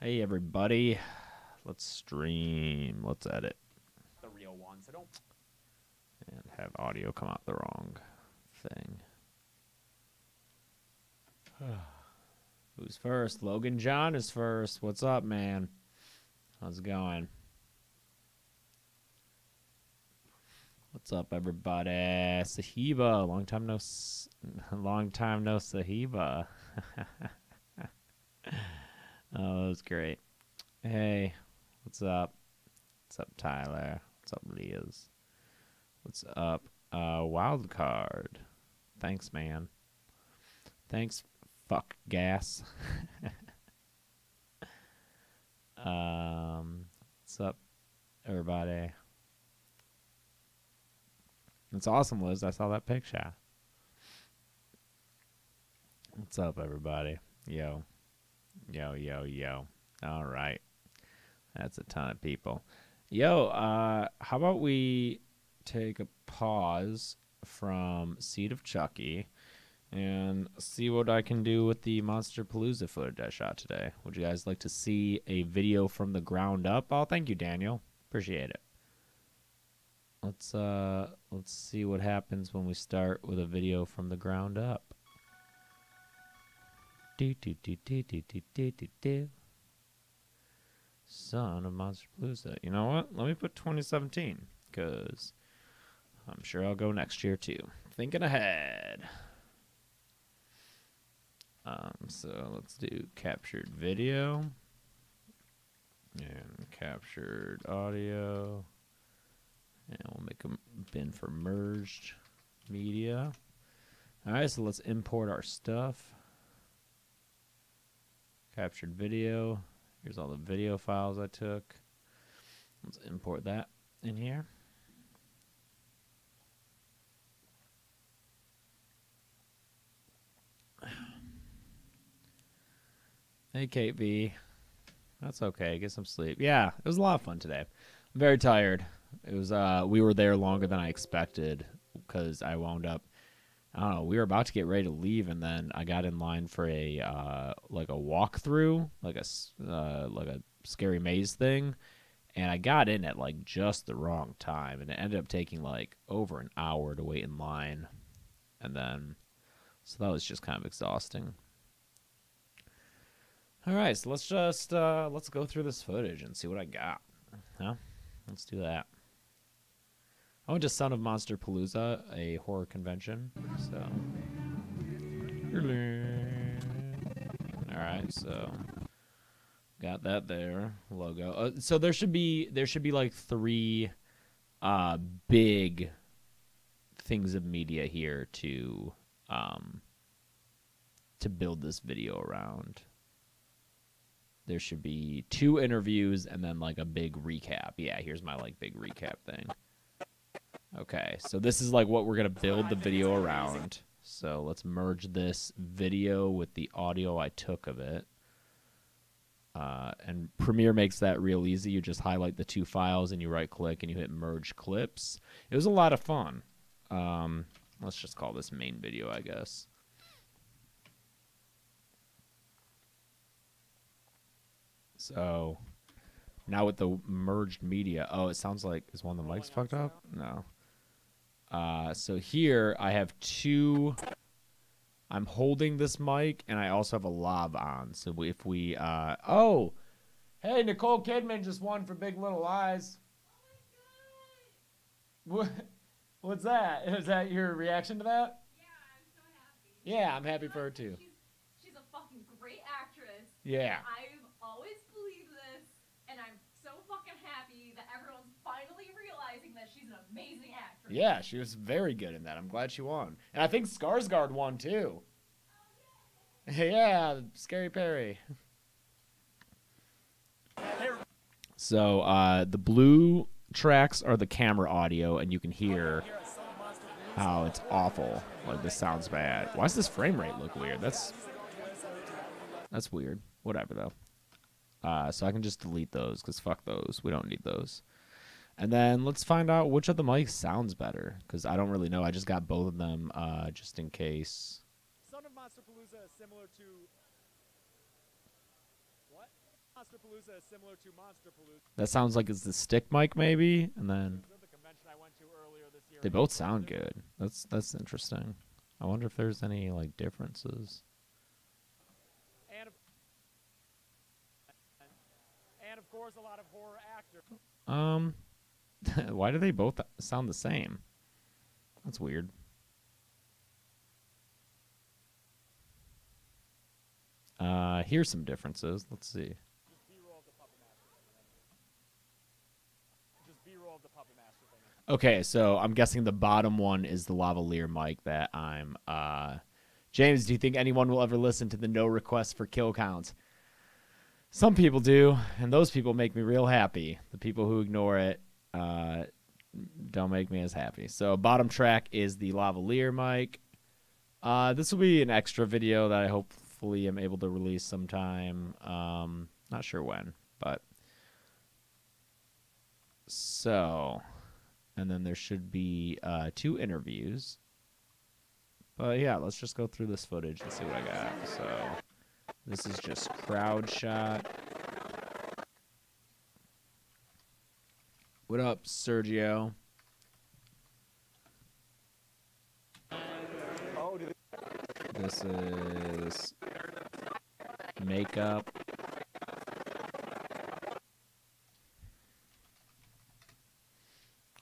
Hey everybody, let's stream. Let's edit The real one, so don't. and have audio come out the wrong thing. Who's first? Logan John is first. What's up, man? How's it going? What's up, everybody? Sahiba, long time no Sahiba. Oh, that was great. Hey, what's up? What's up, Tyler? What's up, Liz? What's up, Wildcard? Thanks, man. Thanks, fuck gas. What's up, everybody? It's awesome, Liz. I saw that picture. What's up, everybody? Yo. Yo, yo, yo. All right. That's a ton of people. Yo, how about we take a pause from Seed of Chucky and see what I can do with the Monster Palooza footage I shot today. Would you guys like to see a video from the ground up? Oh, thank you, Daniel. Appreciate it. Let's see what happens when we start with a video from the ground up. Son of Monster Palooza. You know what? Let me put 2017, because I'm sure I'll go next year too. Thinking ahead. So let's do captured video and captured audio, and we'll make a bin for merged media. All right, so let's import our stuff. Captured video. Here's all the video files I took. Let's import that in here. Hey, Kate V. That's okay. Get some sleep. Yeah, it was a lot of fun today. I'm very tired. It was we were there longer than I expected because I wound up, I don't know, we were about to get ready to leave, and then I got in line for a like a walkthrough, like a scary maze thing, and I got in at like just the wrong time, and it ended up taking like over an hour to wait in line, and then so that was just kind of exhausting. All right, so let's just let's go through this footage and see what I got. Huh? Let's do that. I went to Son of Monster Palooza, a horror convention. So, all right, so got that there logo. So there should be like 3 big things of media here to build this video around. There should be 2 interviews and then like a big recap. Yeah, here's my like big recap thing. Okay, so this is like what we're going to build the video around. So let's merge this video with the audio I took of it. And Premiere makes that real easy. You just highlight the 2 files and you right click and you hit merge clips. It was a lot of fun. Let's just call this main video, I guess. So now with the merged media, oh, it sounds like, is one of the mics fucked up? No. So here I have 2, I'm holding this mic and I also have a lav on. So if we, oh, hey, Nicole Kidman just won for Big Little Lies. Oh what's that? Is that your reaction to that? Yeah, I'm so happy. Yeah, I'm happy for her too. She's a fucking great actress. Yeah. I've always believed this, and I'm so fucking happy that everyone's finally realizing that she's an amazing actress. Yeah, she was very good in that. I'm glad she won. And I think Skarsgård won too. Oh, yeah. Yeah, Scary Perry. So the blue tracks are the camera audio, and you can hear how it's awful. Like, this sounds bad. Why does this frame rate look weird? That's weird. Whatever, though. So I can just delete those, because fuck those. We don't need those. And then let's find out which of the mics sounds better, because I don't really know. I just got both of them just in case. Son of Monster Palooza is similar to... What? Monsterpalooza is similar to Monsterpalooza. That sounds like it's the stick mic maybe, and then The convention I went to earlier this year. they both sound good. That's interesting. I wonder if there's any like differences. And of course, a lot of horror actors. Why do they both sound the same? That's weird. Here's some differences. Let's see. Just B-roll of the Puppet Master thing. Just B-roll of the Puppet Master thing. Okay, so I'm guessing the bottom one is the lavalier mic that I'm. James, do you think anyone will ever listen to the no request for kill counts? Some people do, and those people make me real happy. The people who ignore it don't make me as happy. So bottom track is the lavalier mic. This will be an extra video that I hopefully am able to release sometime. Not sure when, but so, and then there should be 2 interviews. But yeah, let's just go through this footage and see what I got. So this is just crowd shot. What up, Sergio? This is makeup.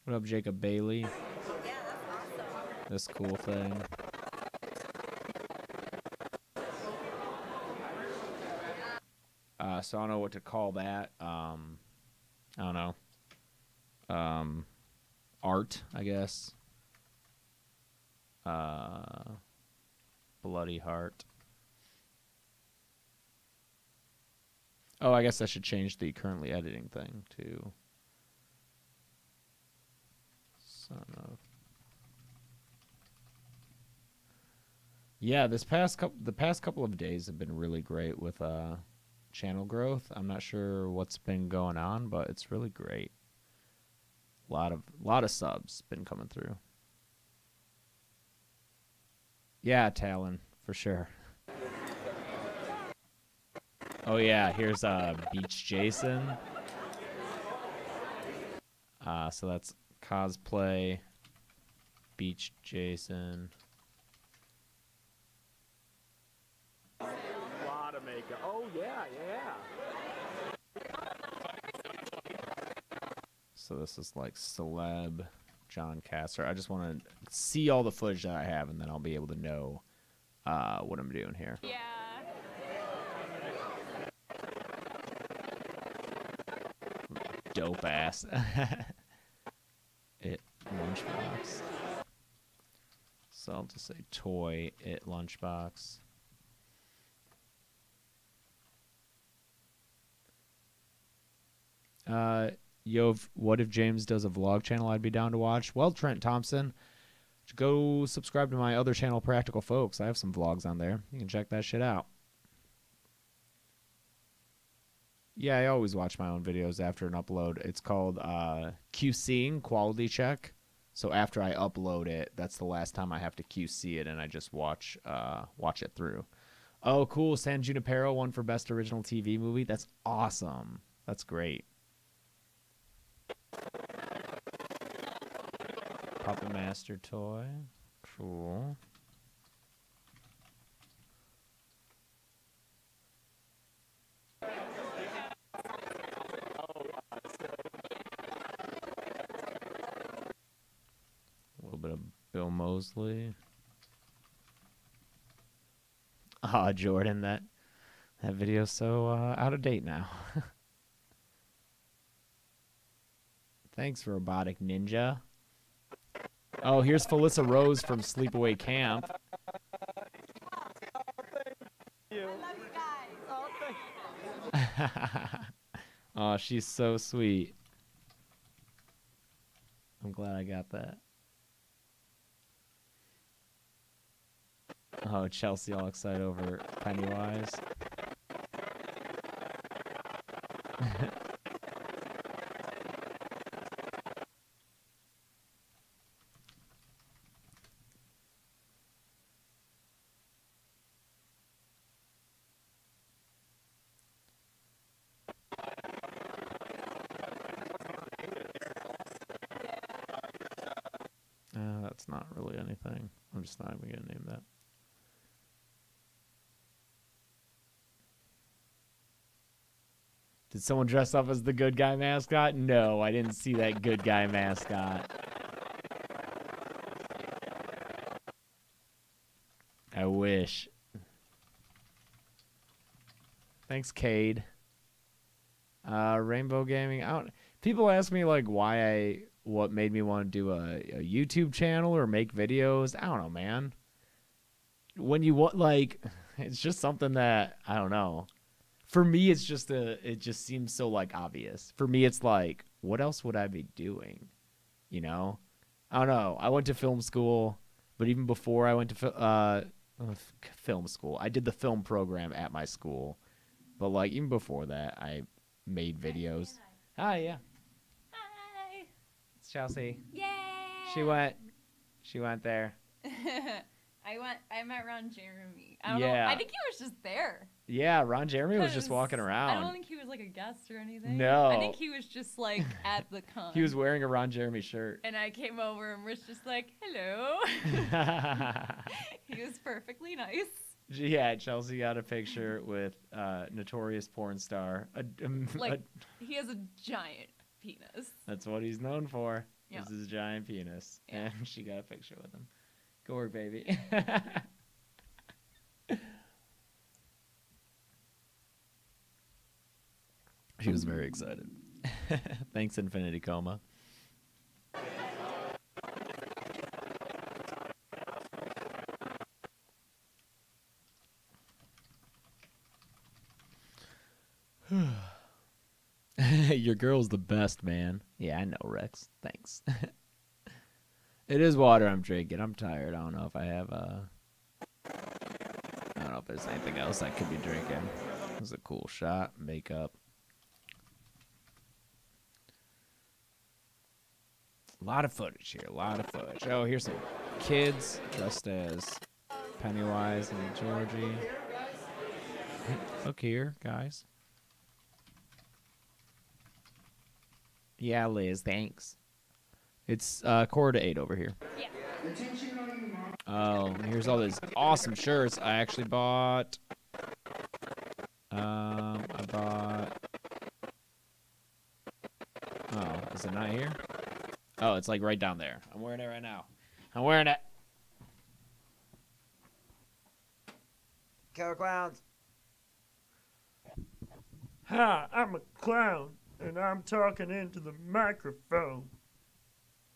What up, Jacob Bailey? Yeah, that's awesome. This cool thing. So I don't know what to call that. I don't know. Art, I guess. Bloody heart. Oh, I guess I should change the currently editing thing to son of. Yeah, the past couple of days have been really great with channel growth. I'm not sure what's been going on, but it's really great. A lot of subs been coming through. Yeah, Talon, for sure. Oh yeah, here's Beach Jason. So that's cosplay Beach Jason. A lot of makeup. Oh yeah, yeah. So this is like celeb John Castor. I just want to see all the footage that I have, and then I'll be able to know what I'm doing here. Yeah. Dope ass. It lunchbox. So I'll just say toy it lunchbox. Yo, what if James does a vlog channel I'd be down to watch? Well, Trent Thompson, go subscribe to my other channel, Practical Folks. I have some vlogs on there. You can check that shit out. Yeah, I always watch my own videos after an upload. It's called QCing, quality check. So after I upload it, that's the last time I have to QC it, and I just watch it through. Oh, cool. San Junipero won for Best Original TV Movie. That's awesome. That's great. Puppet Master toy. Cool. A little bit of Bill Moseley. Ah, Jordan, that video's so out of date now. Thanks, Robotic Ninja. Oh, here's Felissa Rose from Sleepaway Camp. Oh, she's so sweet. I'm glad I got that. Oh, Chelsea all excited over Pennywise. That's not really anything. I'm just not even going to name that. Did someone dress up as the good guy mascot? No, I didn't see that good guy mascot. I wish. Thanks, Cade. Rainbow Gaming. People ask me like what made me want to do a YouTube channel or make videos. I don't know, man. When you want, like, it's just something that I don't know. For me, it just seems so like obvious. For me, it's like, what else would I be doing? You know, I don't know. I went to film school, but even before I went to film school, I did the film program at my school. But like even before that, I made videos. Hi, yeah. Hi. It's Chelsea. Yeah. She went there. I met Ron Jeremy. I don't Yeah. know. I think he was just there. Yeah, Ron Jeremy was just walking around. I don't think he was like a guest or anything. No. I think he was just like at the con. He was wearing a Ron Jeremy shirt. And I came over and was just like, hello. He was perfectly nice. Yeah, Chelsea got a picture with notorious porn star. He has a giant penis. That's what he's known for. Yeah. Is his giant penis. Yeah. And she got a picture with him. Go work, baby. She was very excited. Thanks, Infinity Coma. Your girl's the best, man. Yeah, I know, Rex. Thanks. It is water I'm drinking. I'm tired. I don't know if I have I don't know if there's anything else I could be drinking. It was a cool shot. Makeup. A lot of footage here. A lot of footage. Oh, here's some kids dressed as Pennywise and Georgie. Look here, guys. Yeah, Liz, thanks. It's 7:45 over here. Yeah. Oh, here's all these awesome shirts I actually bought. I bought... Oh, is it not here? Oh, it's like right down there. I'm wearing it right now. I'm wearing it. Killer clowns. Hi, I'm a clown, and I'm talking into the microphone.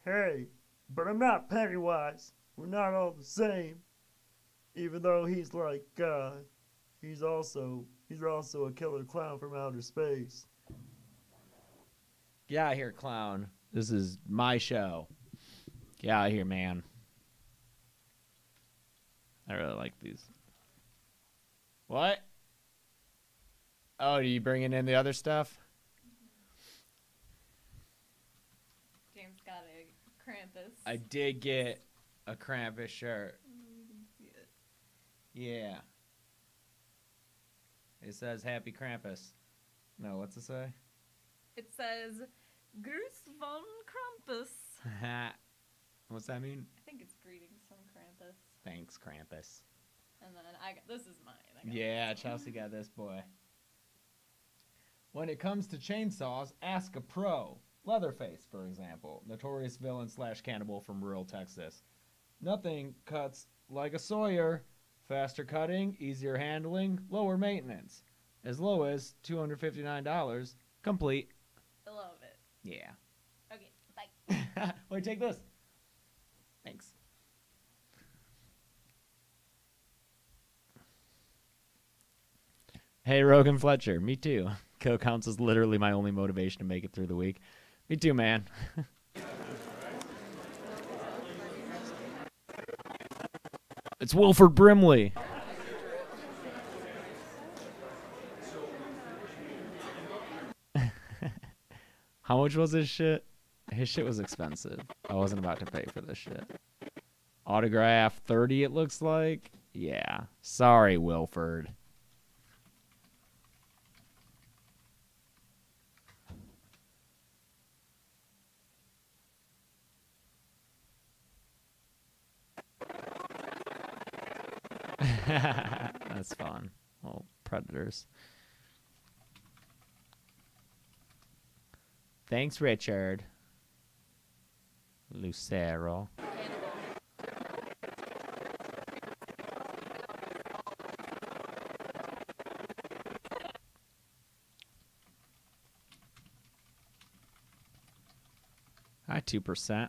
Hey, but I'm not Pennywise. We're not all the same. Even though he's like God, he's also a killer clown from outer space. Get out of here, clown. This is my show. Get out of here, man. I really like these. What? Oh, are you bringing in the other stuff? James got a Krampus. I did get a Krampus shirt. You can see it. Yeah. It says Happy Krampus. No, what's it say? It says, Grüß von Krampus. What's that mean? I think it's greetings from Krampus. Thanks, Krampus. And then this is mine. I got Yeah, this one. Chelsea got this boy. When it comes to chainsaws, ask a pro. Leatherface, for example, notorious villain / cannibal from rural Texas. Nothing cuts like a Sawyer. Faster cutting, easier handling, lower maintenance. As low as $259, complete. I love it. Yeah. Okay, bye. Wait, take this. Thanks. Hey, Rogan Fletcher. Me too. Kill counts is literally my only motivation to make it through the week. Me too, man. It's Wilford Brimley. How much was his shit? His shit was expensive. I wasn't about to pay for this shit. Autograph 30, it looks like. Yeah. Sorry, Wilford. That's fun. Well, predators. Thanks, Richard. Lucero. Hi, 2%.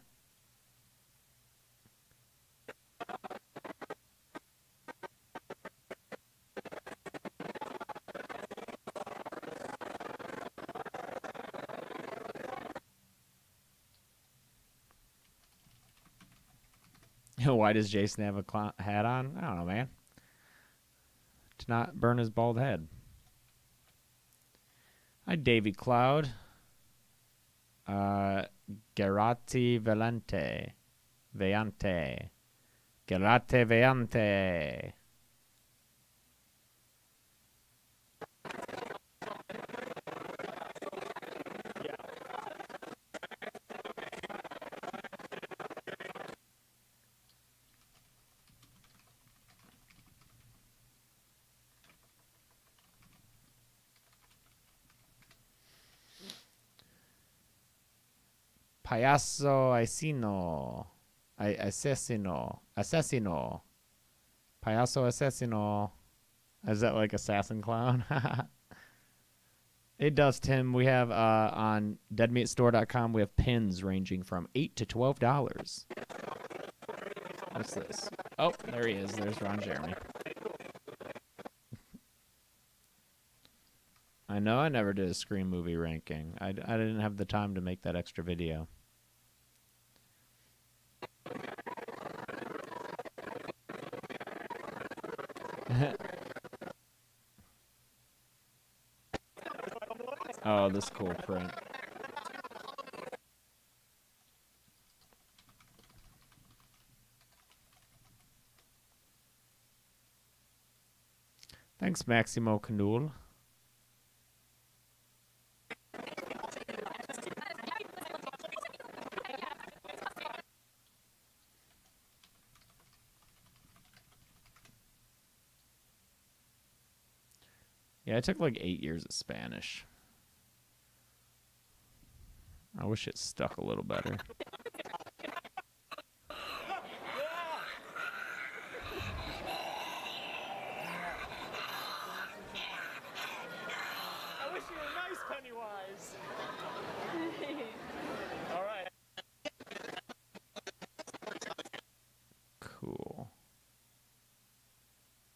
Why does Jason have a hat on? I don't know, man. To not burn his bald head. Hi, Davy Cloud. Gerati Velante. Veante. Gerate Veante. Payaso Asesino. Asesino. Payaso Asesino. Is that like assassin clown? It does, Tim. We have on deadmeatstore.com, we have pins ranging from $8 to $12. What's this? Oh, there he is. There's Ron Jeremy. I know I never did a Scream movie ranking. I didn't have the time to make that extra video. Oh, this cool print. Thanks, Maximo Canul. Yeah, I took like 8 years of Spanish. I wish it stuck a little better. I wish you were nice, Pennywise. All right. Cool.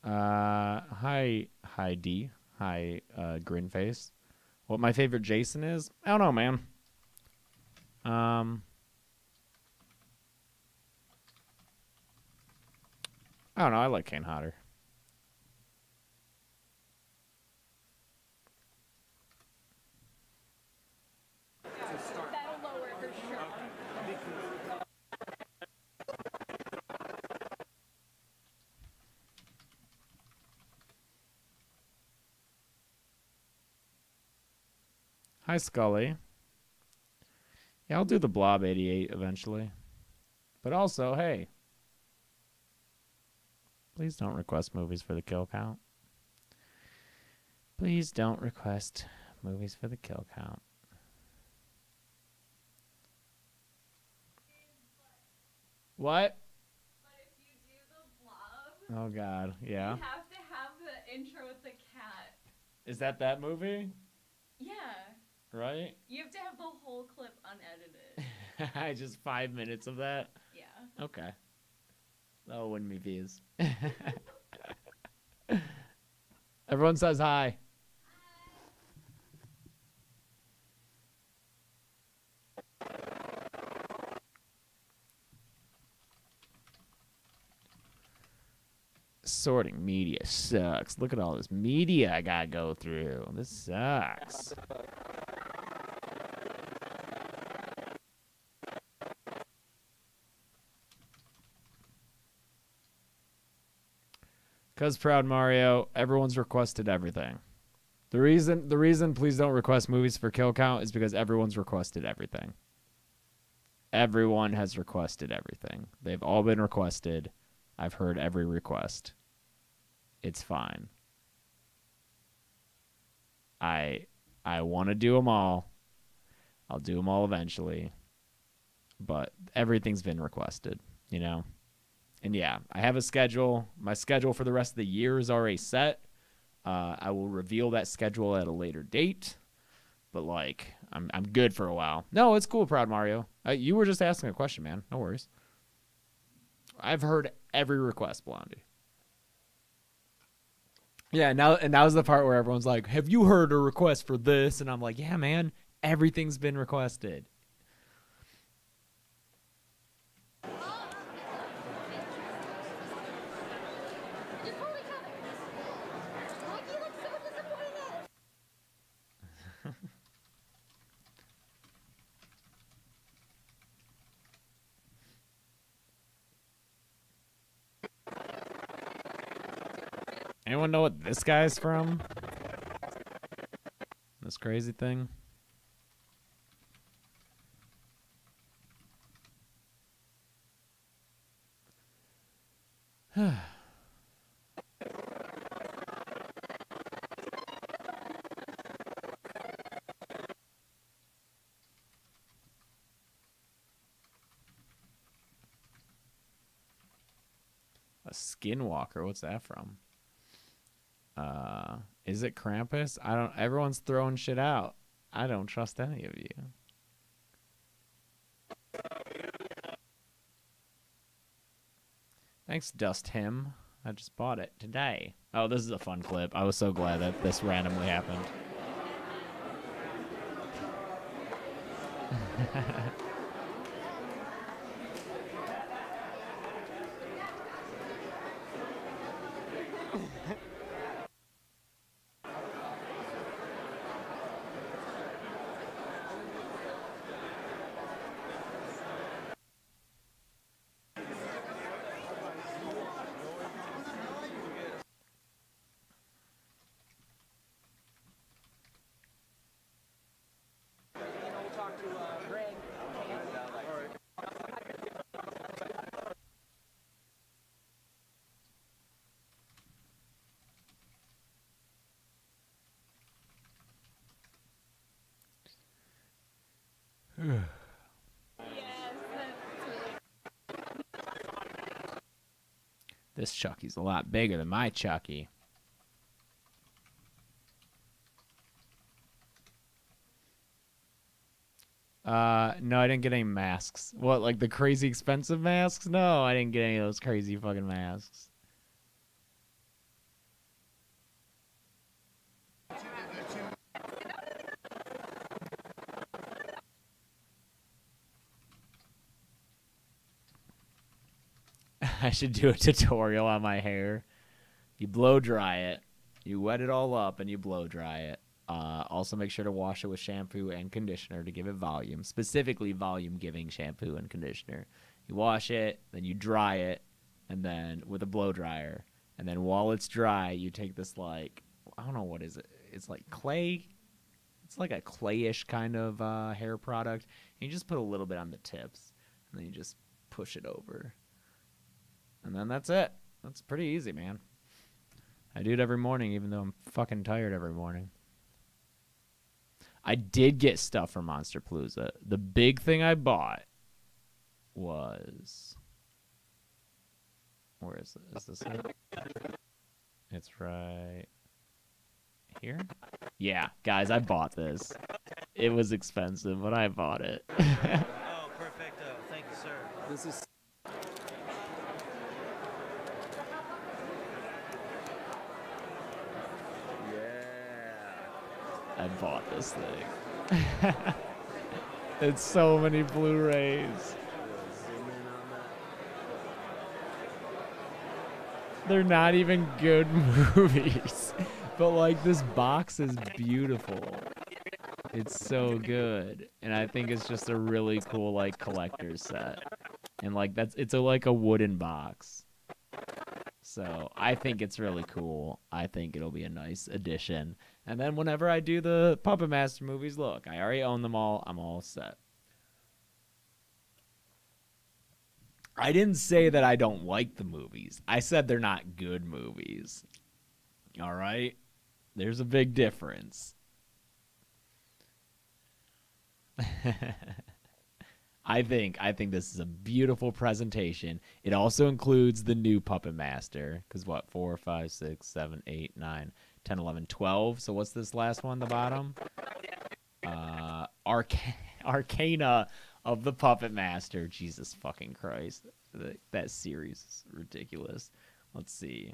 Hi D. Hi, Grinface. What my favorite Jason is? I don't know, man. I don't know. I like Kane Hodder. That'll lower it for sure. Hi, Scully. Yeah, I'll do the Blob 88 eventually. But also, hey, please don't request movies for the kill count. Please don't request movies for the kill count. What? But if you do the Blob, Oh, God. Yeah. you have to have the intro with the cat. Is that movie? Yeah. Right? You have to have the whole clip unedited. Just 5 minutes of that? Yeah. Okay. That'll win me views. Everyone says hi. Sorting media sucks. Look at all this media I gotta go through. This sucks. Cause Proud Mario, everyone's requested everything. The reason please don't request movies for kill count is because everyone's requested everything. Everyone has requested everything. They've all been requested. I've heard every request. It's fine. I want to do them all. I'll do them all eventually. But everything's been requested, you know? And yeah, I have a schedule. My schedule for the rest of the year is already set. I will reveal that schedule at a later date. But, like, I'm good for a while. No, it's cool, Proud Mario. You were just asking a question, man. No worries. I've heard every request, Blondie. Yeah, and that was the part where everyone's like, have you heard a request for this? And I'm like, yeah, man, everything's been requested. Anyone know what this guy's from? This crazy thing? A skinwalker, what's that from? Is it Krampus? Everyone's throwing shit out. I don't trust any of you. Thanks, Dust Him. I just bought it today. Oh, this is a fun clip. I was so glad that this randomly happened. This Chucky's a lot bigger than my Chucky. No, I didn't get any masks. What, like the crazy expensive masks? No, I didn't get any of those crazy fucking masks. I should do a tutorial on my hair. You blow dry it, you wet it all up, and you blow dry it. Also, make sure to wash it with shampoo and conditioner to give it volume, specifically volume-giving shampoo and conditioner. You wash it, then you dry it, and then with a blow dryer. And then while it's dry, you take this, like, I don't know, what is it? It's like clay. It's like a clayish kind of hair product. And you just put a little bit on the tips, and then you just push it over. And then that's it. That's pretty easy, man. I do it every morning, even though I'm fucking tired every morning. I did get stuff from Monster Palooza. The big thing I bought was... Where is it? Is this it? It's right here? Yeah, guys, I bought this. It was expensive, but I bought it. Oh, perfecto. Thank you, sir. This is I bought this thing. It's so many Blu-rays. They're not even good movies. But, like, this box is beautiful. It's so good. And I think it's just a really cool, like, collector's set. And, like, it's like a wooden box. So I think it's really cool. I think it'll be a nice addition. And then whenever I do the Puppet Master movies, look, I already own them all. I'm all set. I didn't say that I don't like the movies. I said they're not good movies. All right. There's a big difference. I think this is a beautiful presentation. It also includes the new Puppet Master. Because what? 4, 5, 6, 7, 8, 9, 10, 11, 12. So what's this last one, the bottom? Arcana of the Puppet Master. Jesus fucking Christ. That series is ridiculous. Let's see.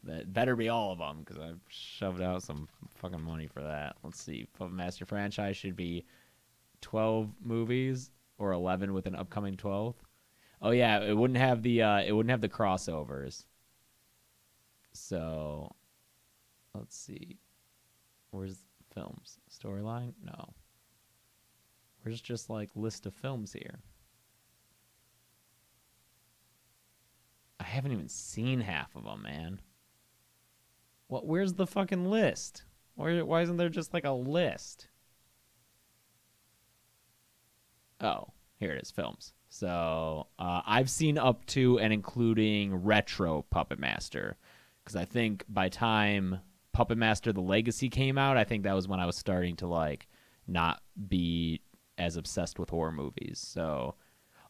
That better be all of them, because I've shoved out some fucking money for that. Let's see. Puppet Master franchise should be 12 movies or 11 with an upcoming 12th. Oh yeah, it wouldn't have the crossovers. So let's see. Where's films? Storyline? No. Where's just like list of films here? I haven't even seen half of them, man. What? Where's the fucking list? Why isn't there just like a list? Oh, here it is, films. So I've seen up to and including retro Puppet Master, because I think by time Puppet Master: The Legacy came out, I think that was when I was starting to like not be as obsessed with horror movies. So,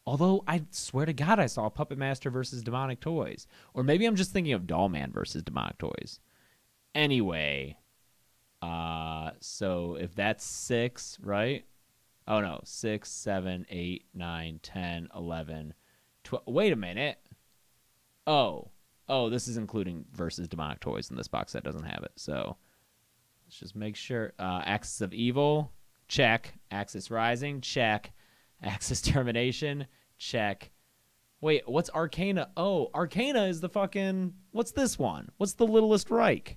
although I swear to God, I saw Puppet Master versus Demonic Toys, or maybe I'm just thinking of Doll Man versus Demonic Toys. Anyway, so if that's 6, right? Oh, no. 6, 7, 8, 9, 10, 11, 12. Wait a minute. Oh, this is including versus Demonic Toys in this box set doesn't have it. So let's just make sure. Axis of Evil, check. Axis Rising, check. Axis Termination, check. Wait, what's Arcana? Oh, Arcana is the fucking... What's this one? What's the Littlest Reich?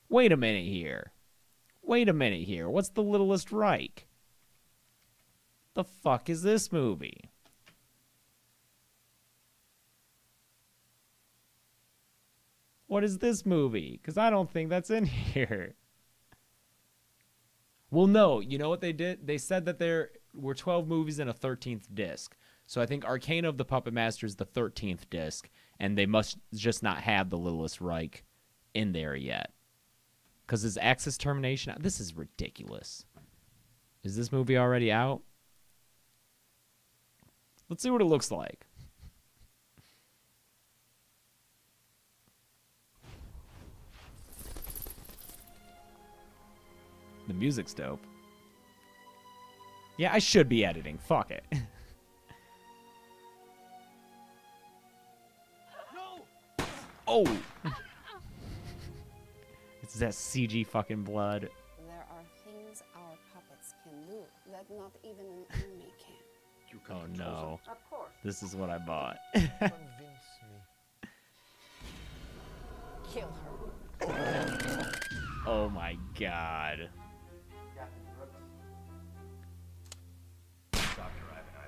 Wait a minute here. What's the Littlest Reich? The fuck is this movie? What is this movie? Because I don't think that's in here. Well, no. You know what they did? They said that there were 12 movies in a 13th disc. So I think Arcana of the Puppet Master is the 13th disc, and they must just not have the Littlest Reich in there yet. Because his Axis Termination... This is ridiculous. Is this movie already out? Let's see what it looks like. The music's dope. Yeah, I should be editing. Fuck it. No! Oh! It's that CG fucking blood. There are things our puppets can do that not even an enemy can. Oh no. Of course. This is what I bought. Convince me. Kill her. Oh my god.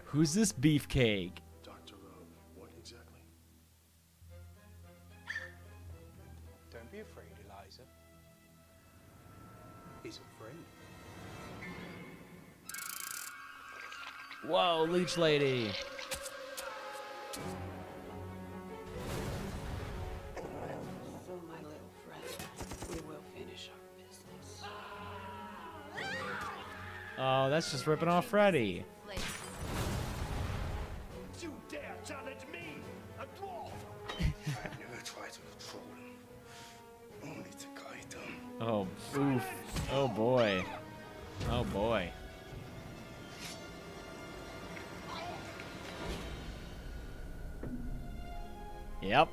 Who's this beefcake? Dr. Rowe, what exactly? Don't be afraid, Eliza. He's afraid. Whoa, Leech Lady. So, my little friend, we will finish our business. Oh, that's just ripping off Freddy. You dare challenge me, a dwarf! Never try to control them, only to guide them. Oh, oof. Oh boy. Oh boy. Yep.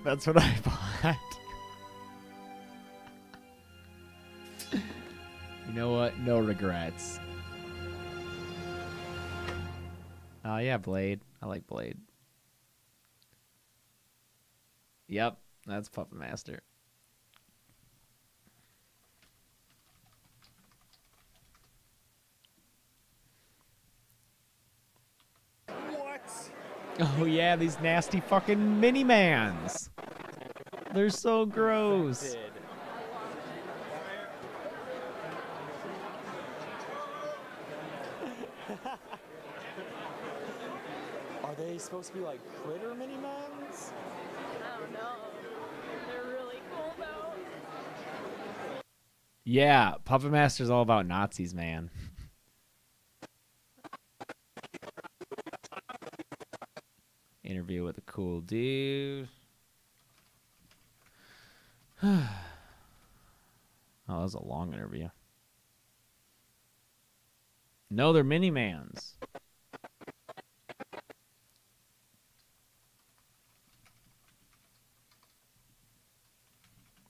That's what I bought. You know what? No regrets. Oh, yeah, Blade. I like Blade. Yep, that's Puppet Master. Oh yeah, these nasty fucking mini-mans. They're so gross. Are they supposed to be like critter mini-mans? I don't know. They're really Yeah, Puppet Master's all about Nazis, man. Interview with a cool dude. Oh, that was a long interview. No, they're mini-mans.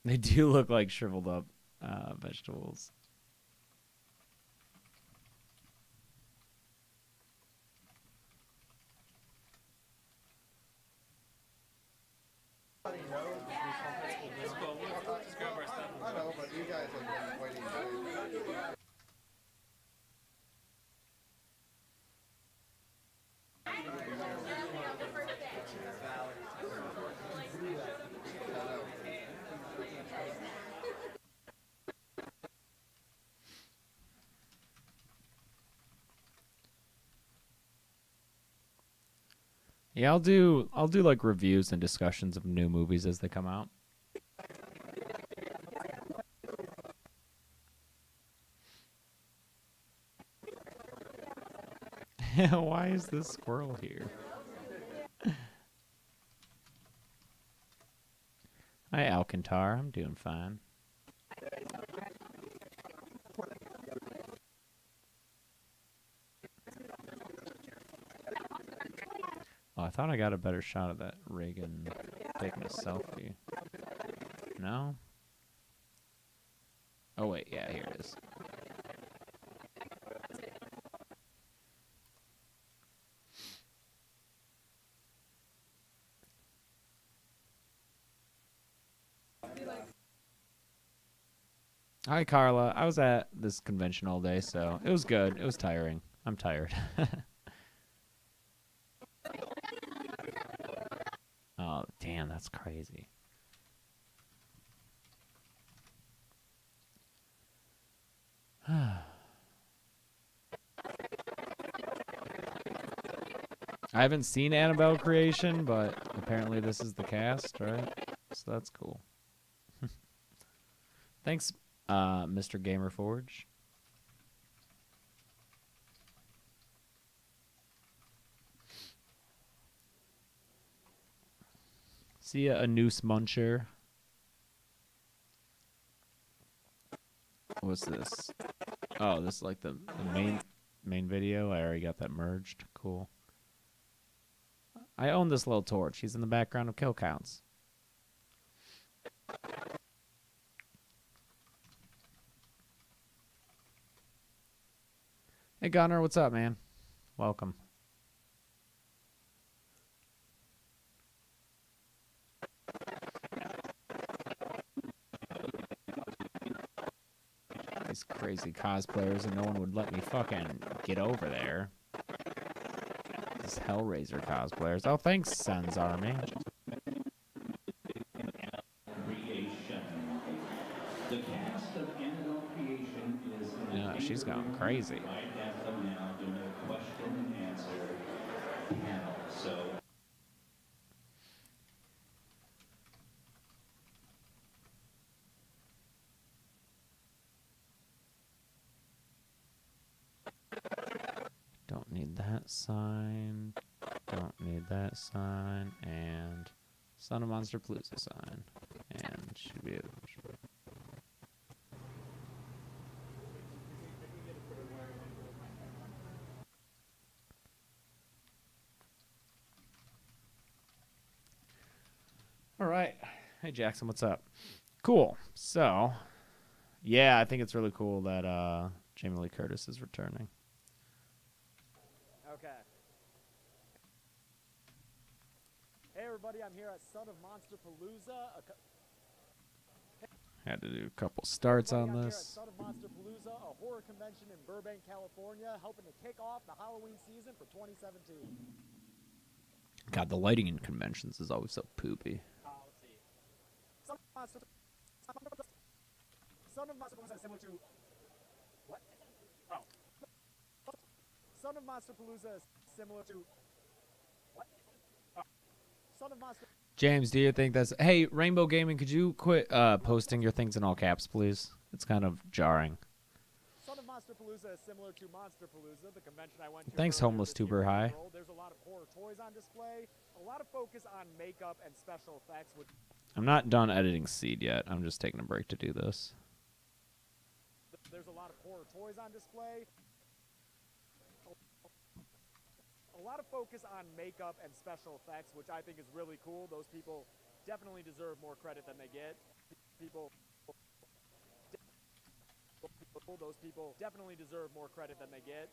They do look like shriveled up vegetables. I know, but you guys have been waiting. Yeah, I'll do like reviews and discussions of new movies as they come out. Why is this squirrel here? Hi, Alcantar. I'm doing fine. Oh, I thought I got a better shot of that Reagan taking a selfie. No? Oh, wait. Yeah, here it is. Hi, Carla. I was at this convention all day, so it was good. It was tiring. I'm tired. Oh, damn, that's crazy. I haven't seen Annabelle Creation, but apparently this is the cast, right? So that's cool. Thanks, Mr. Gamerforge. See a noose muncher. What's this? Oh, this is like the main video. I already got that merged. Cool. I own this little torch. He's in the background of kill counts. Hey Gunnar, what's up, man? Welcome. These crazy cosplayers, and no one would let me fucking get over there. These Hellraiser cosplayers. Oh, thanks, Sun's Army. The cast of Annabelle Creation is Yeah, she's going crazy. right after now doing a question and answer panel. So Don't need that sign. Don't need that sign. And Son of Monster Palooza sign. And should be able to. All right. Hey, Jackson, what's up? Cool. So, yeah, I think it's really cool that Jamie Lee Curtis is returning. Okay. Hey everybody, I'm here at Son of Monster Palooza. Had to do a couple starts on I'm here at this. Son of Monster Palooza, a horror convention in Burbank, California, helping to kick off the Halloween season for 2017. God, the lighting in conventions is always so poopy. Let's see. Son of Monster Palooza is similar to... What? Oh. Son of Monster Palooza is similar to... What? Oh. Son of Monster... James, do you think that's... Hey, Rainbow Gaming, could you quit posting your things in all caps, please? It's kind of jarring. Son of Monsterpalooza is similar to Monsterpalooza, the convention I went to. Thanks, earlier Homeless this year Tuber in High. April. There's a lot of horror toys on display, a lot of focus on makeup and special effects. Which I'm not done editing Seed yet. I'm just taking a break to do this. there's a lot of horror toys on display. A lot of focus on makeup and special effects, which I think is really cool. Those people definitely deserve more credit than they get. Those people definitely deserve more credit than they get.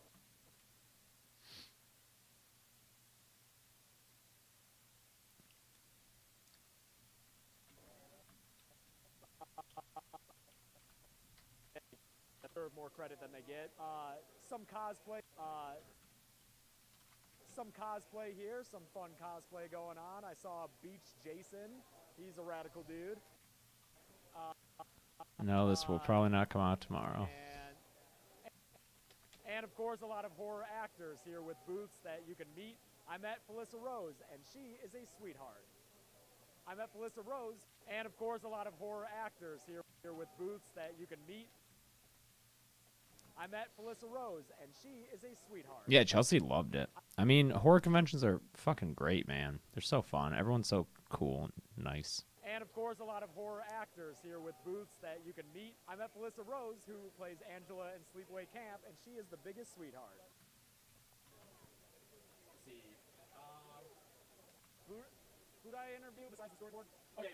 Deserve more credit than they get. Some cosplay here, some fun cosplay going on. I saw Beach Jason. He's a radical dude. No, this will probably not come out tomorrow. And of course, a lot of horror actors here with booths that you can meet. I met Felissa Rose, and she is a sweetheart. I met Felissa Rose, and of course, a lot of horror actors here with booths that you can meet. I met Felissa Rose, and she is a sweetheart. Yeah, Chelsea loved it. I mean, horror conventions are fucking great, man. They're so fun. Everyone's so cool and nice. And of course, a lot of horror actors here with booths that you can meet. I met Felissa Rose, who plays Angela in Sleepaway Camp, and she is the biggest sweetheart. Let's see. Who did I interview besides the storyboard? Oh, yeah.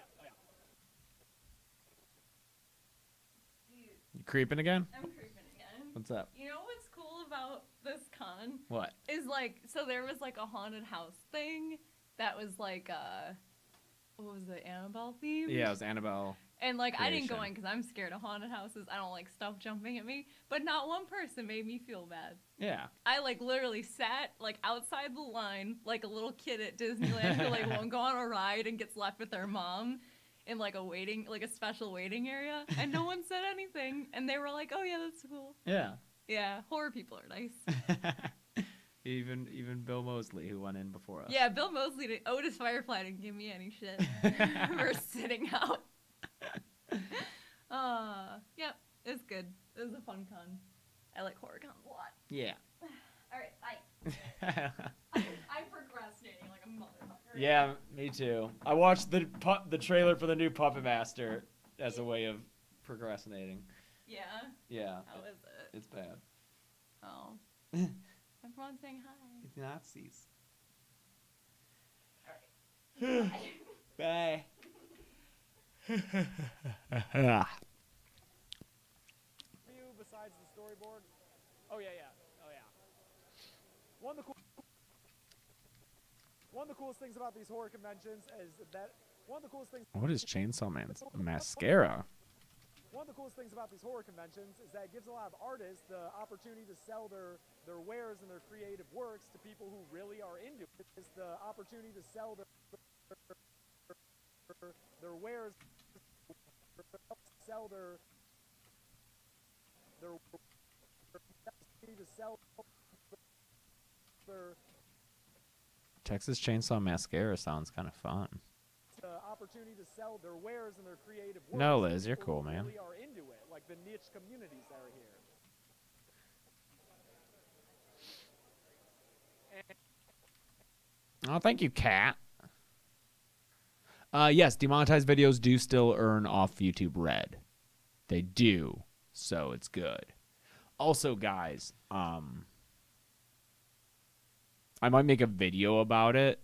You creeping again? I'm creeping again. What's up? You know what's cool about this con? What? Is like, so there was like a haunted house thing that was like what was it, Annabelle themed? Yeah, it was Annabelle. And like I didn't go creation. in because I'm scared of haunted houses. I don't like stuff jumping at me. But not one person made me feel bad. Yeah. I like literally sat like outside the line like a little kid at Disneyland who like won't go on a ride and gets left with their mom in like a special waiting area, and no one said anything, and they were like, "Oh yeah, that's cool." Yeah. Yeah, horror people are nice. Even Bill Mosley, who went in before us. Yeah, Bill Mosley did. Otis Firefly didn't give me any shit for sitting out. Yep, it was good. It was a fun con. I like horror cons a lot. Yeah. All right, bye. I'm procrastinating like a motherfucker. Yeah, me too. I watched the trailer for the new Puppet Master as a way of procrastinating. Yeah. Yeah. How is it? It's bad. Oh. Everyone's saying hi. It's Nazis. All right. Bye. You besides the storyboard? Oh yeah. One of the coolest things about these horror conventions is that What is Chainsaw Man's mascara? One of the coolest things about these horror conventions is that it gives a lot of artists the opportunity to sell their wares and their creative works to people who really are into it. It's the opportunity to sell their wares, sell their Texas Chainsaw Mascara sounds kind of fun. opportunity to sell their wares and their creative works. No, Liz, to you're people cool, who man. Really are into it, like the niche communities that are here. Oh, thank you, Kat. Yes, demonetized videos do still earn off YouTube Red. They do, so it's good. Also, guys, I might make a video about it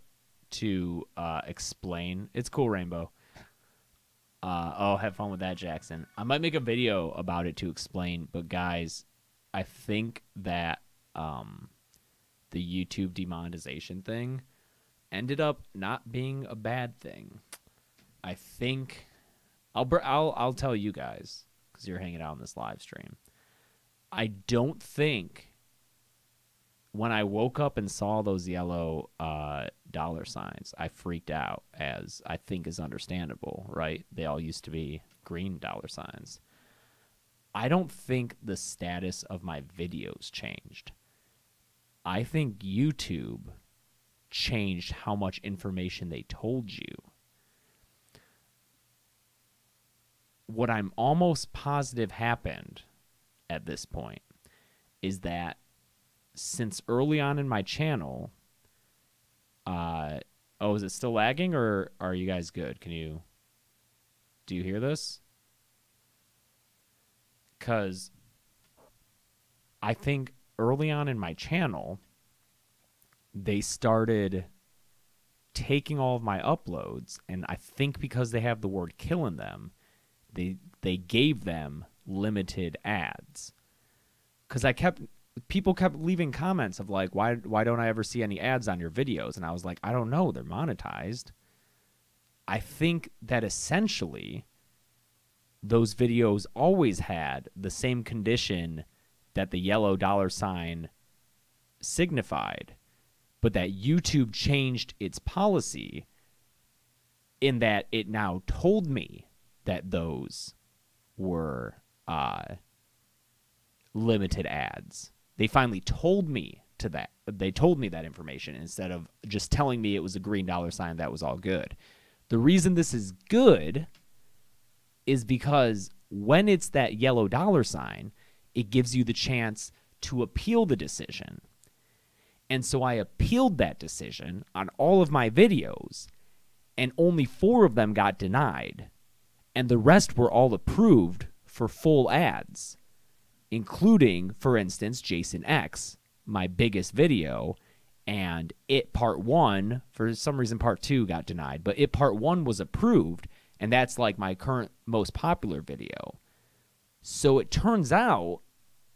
to explain. It's cool, Rainbow. Oh, have fun with that, Jackson. I might make a video about it to explain, but guys, I think that the YouTube demonetization thing ended up not being a bad thing. I think I'll tell you guys because you're hanging out on this live stream. I don't think when I woke up and saw those yellow dollar signs, I freaked out, as I think is understandable, right? They all used to be green dollar signs. I don't think the status of my videos changed. I think YouTube changed how much information they told you. what I'm almost positive happened at this point is that since early on in my channel, oh, is it still lagging or are you guys good? Do you hear this? Because I think early on in my channel, they started taking all of my uploads, and I think because they have the word kill in them, they gave them limited ads. Because people kept leaving comments of like, why don't I ever see any ads on your videos? And I was like, I don't know, they're monetized. I think that essentially those videos always had the same condition that the yellow $ signified, but that YouTube changed its policy in that it now told me that those were limited ads. They finally told me that. They told me that information instead of just telling me it was a green $ that was all good. The reason this is good is because when it's that yellow $, it gives you the chance to appeal the decision. And so I appealed that decision on all of my videos, and only 4 of them got denied, and the rest were all approved for full ads, including, for instance, Jason X, my biggest video, and It Part 1, for some reason Part 2 got denied, but It Part 1 was approved, and that's like my current most popular video. So it turns out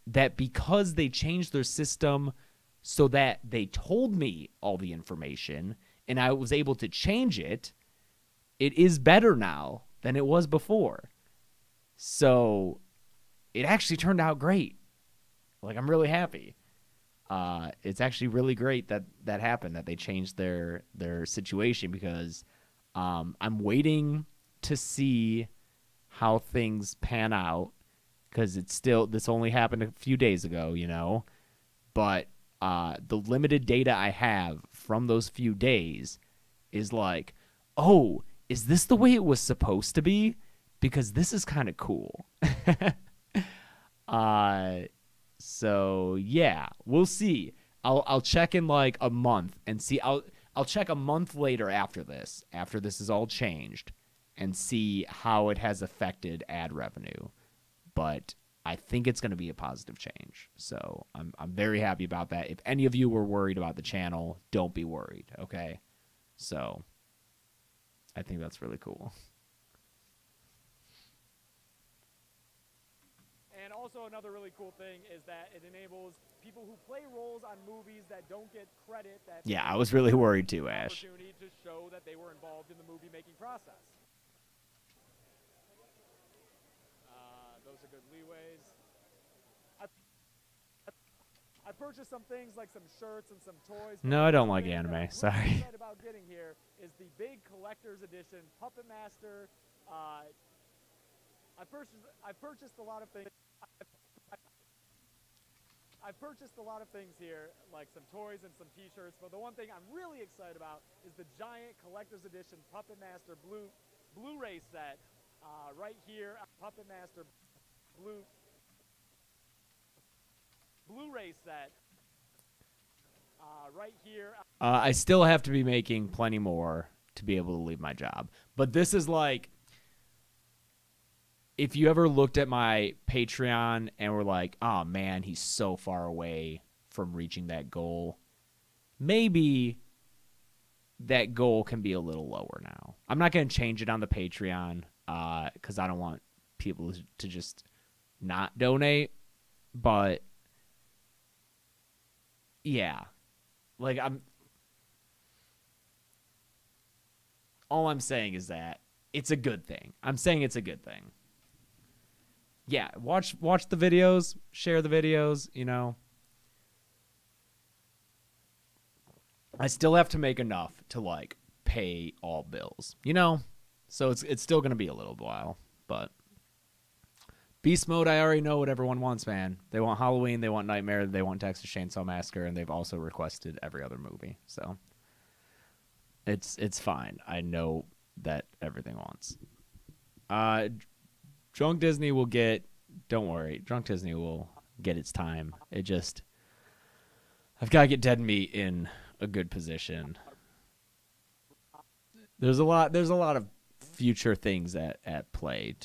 that because they changed their system so that they told me all the information and I was able to change it, it is better now than it was before. So it actually turned out great. Like, I'm really happy. It's actually really great that happened, that they changed their situation, because I'm waiting to see how things pan out, because this only happened a few days ago, you know, but the limited data I have from those few days is like, oh, is this the way it was supposed to be? Because this is kind of cool. So yeah, we'll see. I'll check in like a month and see. I'll check a month later after this is all changed, and see how it has affected ad revenue. But I think it's going to be a positive change. So I'm very happy about that. If any of you were worried about the channel, don't be worried, okay? So I think that's really cool. And also another really cool thing is that it enables people who play roles on movies that don't get credit. That Yeah, I was really worried too, Ash. Opportunity to show that they were involved in the movie making process. Those are good leeways. I purchased some things like some shirts and some toys. No, I don't like anime. Sorry. What I'm excited about getting here is the big collector's edition Puppet Master. I purchased a lot of things. I purchased a lot of things here, like some toys and some T-shirts. But the one thing I'm really excited about is the giant collector's edition Puppet Master Blu-ray set. Right here, Puppet Master Blu-ray set. Right here. I still have to be making plenty more to be able to leave my job. But this is like, if you ever looked at my Patreon and were like, oh man, he's so far away from reaching that goal, maybe that goal can be a little lower now. I'm not going to change it on the Patreon because I don't want people to just not donate. But yeah, like all I'm saying is that it's a good thing. I'm saying it's a good thing. Yeah, watch the videos, share the videos, you know. I still have to make enough to like pay all bills, you know? So it's still going to be a little while, but Beast Mode, I already know what everyone wants, man. They want Halloween, they want Nightmare, they want Texas Chainsaw Massacre, and they've also requested every other movie. So it's fine. I know that everything wants. Drunk Disney will get. Don't worry, Drunk Disney will get its time. It just, I've got to get Dead Meat in a good position. There's a lot of future things at play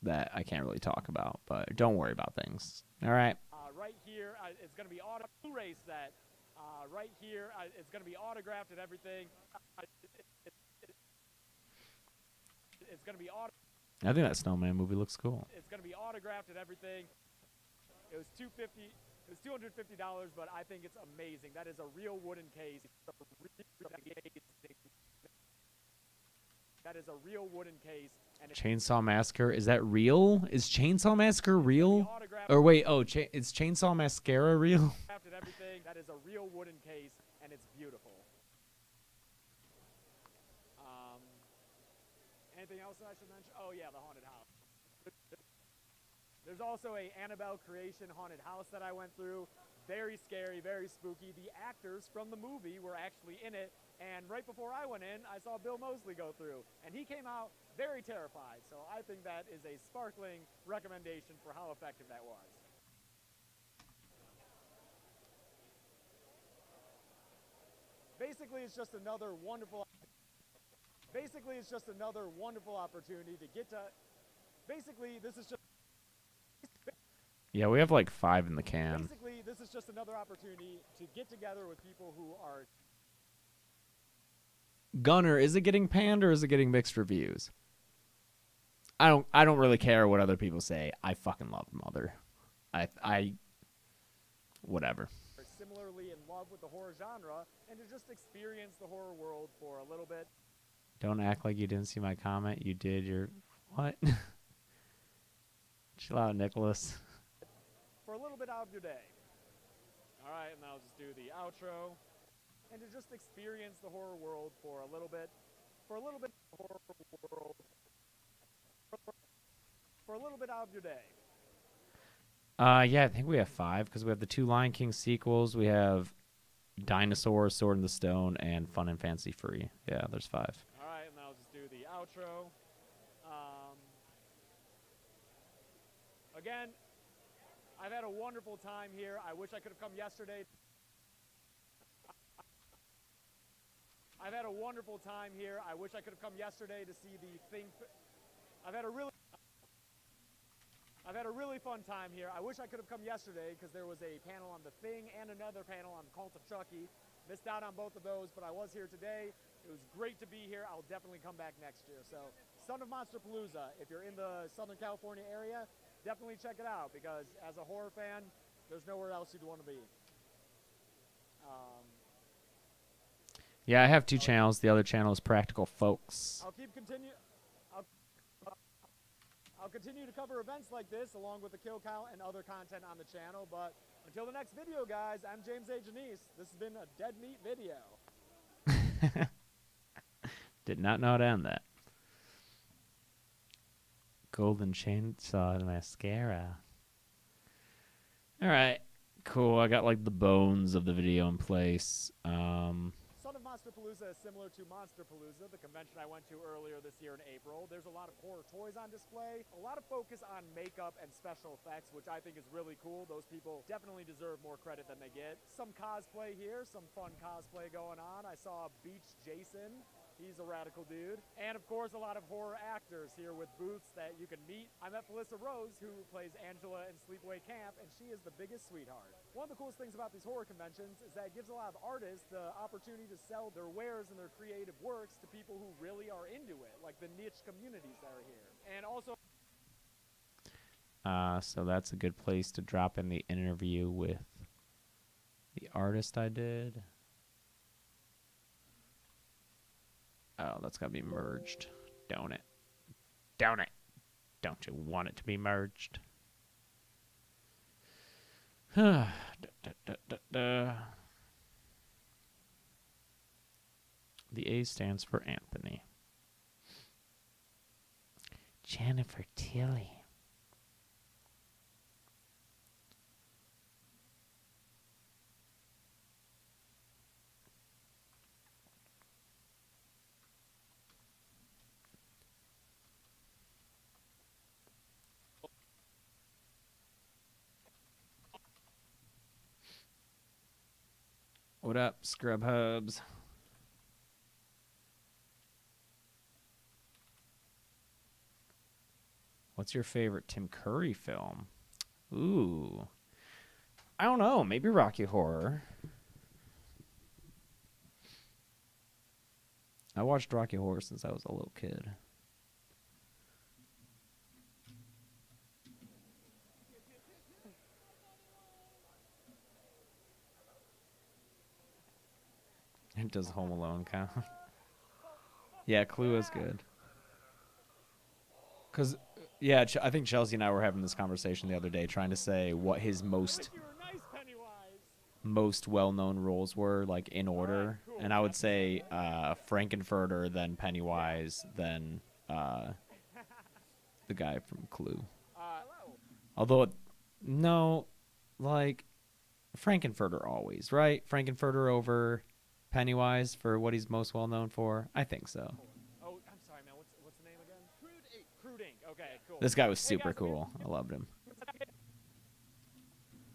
that I can't really talk about, but don't worry about things. All right. Right here, it's going to be Blu-ray set. Right here, it's going to be autographed and everything. It's going to be I think that Snowman movie looks cool. It's going to be autographed and everything. It was $250. It was $250, but I think it's amazing. That is a real wooden case. That is a real wooden case. And Chainsaw Massacre, is that real? Is Chainsaw Massacre real? Or wait, is Chainsaw Mascara real? And everything. That is a real wooden case, and it's beautiful. Anything else that I should mention? Oh yeah, the haunted house. There's also a Annabelle Creation haunted house that I went through. Very scary, very spooky. The actors from the movie were actually in it, and right before I went in, I saw Bill Moseley go through, and he came out very terrified. So I think that is a sparkling recommendation for how effective that was. Basically, it's just another wonderful opportunity to get to. Basically, this is just. Yeah, we have like 5 in the can. Basically, this is just another opportunity to get together with people who are. Gunner, is it getting panned or is it getting mixed reviews? I don't really care what other people say. I fucking love Mother. I whatever. Similarly in love with the horror genre and to just experience the horror world for a little bit. Don't act like you didn't see my comment. You did. You're what? Chill out, Nicholas. For a little bit out of your day. All right, and I'll just do the outro. And to just experience the horror world for a little bit. For a little bit of the horror world. For a little bit out of your day. Yeah, I think we have 5 because we have the 2 Lion King sequels. We have Dinosaur, Sword in the Stone, and Fun and Fancy Free. Yeah, there's 5. All right, and I'll just do the outro. Again, I've had a wonderful time here. I wish I could have come yesterday. I've had a wonderful time here. I wish I could have come yesterday to see the thing. I've had a really fun time here. I wish I could have come yesterday because there was a panel on The Thing and another panel on the Cult of Chucky. Missed out on both of those, but I was here today. It was great to be here. I'll definitely come back next year. So, Son of Monsterpalooza, if you're in the Southern California area, definitely check it out because as a horror fan, there's nowhere else you'd want to be. Yeah, I have 2 channels. The other channel is Practical Folks. I'll continue to cover events like this along with the kill count and other content on the channel. But until the next video, guys, I'm James A. Janice. This has been a Dead Meat video. Did not know how to end that. Golden Chainsaw Mascara. All right, cool. I got like the bones of the video in place. Son of Monsterpalooza is similar to Monsterpalooza, the convention I went to earlier this year in April. There's a lot of horror toys on display, a lot of focus on makeup and special effects, which I think is really cool. Those people definitely deserve more credit than they get. Some cosplay here, some fun cosplay going on. I saw Beach Jason. He's a radical dude. And of course, a lot of horror actors here with booths that you can meet. I met Felissa Rose, who plays Angela in Sleepaway Camp, and she is the biggest sweetheart. One of the coolest things about these horror conventions is that it gives a lot of artists the opportunity to sell their wares and their creative works to people who really are into it, like the niche communities that are here. And also... So that's a good place to drop in the interview with the artist I did. Oh, that's got to be merged. Don't it? Don't it? Don't you want it to be merged? The A stands for Anthony. Jennifer Tilly. What up, Scrub Hubs? What's your favorite Tim Curry film? Ooh. I don't know. Maybe Rocky Horror. I watched Rocky Horror since I was a little kid. Does Home Alone count? Yeah, Clue is good. Because, yeah, I think Chelsea and I were having this conversation the other day, trying to say what his most well-known roles were, like, in order. And I would say Frankenfurter, then Pennywise, then the guy from Clue. Although, no, like, Frankenfurter always, right? Frankenfurter over Pennywise for what he's most well-known for? I think so. Oh, I'm sorry, man. What's the name again? Crude Ink. Crude Ink. Okay, cool. This guy was super cool. I loved him.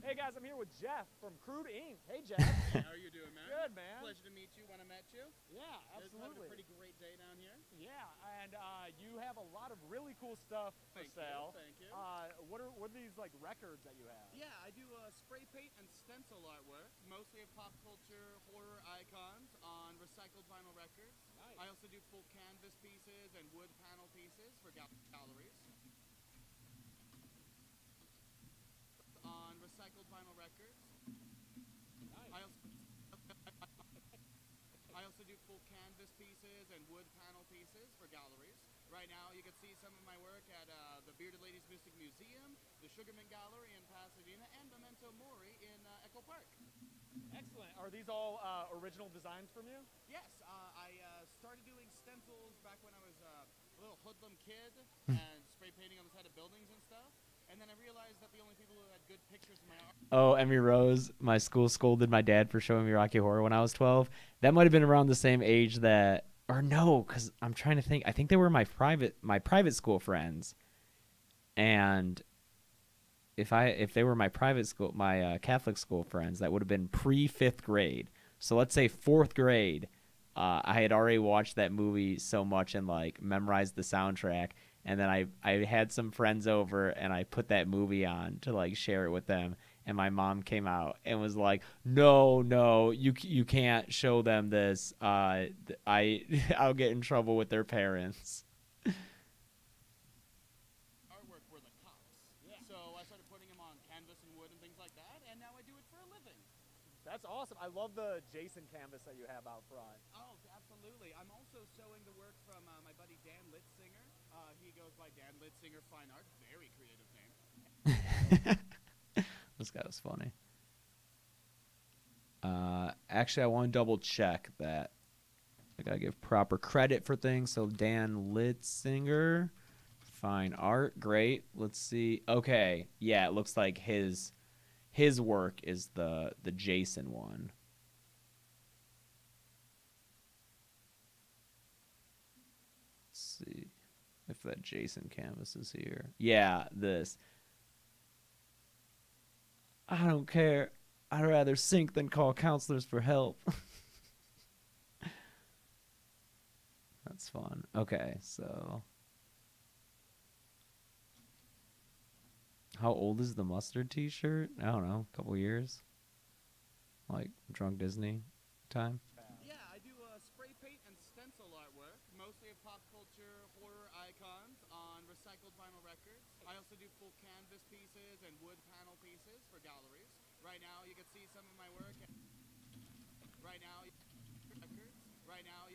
Hey guys, I'm here with Jeff from Crude Ink. Hey Jeff. How are you doing, man? Good, man. Pleasure to meet you when I met you. Yeah, absolutely. Having a pretty great day down here. Yeah, and you have a lot of really cool stuff for sale. Thank you. What are these like records that you have? Yeah, I do spray paint and stencil artwork, mostly of pop culture horror icons on recycled vinyl records. Nice. I also do full canvas pieces and wood panel pieces for galleries. On recycled vinyl records. Nice. I also do full canvas pieces and wood panel pieces for galleries. Right now, you can see some of my work at the Bearded Ladies Mystic Museum, the Sugarman Gallery in Pasadena, and Memento Mori in Echo Park. Excellent. Are these all original designs from you? Yes, I started doing stencils back when I was a little hoodlum kid and spray painting on the side of buildings and stuff. And then I realized that the only people who had good pictures of my art. Oh, Emmy Rose, my school scolded my dad for showing me Rocky Horror when I was 12. That might have been around the same age that, or no, because I'm trying to think. I think they were my private school friends, and if they were my Catholic school friends, that would have been pre-5th grade. So let's say 4th grade. I had already watched that movie so much and like memorized the soundtrack. And then I had some friends over, and I put that movie on to, like, share it with them. And my mom came out and was like, no, you can't show them this. I'll get in trouble with their parents. Artwork were the cops. Yeah. So I started putting them on canvas and wood and things like that, and now I do it for a living. That's awesome. I love the Jason canvas that you have out front. Oh, absolutely. I'm also showing the work from my buddy Dan Litzinger. He goes by Dan Litzinger Fine Art. Very creative name. This guy was funny. Actually, I want to double check that. I gotta give proper credit for things. So Dan Litzinger, Fine Art, great. Let's see. Okay, yeah, it looks like his work is the Jason one. Let's see if that Jason canvas is here. Yeah, this. I don't care. I'd rather sink than call counselors for help. That's fun. Okay, so. How old is the mustard t-shirt? I don't know, a couple years. Like Drunk Disney time. Yeah, I do spray paint and stencil artwork, mostly of pop culture horror icons on recycled vinyl records. I also do full canvas pieces and wood panel pieces for galleries. Right now, you can see some of my work. Right now, you can see records. Right now,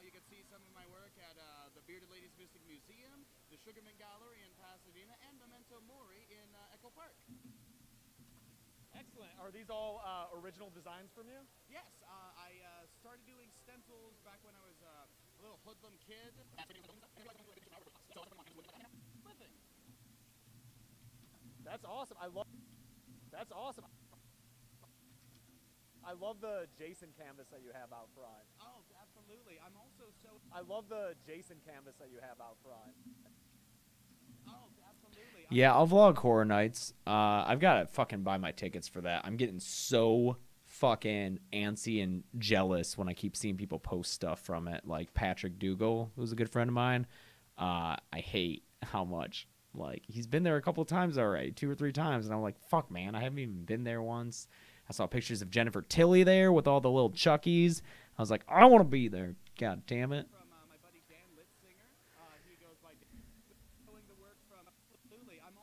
you can see some of my work at the Bearded Ladies Mystic Museum, the Sugarman Gallery in Pasadena, and Memento Mori in Echo Park. Excellent. Are these all original designs from you? Yes, I started doing stencils back when I was a little hoodlum kid. Living. That's awesome. That's awesome. I love the Jason canvas that you have out front. Oh, absolutely. I'm also so. I love the Jason canvas that you have out front. Oh, absolutely. Yeah, I'll vlog Horror Nights. I've got to fucking buy my tickets for that. I'm getting so fucking antsy and jealous when I keep seeing people post stuff from it. Like Patrick Dougal, who's a good friend of mine. I hate how much, like, he's been there a couple times already, 2 or 3 times, and I'm like, fuck, man, I haven't even been there once. I saw pictures of Jennifer Tilly there with all the little Chuckies. I was like, I want to be there. God damn it. From my buddy Dan Litzinger. He goes by showing the work from absolutely. I'm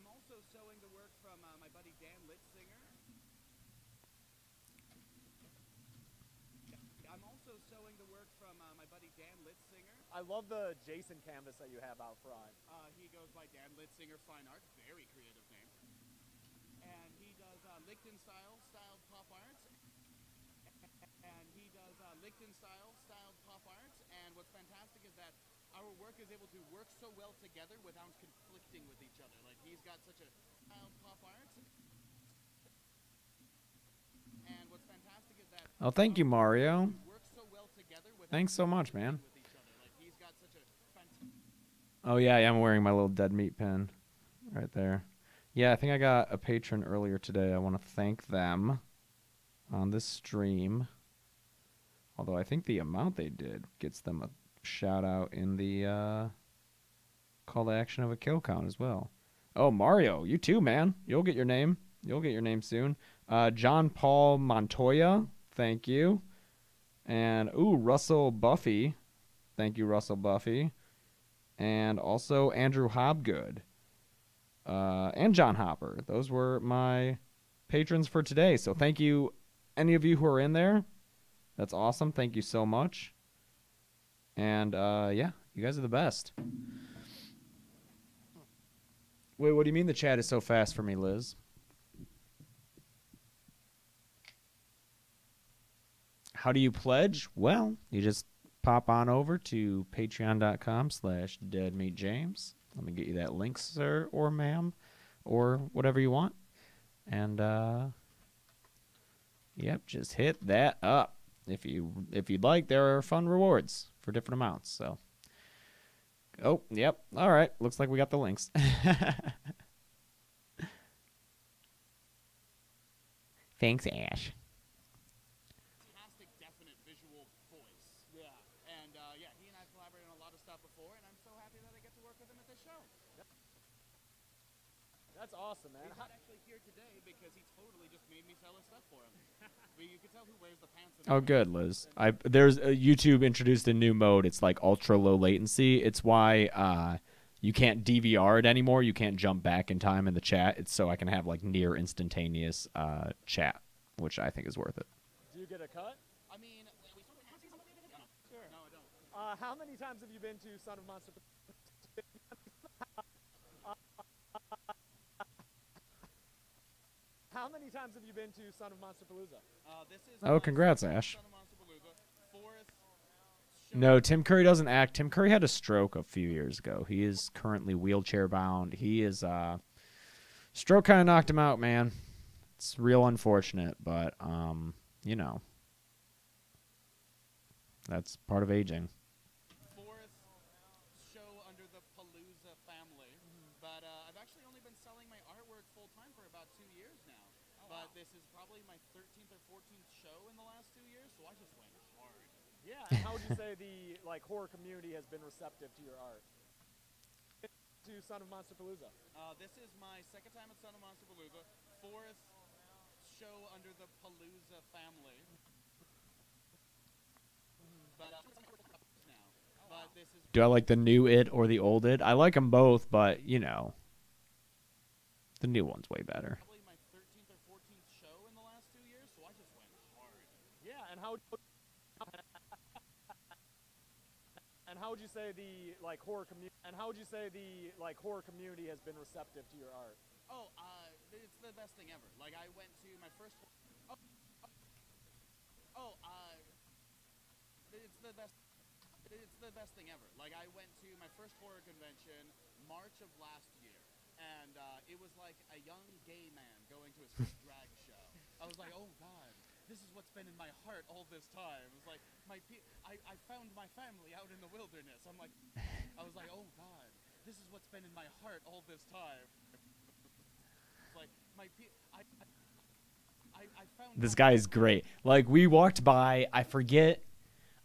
also showing the work from my buddy Dan Litzinger. I'm also showing the work from my buddy Dan Litzinger. I love the Jason canvas that you have out front. He goes by Dan Litzinger Fine Art, very creative name. And he does Lichtenstein styled pop arts. And what's fantastic is that our work is able to work so well together without conflicting with each other. Like, he's got such a styled pop arts. And what's fantastic is that Oh, thank you, Mario. work so well together without Thanks so much, man. with each other. Like, he's got such a Oh, yeah, I'm wearing my little dead meat pin right there. Yeah, I think I got a patron earlier today. I want to thank them on this stream. Although I think the amount they did gets them a shout out in the call to action of a kill count as well. Oh, Mario, you too, man. You'll get your name. You'll get your name soon. John Paul Montoya, thank you. And, ooh, Russell Buffy. Thank you, Russell Buffy. And also Andrew Hobgood. And John Hopper. Those were my patrons for today. So thank you, any of you who are in there. That's awesome. Thank you so much. And, yeah, you guys are the best. Wait, what do you mean the chat is so fast for me, Liz? How do you pledge? Well, you just pop on over to patreon.com/deadmeatjames. Let me get you that link, sir or ma'am, or whatever you want. And, yep, just hit that up. If you'd like, there are fun rewards for different amounts. So, oh, yep. All right. Looks like we got the links. Thanks, Ash. fantastic, definite visual voice. Yeah. And, yeah, he and I collaborated on a lot of stuff before, and I'm so happy that I get to work with him at this show. That's awesome, man. He's not actually here today because he totally just made me sell his stuff for him. But you can tell who wears the pants. Oh, good, Liz. There's YouTube introduced a new mode. It's like ultra low latency. It's why you can't DVR it anymore. You can't jump back in time in the chat. It's so I can have like near instantaneous chat, which I think is worth it. Do you get a cut? I mean, we sort of have something. Sure. No, I don't. How many times have you been to Son of Monster? How many times have you been to Son of Monsterpalooza? This is Oh, congrats, Ash. Son of Monsterpalooza, fourth show. No, Tim Curry doesn't act. Tim Curry had a stroke a few years ago. He is currently wheelchair bound. He is stroke kind of knocked him out, man. It's real unfortunate, but you know, that's part of aging. Fourth show under the Palooza family. But I've actually only been selling my artwork full time for about 2 years now. But this is probably my 13th or 14th show in the last 2 years, so I just went hard. Yeah, and how would you say the horror community has been receptive to your art? To Son of Monsterpalooza. This is my second time at Son of Monsterpalooza, fourth show under the Palooza family. But now. But this is Do I like the new It or the old It? I like them both, but you know, the new one's way better. probably my 13th or 14th show in the last 2 years, so I just went hard. Yeah, and how would you say the horror community? And how would you say the horror community has been receptive to your art? Oh, it's the best thing ever. Like, I went to my first. It's the best. It's the best thing ever. Like, I went to my first horror convention March of last year, and it was like a young gay man going to his first drag show. I was like, oh god, this is what's what's been in my heart all this time. It's like I found my family out in the wilderness. I was like, oh God, this is what's been in my heart all this time. It's like I found This guy is great. Like, we walked by, I forget,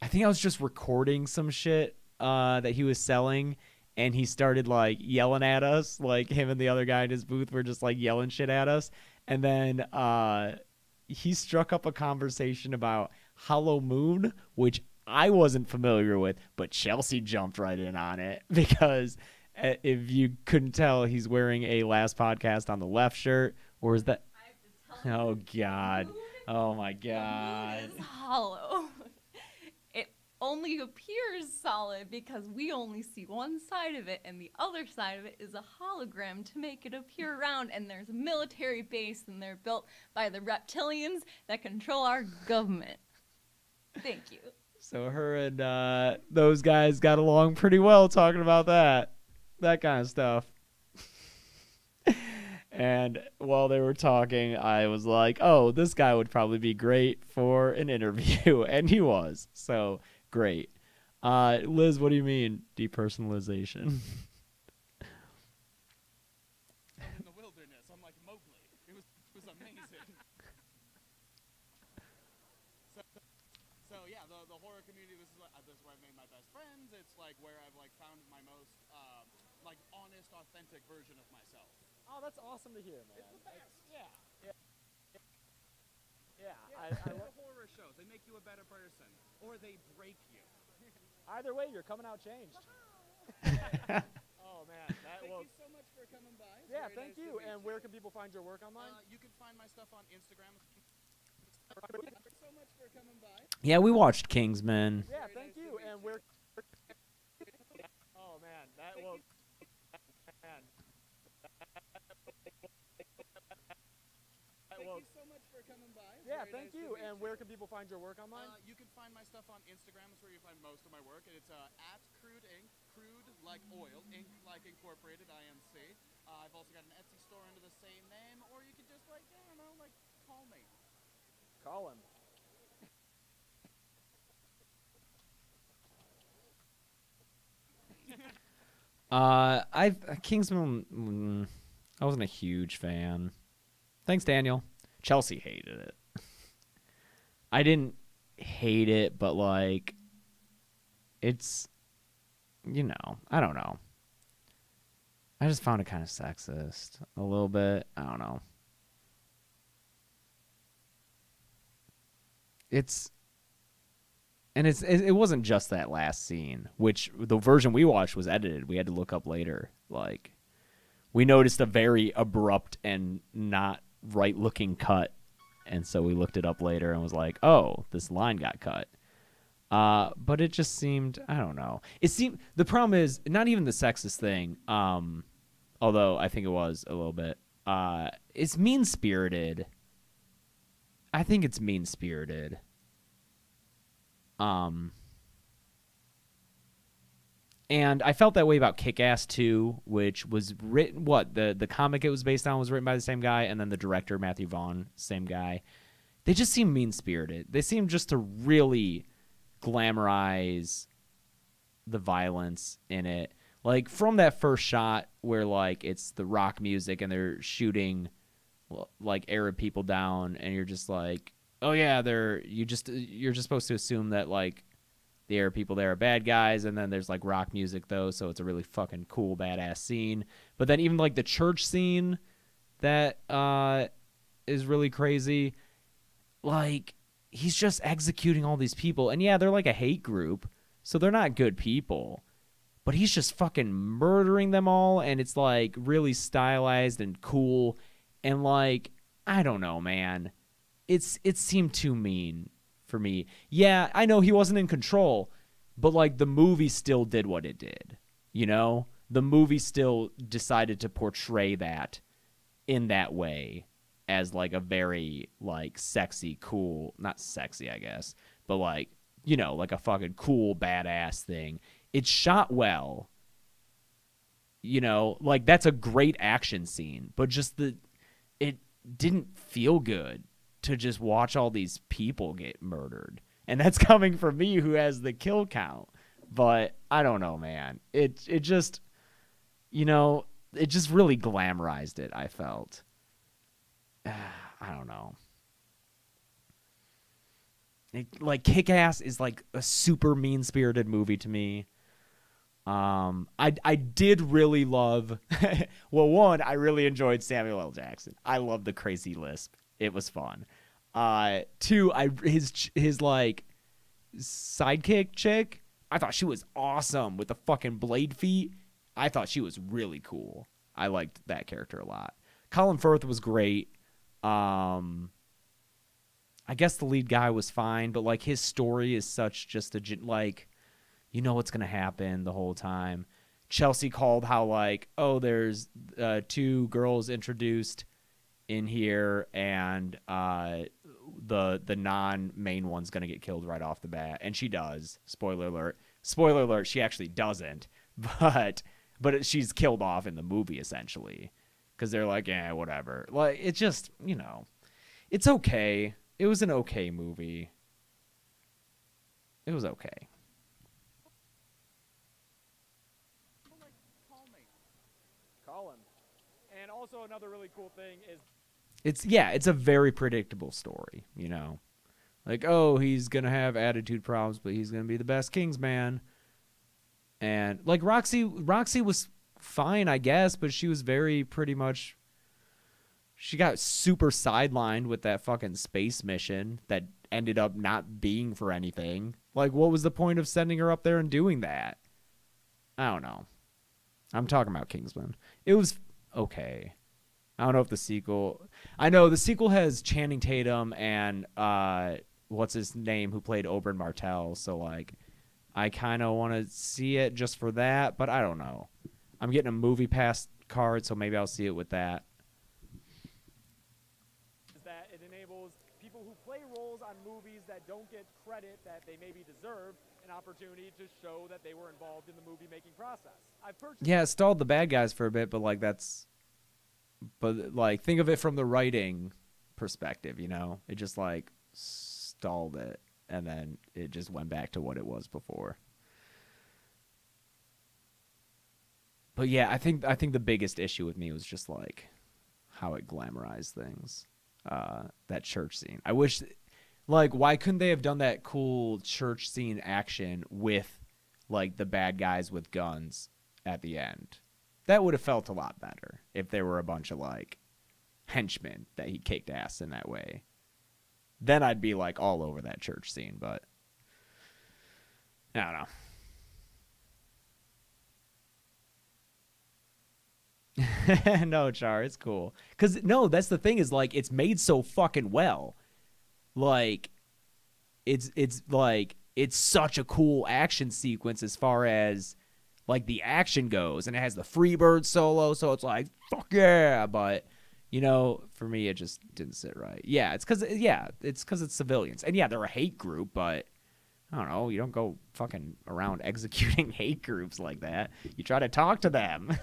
I think I was just recording some shit that he was selling, and he started like yelling at us. Like, him and the other guy in his booth were just like yelling shit at us. And then he struck up a conversation about Hollow Moon, which I wasn't familiar with, but Chelsea jumped right in on it because if you couldn't tell, he's wearing a Last Podcast on the left shirt. Or is that? Oh, God. Oh, my God. The moon is hollow. It only appears solid because we only see one side of it, and the other side of it is a hologram to make it appear round. And there's a military base, and they're built by the reptilians that control our government. Thank you. So her and those guys got along pretty well talking about that kind of stuff. And while they were talking, I was like, oh, this guy would probably be great for an interview. And he was. So, great. Liz, what do you mean, depersonalization? in the wilderness. I'm like Mowgli. It was amazing. So yeah, the horror community, this is where I've made my best friends. It's like where I've like found my most like honest, authentic version of myself. Oh, that's awesome to hear, man. It's the best. Yeah. I love horror shows. They make you a better person, or they break you. Either way, you're coming out changed. Oh man, Thank you so much for coming by. It's Yeah, very thank nice you. to meet And where can people find your work online? You can find my stuff on Instagram. Thank you so much for coming by. Yeah, we watched Kingsman. Yeah, thank you. And where? Oh man, that will. Man. Thank you so much for coming by. It's Yeah, very thank nice to you. meet And where can people find your work online? You can find my stuff on Instagram. It's where you find most of my work. It's at Crude Ink, Crude like oil, Ink like incorporated, INC. I've also got an Etsy store under the same name, or you could just like, I don't know, like call me. Call him. Kingsman, I wasn't a huge fan. Thanks, Daniel. Chelsea hated it. I didn't hate it, but like, it's, you know, I don't know. I just found it kind of sexist a little bit. I don't know. It wasn't just that last scene, which the version we watched was edited. We had to look up later. Like, we noticed a very abrupt and not right-looking cut, and so we looked it up later and was like, oh, this line got cut. But it just seemed, I don't know. The problem is not even the sexist thing, although I think it was a little bit. It's mean-spirited. I think it's mean-spirited. And I felt that way about Kick-Ass 2, which was written, the comic it was based on was written by the same guy, and then the director, Matthew Vaughn, same guy. They just seem mean-spirited. They seem just to really glamorize the violence in it. Like, from that first shot where, like, it's the rock music and they're shooting, like, Arab people down, and you're just like, oh, yeah, you're just supposed to assume that, like, the Arab people there are bad guys, and then there's, like, rock music, though, so it's a really fucking cool, badass scene. But then even, like, the church scene that is really crazy, like, he's just executing all these people. And, yeah, they're, like, a hate group, so they're not good people. But he's just fucking murdering them all, and it's, like, really stylized and cool. And, like, I don't know, man. It seemed too mean for me. Yeah, I know he wasn't in control, but, like, the movie still did what it did, you know? The movie still decided to portray that in that way as, like, a very, like, sexy, cool, not sexy, I guess, but, like, you know, like a fucking cool, badass thing. It's shot well, you know? Like, that's a great action scene, but just it didn't feel good to just watch all these people get murdered. And that's coming from me who has the kill count. But I don't know, man. It just, you know, it just really glamorized it, I felt. I don't know. Like Kick-Ass is like a super mean-spirited movie to me. I did really love well, one, I really enjoyed Samuel L. Jackson. I loved the crazy lisp. It was fun. Two, his like sidekick chick, I thought she was awesome with the fucking blade feet. I thought she was really cool. I liked that character a lot. Colin Firth was great. I guess the lead guy was fine, but like his story is such just like, you know what's gonna happen the whole time. Chelsea called how like, oh, there's 2 girls introduced in here, and the non-main one's gonna get killed right off the bat, and she does. Spoiler alert. Spoiler alert. She actually doesn't, but she's killed off in the movie essentially, because they're like, yeah, whatever. Like it's just, you know, it's okay. It was an okay movie. It was okay. Call him. And also another really cool thing is It's a very predictable story, you know. Like, oh, he's going to have attitude problems, but he's going to be the best Kingsman. And like Roxy was fine, I guess, but she was pretty much she got super sidelined with that fucking space mission that ended up not being for anything. Like, what was the point of sending her up there and doing that? I don't know. I'm talking about Kingsman. It was okay. I don't know if the sequel... I know the sequel has Channing Tatum and what's his name who played Oberyn Martell. So, like, I kind of want to see it just for that, but I don't know. I'm getting a Movie Pass card, so maybe I'll see it with that. Is that it enables people who play roles on movies that don't get credit that they maybe deserve an opportunity to show that they were involved in the movie-making process. Yeah, it stalled the bad guys for a bit, but, like, that's... But, like, think of it from the writing perspective, you know? It just, like, stalled it, and then it just went back to what it was before. But, yeah, I think the biggest issue with me was just, like, how it glamorized things. That church scene. I wish... Like, why couldn't they have done that cool church scene action with, like, the bad guys with guns at the end? That would have felt a lot better if there were a bunch of, like, henchmen that he kicked ass in that way. Then I'd be, like, all over that church scene, but I don't know. No, Char, it's cool. Because, no, that's the thing is, like, it's made so fucking well. Like, it's like, it's such a cool action sequence as far as, like, the action goes. And it has the Freebird solo, so it's like, fuck yeah. But, you know, for me, it just didn't sit right. Yeah, it's because it's civilians. And, yeah, they're a hate group, but, I don't know, you don't go fucking around executing hate groups like that. You try to talk to them.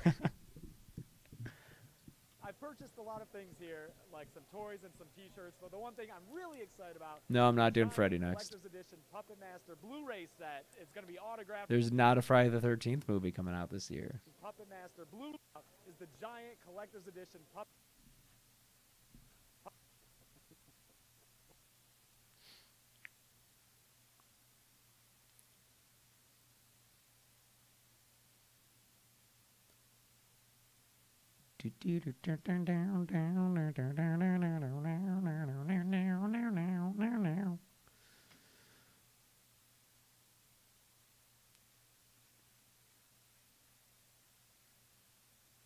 I've purchased a lot of things here, like some toys and some T-shirts, but the one thing I'm really excited about... No, I'm not doing Freddy next. Collector's Edition Puppet Master Blu-ray set. It's going to be autographed... There's not a Friday the 13th movie coming out this year. Puppet Master Blu is the giant Collector's Edition Puppet...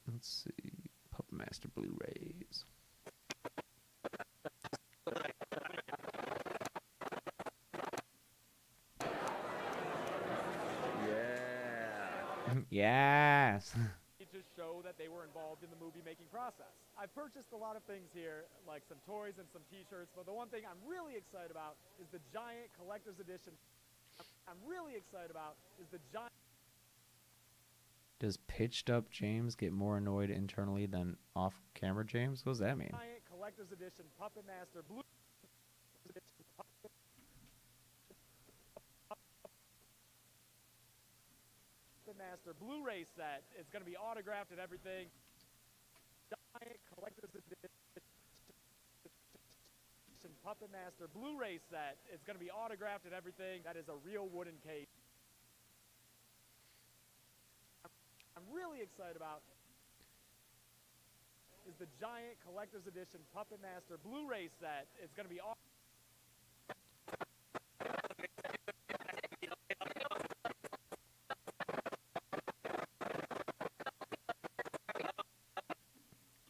Let's see. Puppet Master Blu-rays. Yeah. Yes. to show that they were involved in the movie-making process. I've purchased a lot of things here, like some toys and some T-shirts, but the one thing I'm really excited about is the giant Collector's Edition. Does pitched up James get more annoyed internally than off-camera James? What does that mean? Giant Collector's Edition Puppet Master Blue. Master Blu-ray set. It's going to be autographed and everything. Giant collector's edition Puppet Master Blu-ray set. It's going to be autographed and everything. That is a real wooden case. I'm really excited about is the giant collector's edition Puppet Master Blu-ray set. It's going to be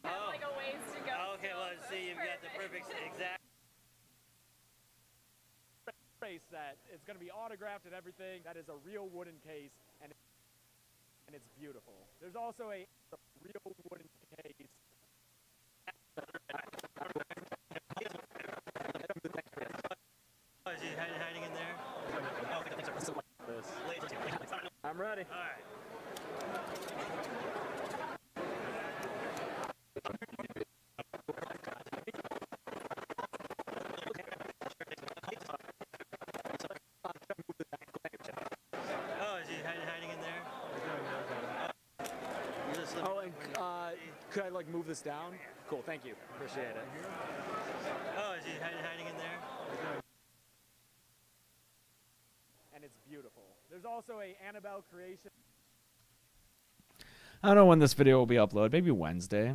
Like a ways to go. Okay, well, see, you've got the perfect exact set. It's going to be autographed and everything. That is a real wooden case, and it's beautiful. There's also a real wooden case. Oh, is he hiding in there? I'm ready. All right. Oh, is he hiding in there? Oh, and could I like move this down? Cool, thank you. Appreciate it. Oh, is he hiding in there? And it's beautiful. There's also a Annabelle creation. I don't know when this video will be uploaded. Maybe Wednesday.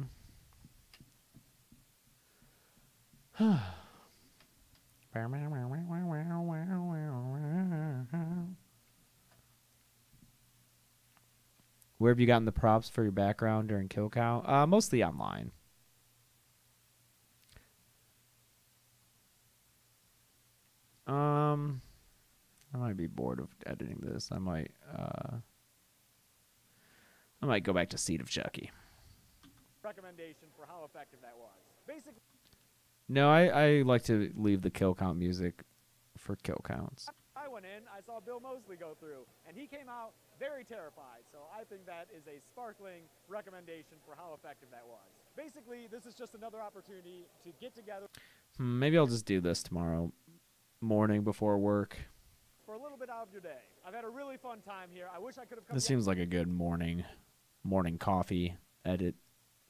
Where have you gotten the props for your background during kill count? Mostly online. I might be bored of editing this. I might go back to Seed of Chucky. Recommendation for how effective that was. Basically, No, I like to leave the kill count music for kill counts. I went in, I saw Bill Moseley go through, and he came out very terrified. So I think that is a sparkling recommendation for how effective that was. Basically, this is just another opportunity to get together. Maybe I'll just do this tomorrow morning before work. For a little bit out of your day. I've had a really fun time here. I wish I could have come This seems like a good morning coffee edit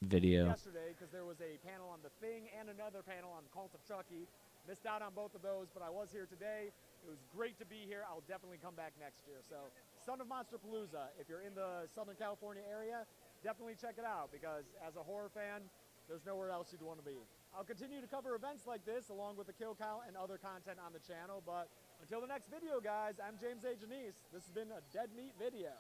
video. yesterday because there was a panel on The Thing and another panel on Cult of Chucky. Missed out on both of those, but I was here today. It was great to be here. I'll definitely come back next year. So, Son of Monsterpalooza, if you're in the Southern California area, definitely check it out because as a horror fan, there's nowhere else you'd want to be. I'll continue to cover events like this along with the kill count and other content on the channel, but until the next video, guys, I'm James A. Janice. This has been a Dead Meat video.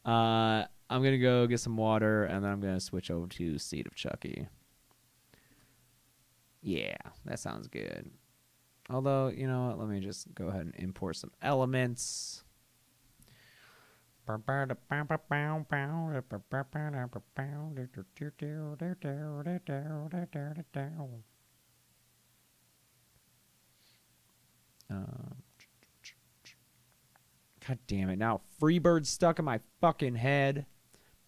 I'm going to go get some water, and then I'm going to switch over to Seed of Chucky. Yeah, that sounds good. Although, you know what? Let me just go ahead and import some elements. God damn it. Now Freebird's stuck in my fucking head.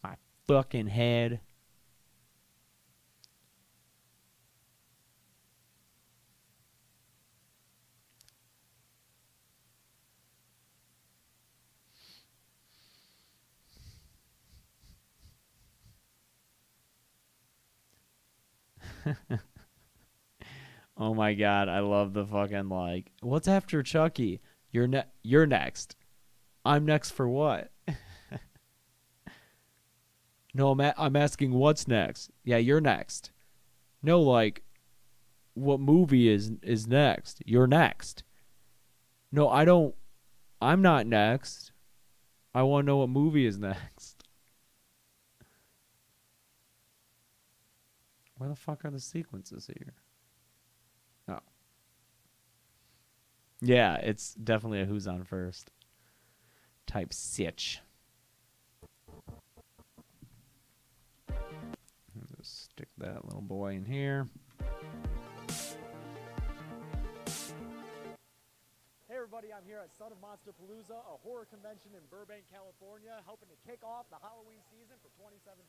My fucking head. Oh my god, I love the fucking like, what's after Chucky? You're next. I'm next for what? No, I'm asking what's next. Yeah, you're next. No, like, what movie is next? You're next. No, I'm not next. I want to know what movie is next. Where the fuck are the sequences here? Oh. Yeah, it's definitely a who's on first type sitch. Just stick that little boy in here. Hey everybody, I'm here at Son of Monsterpalooza, a horror convention in Burbank, California, helping to kick off the Halloween season for 2017.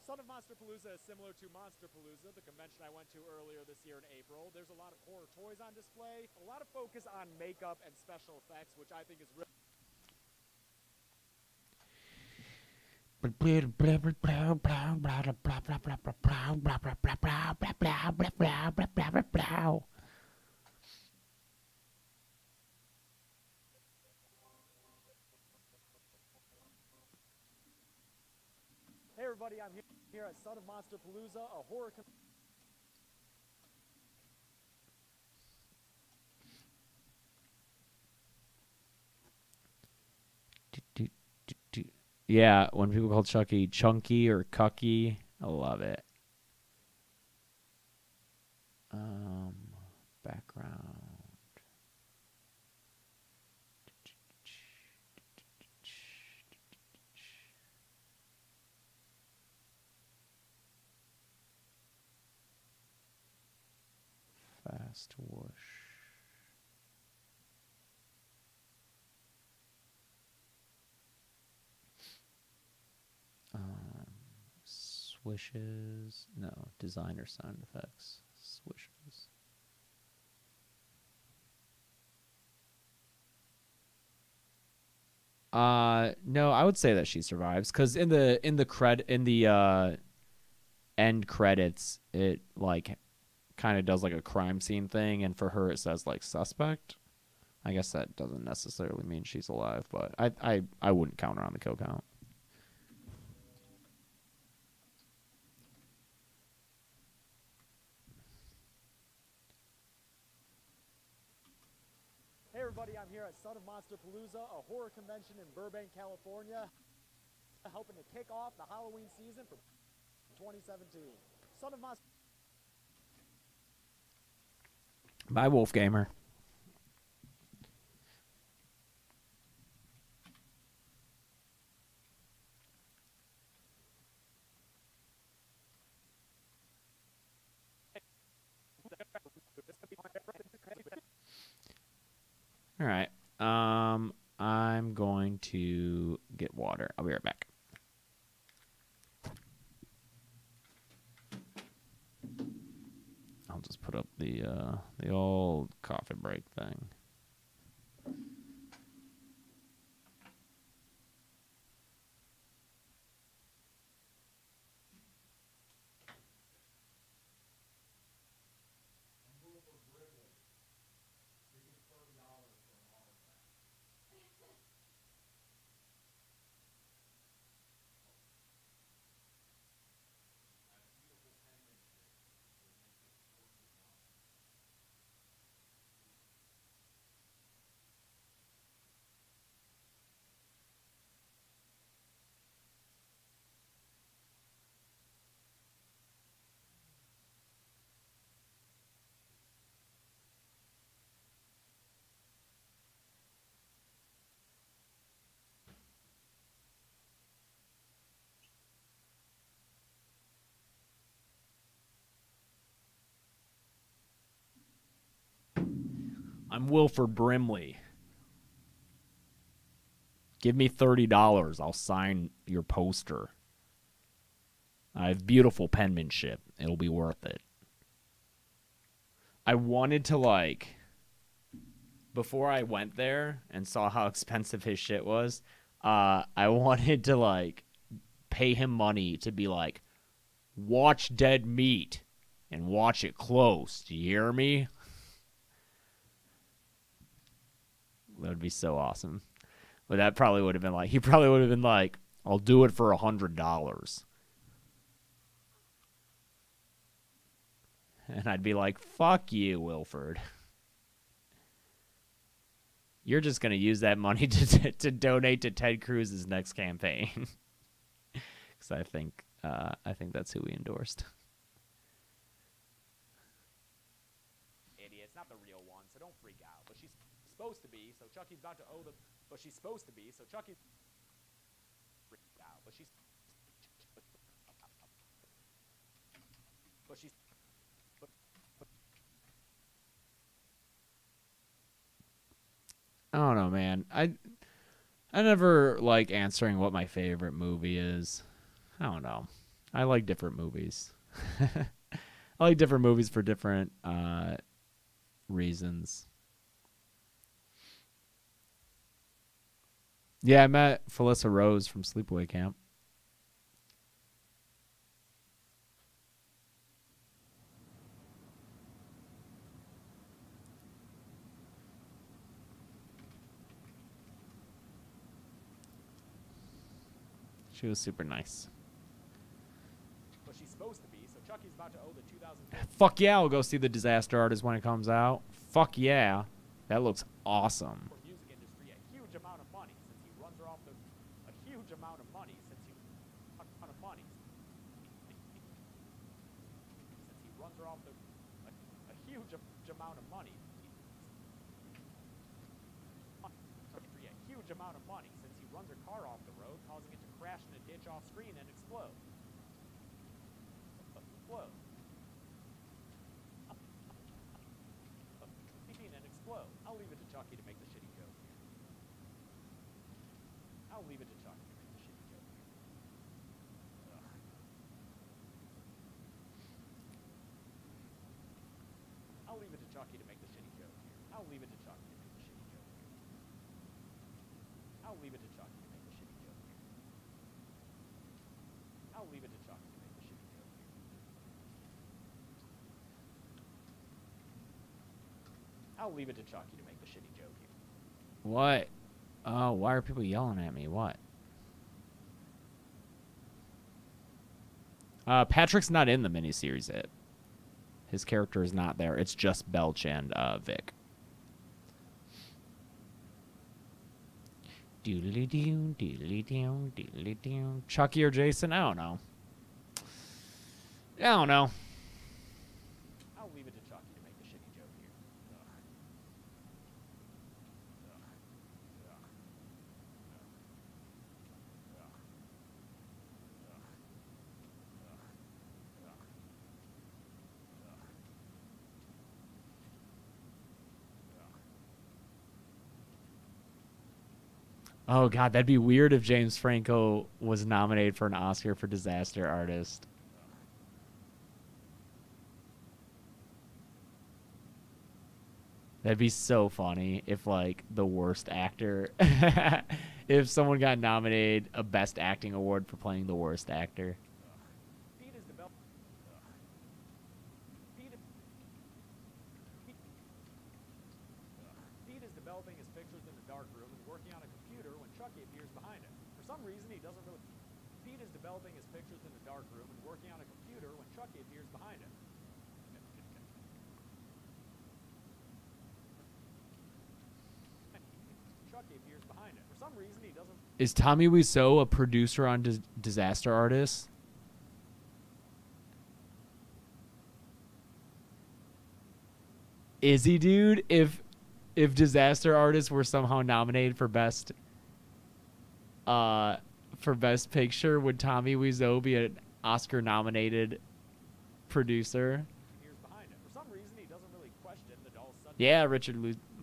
Son of Monsterpalooza is similar to Monsterpalooza, the convention I went to earlier this year in April. There's a lot of horror toys on display, a lot of focus on makeup and special effects, which I think is really Hey everybody, I'm here at Son of Monsterpalooza, a horror Yeah, when people call Chucky Chunky or Cucky, I love it. Background. Fast whoosh. Swishes. No, designer sound effects. Swishes. No, I would say that she survives because in the end credits, it like kind of does like a crime scene thing, and for her it says like suspect. I guess that doesn't necessarily mean she's alive, but I wouldn't count her on the kill count. Hey everybody, I'm here at Son of Monsterpalooza, a horror convention in Burbank, California, helping to kick off the Halloween season for 2017. Son of Monster. Bye, Wolf Gamer. All right. I'm going to get water. I'll be right back. I'll just put up the old coffee break thing. I'm Wilford Brimley. Give me $30. I'll sign your poster. I have beautiful penmanship. It'll be worth it. I wanted to, like, before I went there and saw how expensive his shit was, I wanted to, like, pay him money to be like, watch Dead Meat and watch it close. Do you hear me? That would be so awesome. But that probably would have been like, he probably would have been like, I'll do it for $100. And I'd be like, fuck you, Wilford. You're just going to use that money to donate to Ted Cruz's next campaign. Because I think that's who we endorsed. Idiot, it's not the real one, so don't freak out. But she's supposed to be, so Chucky's about to owe the. But she's supposed to be, so Chucky's freaked out. But she's. But she's. I don't know, man. I never like answering what my favorite movie is. I don't know. I like different movies. I like different movies for different reasons. Yeah, I met Felissa Rose from Sleepaway Camp. She was super nice. But she's supposed to be, so Chucky's about to owe the 2010. Fuck yeah, I'll go see The Disaster Artist when it comes out. Fuck yeah. That looks awesome. For music industry a huge amount of money since he runs her off the a huge amount of money since he runs her off the a huge amount of money. A huge amount of money since he runs her car off the road, causing it to crash in a ditch off screen and explode. I'll leave it to Chucky to make the shitty joke here. I'll leave it to Chucky to make the shitty joke here. Ugh. I'll leave it to Chucky to make the shitty joke here. I'll leave it to Chucky to make the shitty joke here. I'll leave it to Chucky to make the shitty joke here. I'll leave it to Chucky to make the shitty joke here. I'll leave it to Chucky to make the shitty joke here. What? Oh, why are people yelling at me? What? Patrick's not in the miniseries yet. His character is not there. It's just Belch and Vic. Doodly-doo, doodly-doo, doodly-doo. Chucky or Jason? I don't know. I don't know. I'll leave it to Chucky to make the shitty joke here. Oh, God, that'd be weird if James Franco was nominated for an Oscar for Disaster Artist. That'd be so funny if, like, the worst actor... if someone got nominated a Best Acting Award for playing the worst actor. Pete is developing his pictures in the dark room and working on a computer when Chucky appears behind him. For some reason, he doesn't really... Pete is developing his pictures in the dark room and working on a computer when Chucky appears behind him. Chucky appears behind him. For some reason, he doesn't... Is Tommy Wiseau a producer on Disaster Artist? Is he, dude? If Disaster Artist were somehow nominated for best picture, would Tommy Wiseau be an Oscar nominated producer? For some reason, he doesn't really question the doll's sudden... Yeah, Richard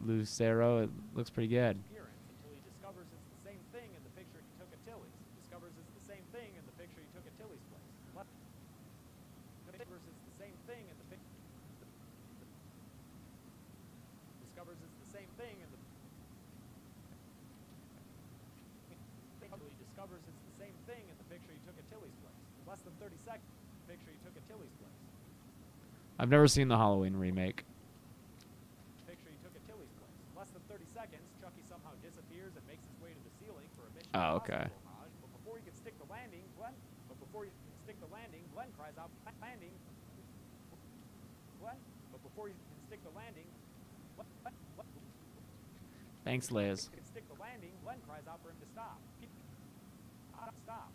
Lucero. It looks pretty good. Until he discovers it's the same thing in the picture he took at Tilly's. Discovers it's the same thing in the picture he took at Tilly's place. Discovers it's the same thing in the picture... Discovers it's the same thing in the... He discovers it's the same thing in the picture he took at Tilly's place. Less than 30 seconds. Picture he took at Tilly's place. I've never seen the Halloween remake. Picture he took at Tilly's place. Less than 30 seconds, Chucky somehow disappears and makes his way to the ceiling for a mission. Oh, okay. Homage, but before he can stick the landing, Glenn cries out, landing. Glenn, but before he can stick the landing, Thanks, Liz. Can stick the landing, Glenn cries out for him to stop. Stop.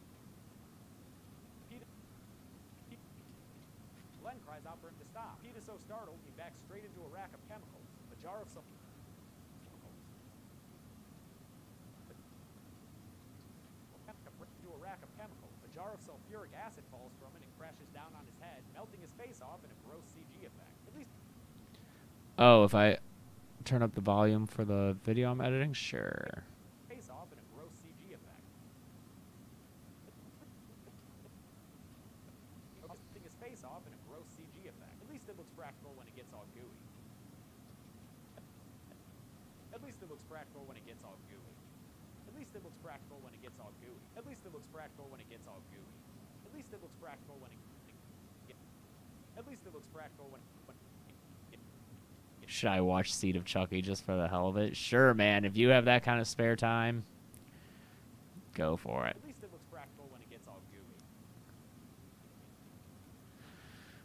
Glenn cries out for him to stop. Pete is so startled, he backs straight into a rack of chemicals. A jar of sulfuric acid falls from it and crashes down on his head, melting his face off in a gross CG effect. At least. Oh, if I turn up the volume for the video I'm editing? Sure. Face off in a gross CG effect. looks practical when it gets all gooey. At least it looks practical when it gets all gooey. At least it looks practical when it gets all gooey. At least it looks practical when it at least it looks practical when Should I watch Seed of Chucky just for the hell of it? Sure, man. If you have that kind of spare time, go for it. at least it looks practical when it gets all gooey.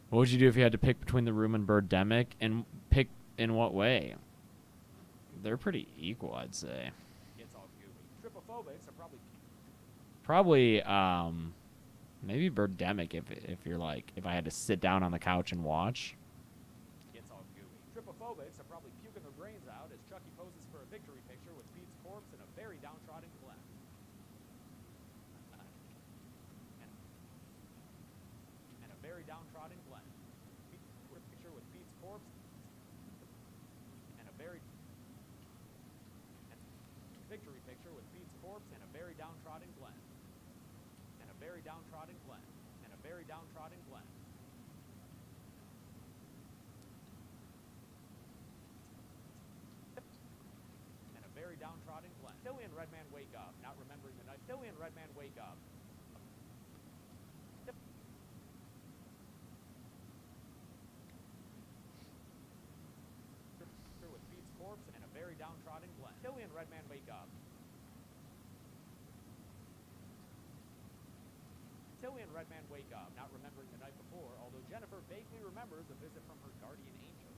What would you do if you had to pick between The Room and Birdemic, and pick in what way? They're pretty equal, I'd say. Gets all gooey. Tripophobics are Probably, maybe Birdemic if you're like, if I had to sit down on the couch and watch. gets all gooey. Tripophobics are probably puking their brains out as Chucky poses for a victory picture with Pete's corpse and a very downtrodden Glenn. And a very downtrodden Glenn. Picture with Pete's corpse and a very victory picture with Pete's corpse and a very downtrodden Glenn. And a very downtrodden Glenn. And a very downtrodden Glenn. And a very downtrodden Glenn. Tilly and Redman wake up, not remembering the night. Tilly and Redman wake up. With Pete's corpse and a very downtrodden Glenn. Tilly and Redman wake up. Tilly and Redman wake up, not remembering the night before, although Jennifer vaguely remembers a visit from her guardian angel.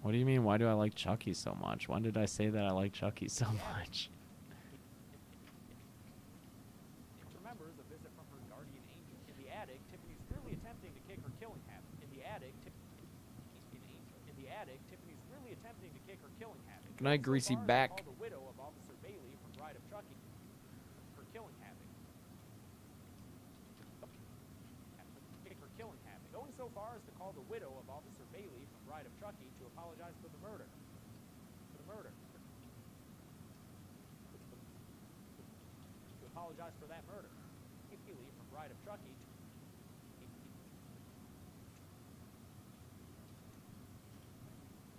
What do you mean, why do I like Chucky so much? When did I say that I like Chucky so much? Remembers a visit from her guardian angel. In the attic, Tiffany's really attempting to kick her killing habit. In the attic, Tiffany's really attempting to kick her killing habit. Good night, Greasy Back. Called the widow of Officer Bailey from Bride of Chucky. Her killing habit. Kick her killing habit. Going so far as to call the widow of Officer Bailey from Bride of Chucky to apologize for the murder. For the murder. To apologize for that murder. Bailey from Bride of Chucky.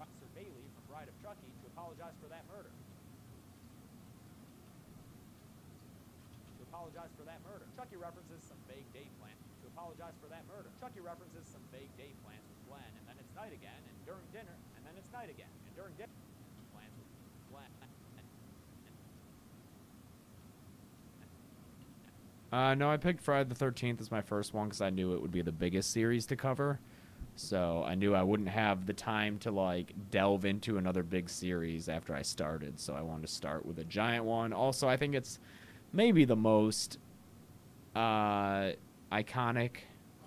Officer Bailey from Bride of Chucky to apologize for that murder. To apologize for that murder. Chucky references some vague day plan. To apologize for that murder. Chucky references some vague day plans with Glenn, and then it's night again, and during dinner, and then it's night again, and during dinner, plans with Glenn. No, I picked Friday the 13th as my first one because I knew it would be the biggest series to cover. So I knew I wouldn't have the time to like delve into another big series after I started. So I wanted to start with a giant one. Also, I think it's maybe the most iconic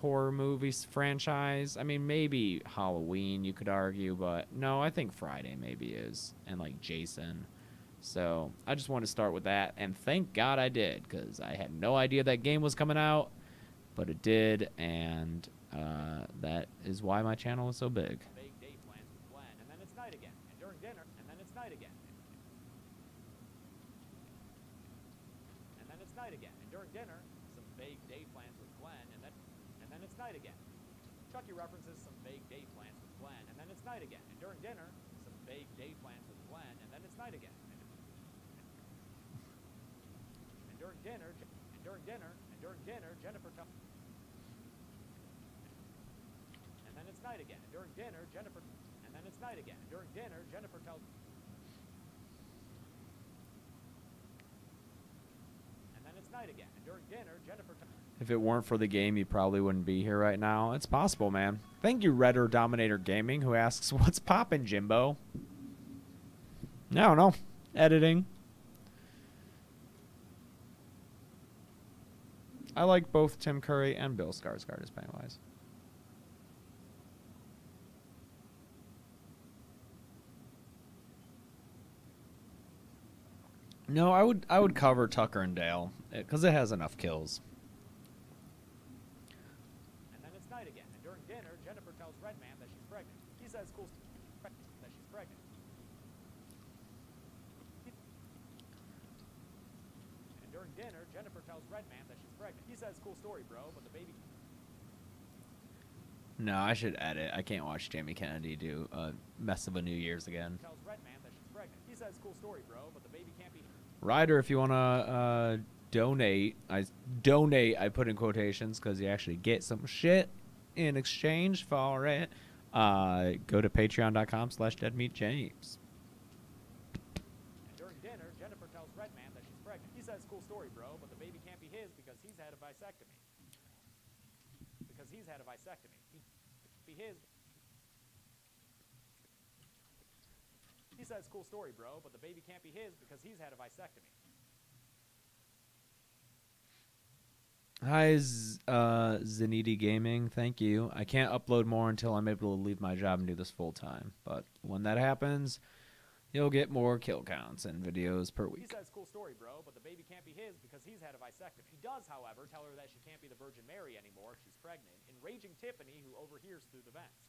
horror movies franchise. I mean, maybe Halloween, you could argue, but no, I think Friday maybe is, and like Jason. So I just wanted to start with that, and thank God I did, because I had no idea that game was coming out, but it did, and that is why my channel is so big. Vague day plans with Glenn, and then it's night again, and during dinner, and then it's night again. And then it's night again, and during dinner, some vague day plans with Glenn, and then it's night again. Chucky references some vague day plans with Glenn, and then it's night again, and during dinner, some vague day plans with Glenn, and then it's night again. And during dinner, Jennifer tells. And then it's night again. And during dinner, Jennifer. And then it's night again. And during dinner, Jennifer tells. And then it's night again. And during dinner, Jennifer tells. If it weren't for the game, you probably wouldn't be here right now. It's possible, man. Thank you, Redder Dominator Gaming, who asks, "What's poppin', Jimbo?" No, no, editing. I like both Tim Curry and Bill Skarsgård as Pennywise. No, I would cover Tucker and Dale because it has enough kills. And then it's night again. And during dinner, Jennifer tells Redman that she's pregnant. He says cool that she's pregnant. And during dinner, Jennifer tells Redman that she's pregnant. He says cool story, bro, but the baby. No, I should edit. I can't watch Jamie Kennedy do a mess of a New Year's again. Tells Redman that she's says cool story, bro, but the baby can't be. Ryder, if you wanna donate, I put in quotations because you actually get some shit in exchange for it. Go to patreon.com/deadmeatjames. During dinner, Jennifer tells Redman that she's pregnant. He says cool story, bro, but the baby can't be his because he's had a vasectomy. Because he's had a vasectomy. Be his. He says cool story, bro, but the baby can't be his because he's had a vasectomy. Hi, Zaniti Gaming. Thank you. I can't upload more until I'm able to leave my job and do this full time. But when that happens, you'll get more kill counts and videos per He week. says cool story, bro, but the baby can't be his because he's had a vasectomy. He does, however, tell her that she can't be the Virgin Mary anymore if she's pregnant, enraging Tiffany, who overhears through the vents.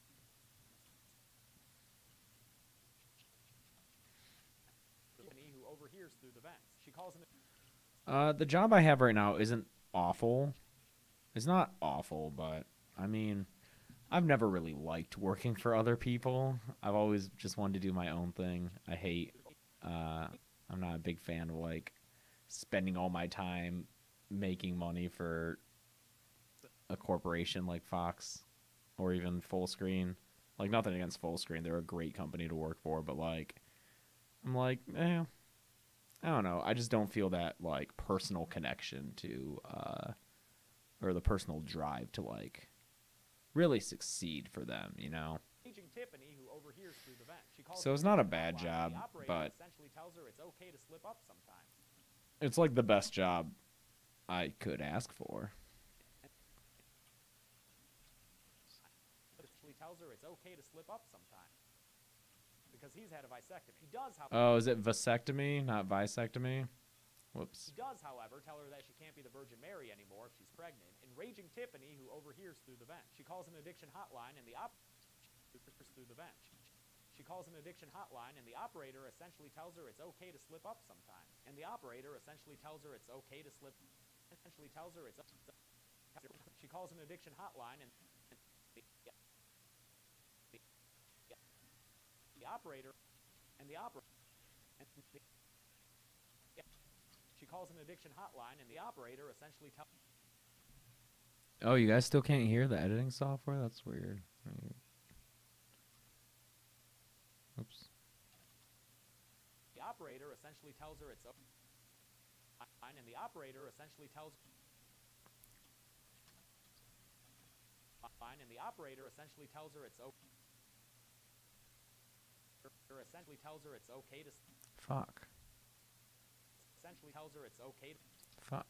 Tiffany, who overhears through the vents. She calls him. The job I have right now isn't awful. It's not awful, but I mean, I've never really liked working for other people. I've always just wanted to do my own thing. I hate, I'm not a big fan of like spending all my time making money for a corporation like Fox or even Full Screen. Like, nothing against Full Screen. They're a great company to work for, but like, I'm like, I don't know. I just don't feel that like personal connection to, or the personal drive to like really succeed for them, you know? Tiffany, who overhears through the vent. She calls So it's not a bad job, but essentially tells her it's okay to slip up sometimes. it's like the best job I could ask for. Essentially tells her it's okay to slip up sometimes. Because he's had a vasectomy. He does, however. Oh, is it vasectomy, not visectomy? Whoops. He does, however, tell her that she can't be the Virgin Mary anymore if she's pregnant, enraging Tiffany, who overhears through the vent. She calls an addiction hotline, and the through the vent. She calls an addiction hotline, and the operator essentially tells her it's okay to slip up sometimes. And the operator essentially tells her it's okay to slip. Essentially tells her it's. She calls an addiction hotline, and the operator, and the operator. She calls an addiction hotline, and the operator essentially tells. Oh, you guys still can't hear the editing software? That's weird. Oops. The operator essentially tells her it's okay. And the operator essentially tells. And the operator essentially tells her it's okay. Essentially tells her it's okay to. Fuck. Essentially tells her it's okay to. Fuck.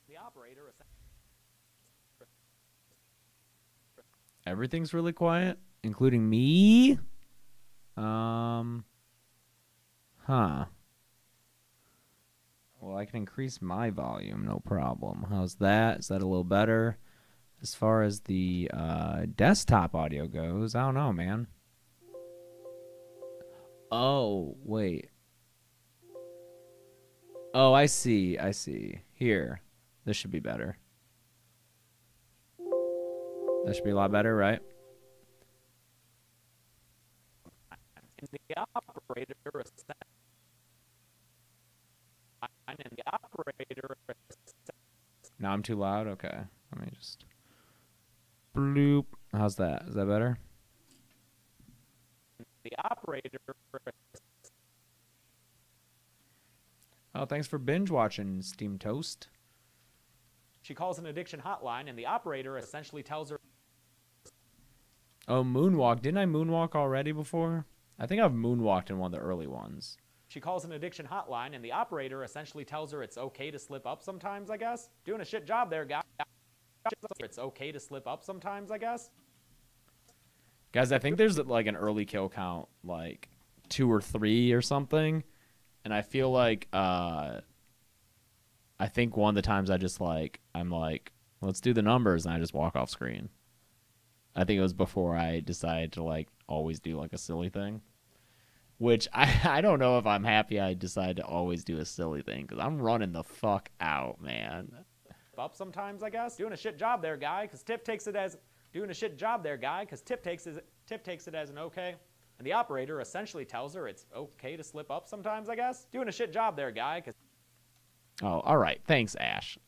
The operator essentially. Everything's really quiet, including me. Huh. Well, I can increase my volume, no problem. How's that? Is that a little better? As far as the desktop audio goes, I don't know, man. Oh, wait. Oh, I see. Here. This should be better. That should be a lot better, right? And the operator. And the operator. Now I'm too loud? Okay. Let me just... Bloop. How's that? Is that better? The operator. Oh, thanks for binge watching, Steam Toast. She calls an addiction hotline, and the operator essentially tells her. Oh, moonwalk. Didn't I moonwalk already before? I think I've moonwalked in one of the early ones. She calls an addiction hotline, and the operator essentially tells her it's okay to slip up sometimes, I guess. Doing a shit job there, guy. It's okay to slip up sometimes, I guess. Guys, I think there's like an early kill count, like 2 or 3 or something. And I feel like, I think one of the times I'm like, let's do the numbers, and I just walk off screen. I think it was before I decided to like always do like a silly thing. Which I don't know if I'm happy I decided to always do a silly thing, because I'm running the fuck out, man. Up sometimes, I guess. Doing a shit job there, guy, because Tiff takes it as Doing a shit job there, guy, because Tip takes it as an okay. And the operator essentially tells her it's okay to slip up sometimes, I guess. Doing a shit job there, guy, because... Oh, all right. Thanks, Ash.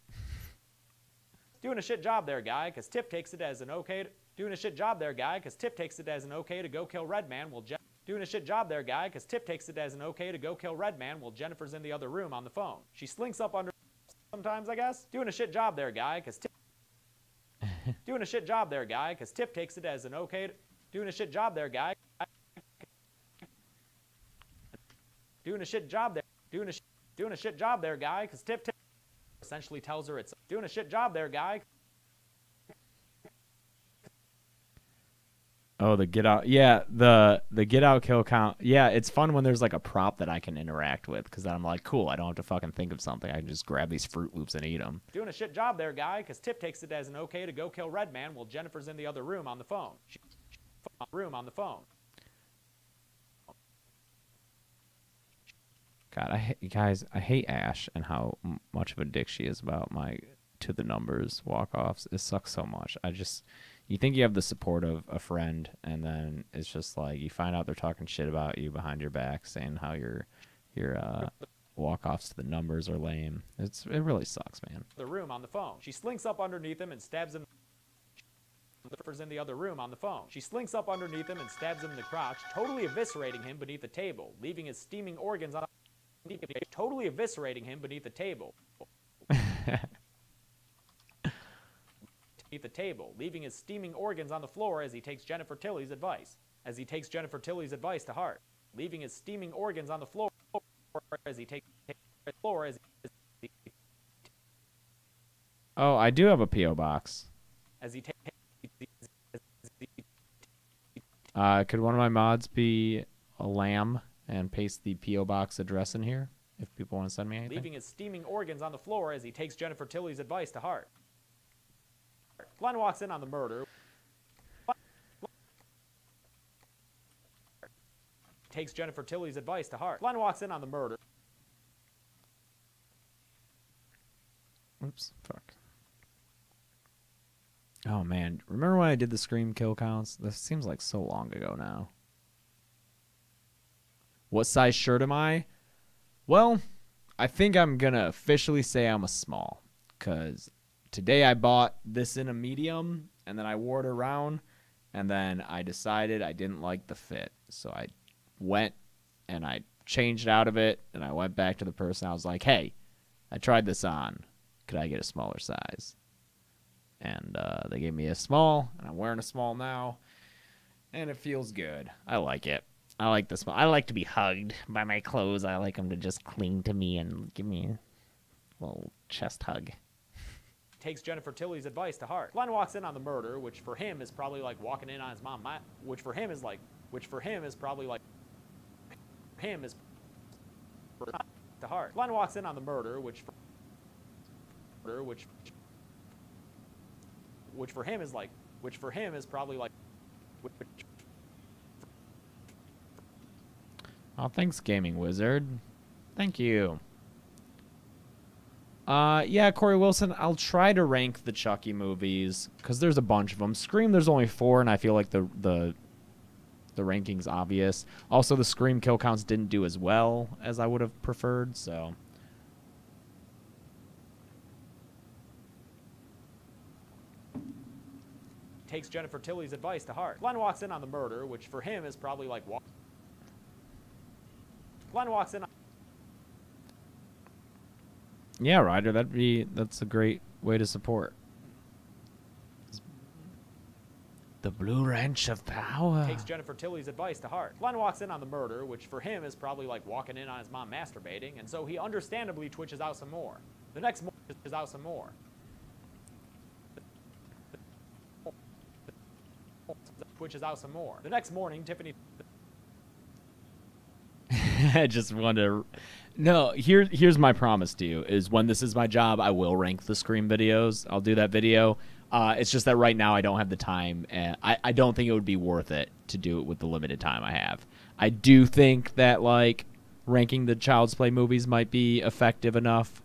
Doing a shit job there, guy, because Tip takes it as an okay... Doing a shit job there, guy, because Tip takes it as an okay to go kill Redman while Doing a shit job there, guy, because Tip takes it as an okay to go kill Redman while Jennifer's in the other room on the phone. She slinks up under... Sometimes, I guess. Doing a shit job there, guy, because Tip... Doing a shit job there, guy, because Tip takes it as an okay... Doing a shit job there, guy. Doing a shit job there. Doing a shit job there, guy, because Tip essentially tells her it's doing a shit job there, guy. Oh, the get out. Yeah, the get out kill count. Yeah, it's fun when there's like a prop that I can interact with, because then I'm like, cool, I don't have to fucking think of something. I can just grab these Fruit Loops and eat them. Doing a shit job there, guy, because Tip takes it as an okay to go kill Redman while Jennifer's in the other room on the phone. On the phone. God, I hate Ash and how much of a dick she is about my to the numbers walk-offs. It sucks so much. You think you have the support of a friend, and then it's just like you find out they're talking shit about you behind your back, saying how your walk-offs to the numbers are lame. It really sucks, man. The room on the phone. She slinks up underneath him and stabs him. Jennifer's in the other room on the phone. She slinks up underneath him and stabs him in the crotch, totally eviscerating him beneath the table, leaving his steaming organs on... Totally eviscerating him beneath the table. Beneath the table, leaving his steaming organs on the floor as he takes Jennifer Tilly's advice. As he takes Jennifer Tilly's advice to heart, leaving his steaming organs on the floor as he takes the floor as he... Oh, I do have a P.O. box. As he takes... Could one of my mods be a lamb and paste the P.O. box address in here if people want to send me anything? Leaving his steaming organs on the floor as he takes Jennifer Tilly's advice to heart. Glenn walks in on the murder. Takes Jennifer Tilly's advice to heart. Glenn walks in on the murder. Oops, fuck. Oh, man. Remember when I did the Scream kill counts? This seems like so long ago now. What size shirt am I? Well, I think I'm going to officially say I'm a small. Because today I bought this in a medium, and then I wore it around, and then I decided I didn't like the fit. So I went and I changed out of it, and I went back to the person. I was like, hey, I tried this on. Could I get a smaller size? And they gave me a small, and I'm wearing a small now, and it feels good. I like it. I like the small. I like to be hugged by my clothes. I like them to just cling to me and give me a little chest hug. Takes Jennifer Tilly's advice to heart. Glenn walks in on the murder, which for him is probably like walking in on his mom. Which for him is probably like him is to heart. Glenn walks in on the murder, which for him is probably like. Oh, thanks, Gaming Wizard. Thank you. Yeah, Corey Wilson, I'll try to rank the Chucky movies, because there's a bunch of them. Scream, there's only 4, and I feel like the ranking's obvious. Also, the Scream kill counts didn't do as well as I would have preferred, so... Takes Jennifer Tilly's advice to heart. Glenn walks in on the murder, which for him is probably like... Glenn walks in on... Yeah, Ryder, that's a great way to support. The Blue Wrench of Power. Takes Jennifer Tilly's advice to heart. Glenn walks in on the murder, which for him is probably like walking in on his mom masturbating, and so he understandably twitches out some more. The next morning, twitches out some more. Twitches out some more. The next morning, Tiffany... I just want to... No, here's my promise to you, is when this is my job, I will rank the Scream videos. I'll do that video. It's just that right now I don't have the time, and I don't think it would be worth it to do it with the limited time I have. I do think that, like, ranking the Child's Play movies might be effective enough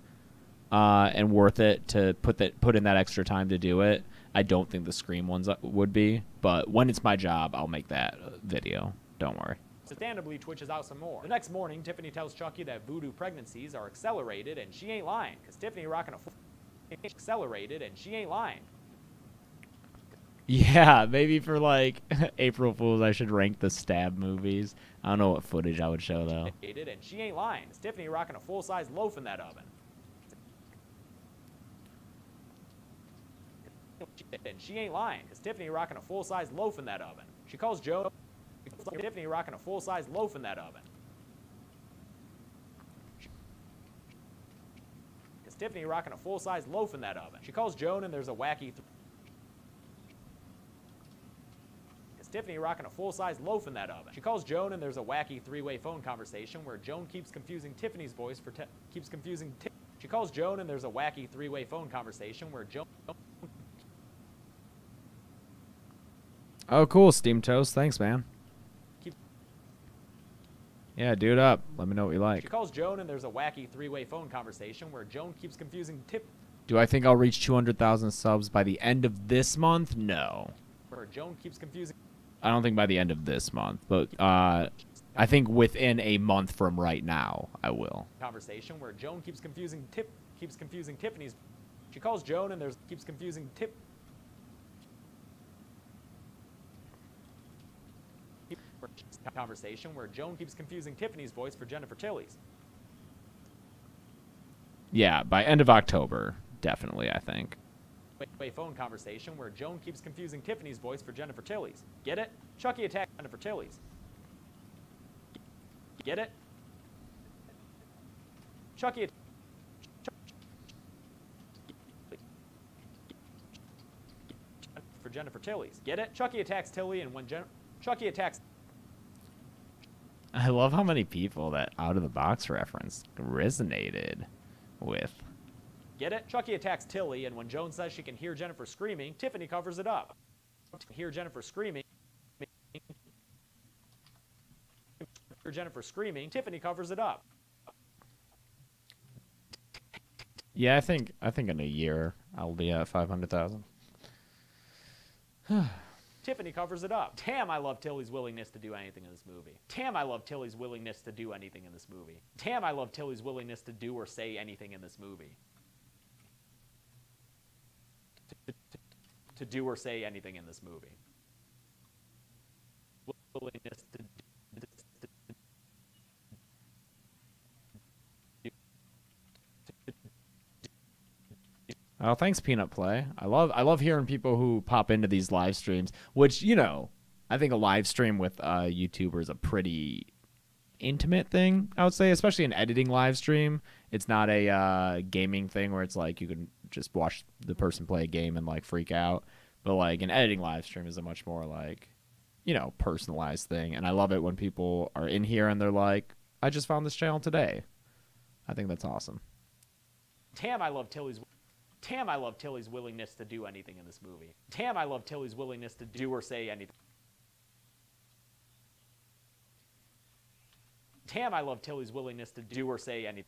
and worth it to put in that extra time to do it. I don't think the Scream ones would be, but when it's my job, I'll make that video. Don't worry. Understandably twitches out some more. The next morning, Tiffany tells Chucky that voodoo pregnancies are accelerated, and she ain't lying, because Tiffany rocking a accelerated, and she ain't lying. Yeah, maybe for like April Fools, I should rank the stab movies. I don't know what footage I would show though. And she ain't lying. Is Tiffany rocking a full-size loaf in that oven? And she ain't lying. Is Tiffany rocking a full-size loaf in that oven? She calls Joe. Tiffany rocking a full-size loaf in that oven. Is Tiffany rocking a full-size loaf in that oven? She calls Joan, and there's a wacky. Tiffany rocking a full-size loaf in that oven. She calls Joan, and there's a wacky three-way phone conversation where Joan keeps confusing Tiffany's voice for She calls Joan, and there's a wacky three-way phone conversation where Joan. Oh, cool, Steam Toast. Thanks, man. Yeah, do it up. Let me know what you like. She calls Joan, and there's a wacky three-way phone conversation where Joan keeps confusing Do I think I'll reach 200,000 subs by the end of this month? No. Where Joan keeps confusing. I don't think by the end of this month, but I think within a month from right now, I will. Conversation where Joan keeps confusing Tiffany's. She calls Joan, and there's keeps confusing conversation where Joan keeps confusing Tiffany's voice for Jennifer Tilly's. Yeah, by end of October, definitely, I think. Phone conversation where Joan keeps confusing Tiffany's voice for Jennifer Tilly's. Get it? Chucky attacks Jennifer Tilly's. Get it? Chucky for Jennifer Tilly's. Get it? Chucky attacks Tilly, and when Chucky attacks. I love how many people that out of the box reference resonated with. Get it? Chucky attacks Tilly, and when Joan says she can hear Jennifer screaming, Tiffany covers it up. Hear Jennifer screaming. Hear Jennifer screaming. Tiffany covers it up. Yeah, I think in a year I'll be at 500,000. Tiffany covers it up. Damn, I love Tilly's willingness to do anything in this movie. Damn, I love Tilly's willingness to do anything in this movie. Damn, I love Tilly's willingness to do or say anything in this movie. To do or say anything in this movie. Willingness to Oh, thanks, Peanut Play. I love hearing people who pop into these live streams, which, you know, I think a live stream with a YouTuber is a pretty intimate thing, I would say, especially an editing live stream. It's not a gaming thing where it's like you can just watch the person play a game and like freak out. But like an editing live stream is a much more like, you know, personalized thing. And I love it when people are in here and they're like, I just found this channel today. I think that's awesome. Damn, I love Tilly's willingness to do anything in this movie. Damn, I love Tilly's willingness to do or say anything. Damn, I love Tilly's willingness to do or say anything.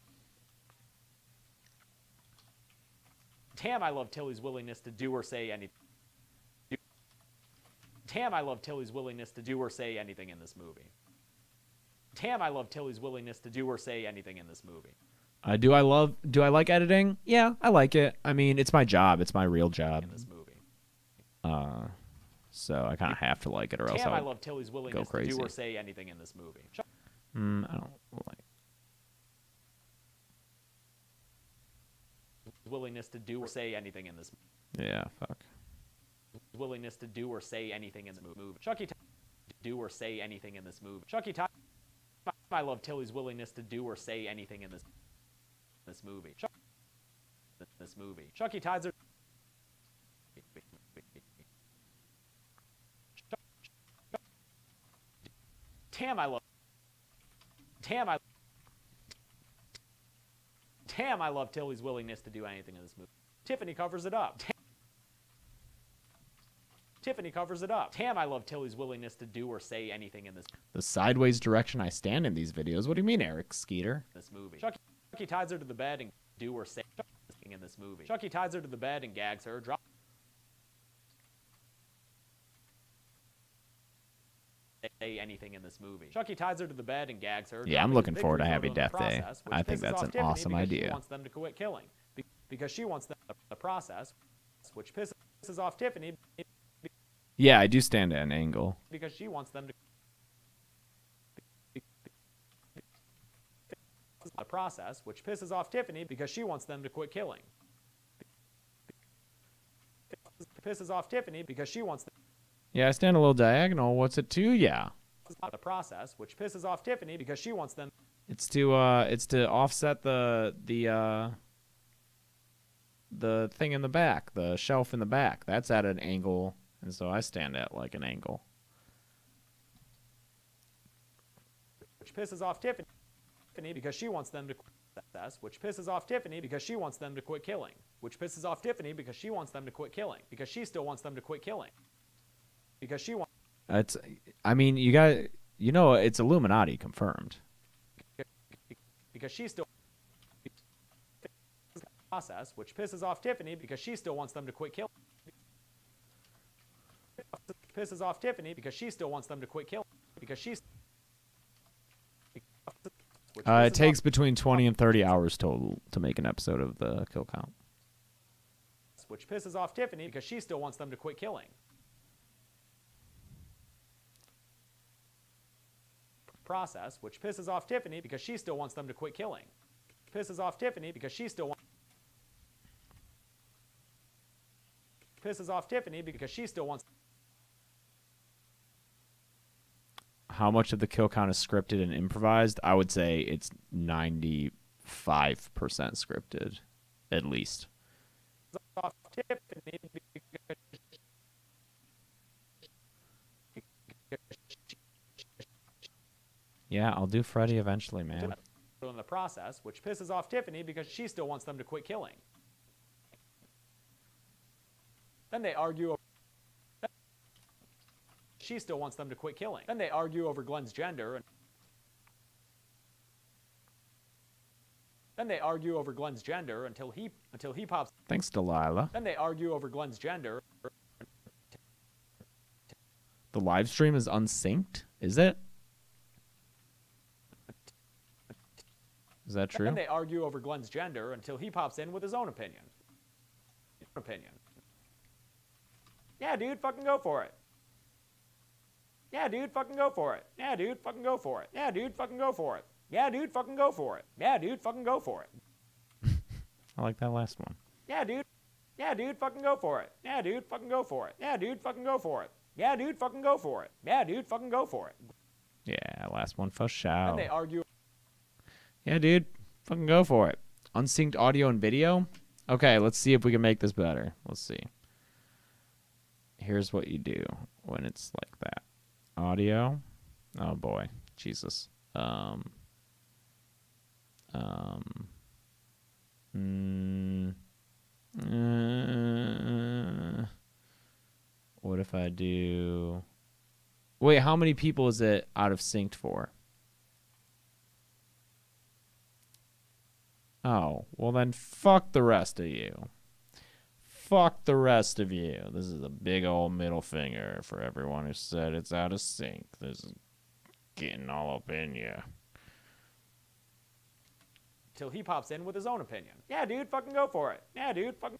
Damn, I love Tilly's willingness to do or say anything. Damn, I love Tilly's willingness to do or say anything in this movie. Damn, I love Tilly's willingness to do or say anything in this movie. Do I like editing? Yeah, I like it. I mean, it's my job. It's my real job. In this movie. So I kind of have to like it or else Damn, I I'll love Tilly's willingness go crazy. to do or say anything in this movie. I don't like. Willingness to do or say anything in this. Yeah, fuck. Willingness to do or say anything in the movie. Chucky, do or say anything in this movie. Chucky, I love Tilly's willingness to do or say anything in this movie. This movie. Chucky ties her. Damn, I love. Damn, I love Tilly's willingness to do anything in this movie. Tiffany covers it up. Tiffany covers it up. Damn, I love Tilly's willingness to do or say anything in this. The sideways direction I stand in these videos. What do you mean, Eric Skeeter? This movie. Chucky ties her to the bed and do or say anything in this movie. Chucky ties her to the bed and gags her. anything in this movie. Chucky ties her to the bed and gags her. Yeah, I'm dropping looking his forward to victory Happy photo in the Death Day. process, which I think pisses that's off an Tiffany awesome because idea. She wants them to quit killing. Because she wants them the process, which pisses off Tiffany Yeah, I do stand at an angle. because she wants them to the process, which pisses off Tiffany because she wants them to quit killing. Pisses off Tiffany because she wants Yeah, I stand a little diagonal. What's it to? Yeah. the process, which pisses off Tiffany because she wants them. It's to offset the thing in the back, the shelf in the back. That's at an angle, and so I stand at like an angle. Which pisses off Tiffany because she wants them to quit process, which pisses off Tiffany because she wants them to quit killing. Which pisses off Tiffany because she wants them to quit killing. Because she still wants them to quit killing. Because she wants. It's, I mean, you got, you know, it's Illuminati confirmed. Because she still process, which pisses off Tiffany because she still wants them to quit killing. Pisses off Tiffany because she still wants them to quit killing. Because she's. It takes between 20 and 30 hours total to make an episode of the kill count. Which pisses off Tiffany because she still wants them to quit killing. Process, which pisses off Tiffany because she still wants them to quit killing. Pisses off Tiffany because she still wants. Pisses off Tiffany because she still wants. How much of the kill count is scripted and improvised? I would say it's 95% scripted, at least. Off Tiffany because Yeah, I'll do Freddy eventually, man. in the process, which pisses off Tiffany because she still wants them to quit killing. Then they argue over. She still wants them to quit killing. Then they argue over Glenn's gender. And then they argue over Glenn's gender until he pops. Thanks, Delilah. Then they argue over Glenn's gender. The live stream is unsynced? Is it? Is that true? Then they argue over Glenn's gender until he pops in with his own opinion. Yeah, dude, fucking go for it. Yeah, dude, fucking go for it. Yeah, dude, fucking go for it. Yeah, dude, fucking go for it. Yeah, dude, fucking go for it. Yeah, dude, fucking go for it. I like that last one. Yeah, dude. Yeah, dude, fucking go for it. Yeah, dude, fucking go for it. Yeah, dude, fucking go for it. Yeah, dude, fucking go for it. Yeah, dude, fucking go for it. Yeah, last one for sure. Then they argue. Yeah, dude, fucking go for it. Unsynced audio and video? Okay, let's see if we can make this better. Let's see. Here's what you do when it's like that. Audio. Oh boy, Jesus. What if I do? Wait, how many people is it out of sync for? Oh, well then fuck the rest of you. Fuck the rest of you. This is a big old middle finger for everyone who said it's out of sync. This is getting all up in you. Till he pops in with his own opinion. Yeah, dude, fucking go for it. Yeah, dude, fucking.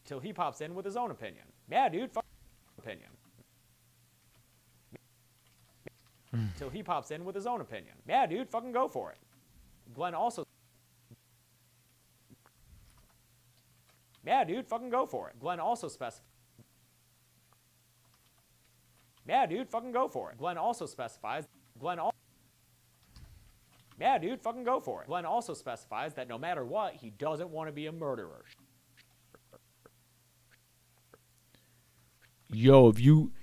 Till he pops in with his own opinion. Yeah, dude, fucking opinion. Till he pops in with his own opinion. Yeah, dude, fucking go for it. Glenn also. Yeah, dude, fucking go for it. Glenn also specifies. Yeah, dude, fucking go for it. Glenn also specifies. Yeah, dude, fucking go for it. Glenn also specifies that no matter what, he doesn't want to be a murderer. Yo, if you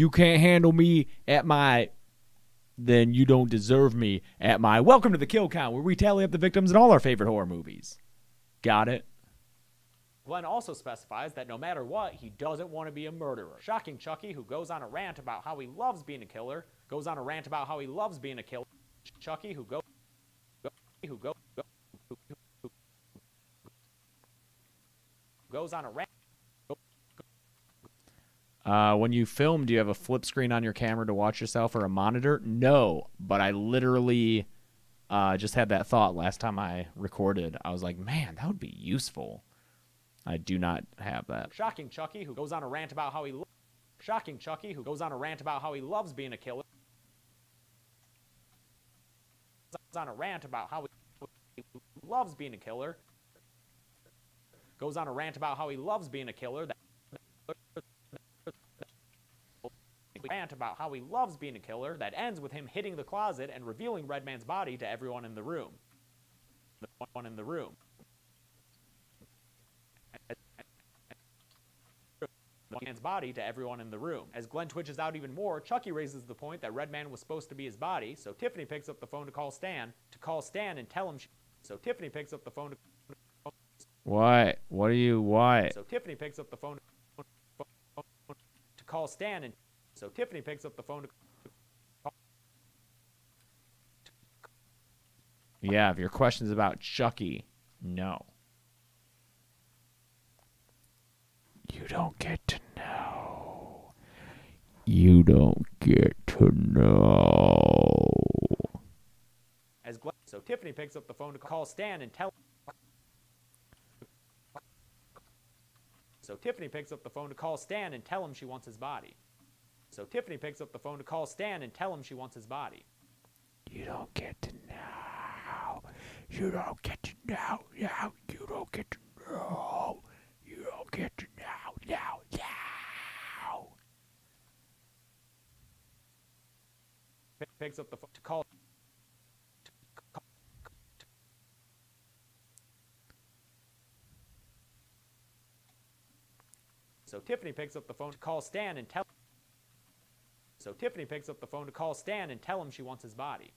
can't handle me at my, then you don't deserve me at my. Welcome to the Kill Count, where we tally up the victims in all our favorite horror movies. Got it? Glenn also specifies that no matter what, he doesn't want to be a murderer. Shocking Chucky, who goes on a rant about how he loves being a killer, goes on a rant about how he loves being a killer. Chucky, who goes on a rant. When you film, do you have a flip screen on your camera to watch yourself or a monitor? No, but I literally just had that thought last time I recorded. I was like, man, that would be useful. I do not have that. Shocking Chucky, who goes on a rant about how he Shocking Chucky, who goes on a rant about how he loves being a killer. Goes on a rant about how he loves being a killer. Goes on a rant about how he loves being a killer. Rant about how he loves being a killer that ends with him hitting the closet and revealing Redman's body to everyone in the room. One in the room. Redman's body to everyone in the room. As Glenn twitches out even more, Chucky raises the point that Redman was supposed to be his body, so Tiffany picks up the phone to call Stan and tell him so Tiffany picks up the phone to What? What are you, what? So Tiffany picks up the phone to call Stan and so Tiffany picks up the phone to Yeah, if your question's about Chucky, no. You don't get to know. You don't get to know. As Glenn, so Tiffany picks up the phone to call Stan and tell So Tiffany picks up the phone to call Stan and tell him she wants his body. So Tiffany picks up the phone to call Stan and tell him she wants his body. You don't get to know. You don't get to know. No, you don't get to know. You don't get to know. No, no. Picks up the phone to call. So Tiffany picks up the phone to call Stan and tell. So Tiffany picks up the phone to call Stan and tell him she wants his body.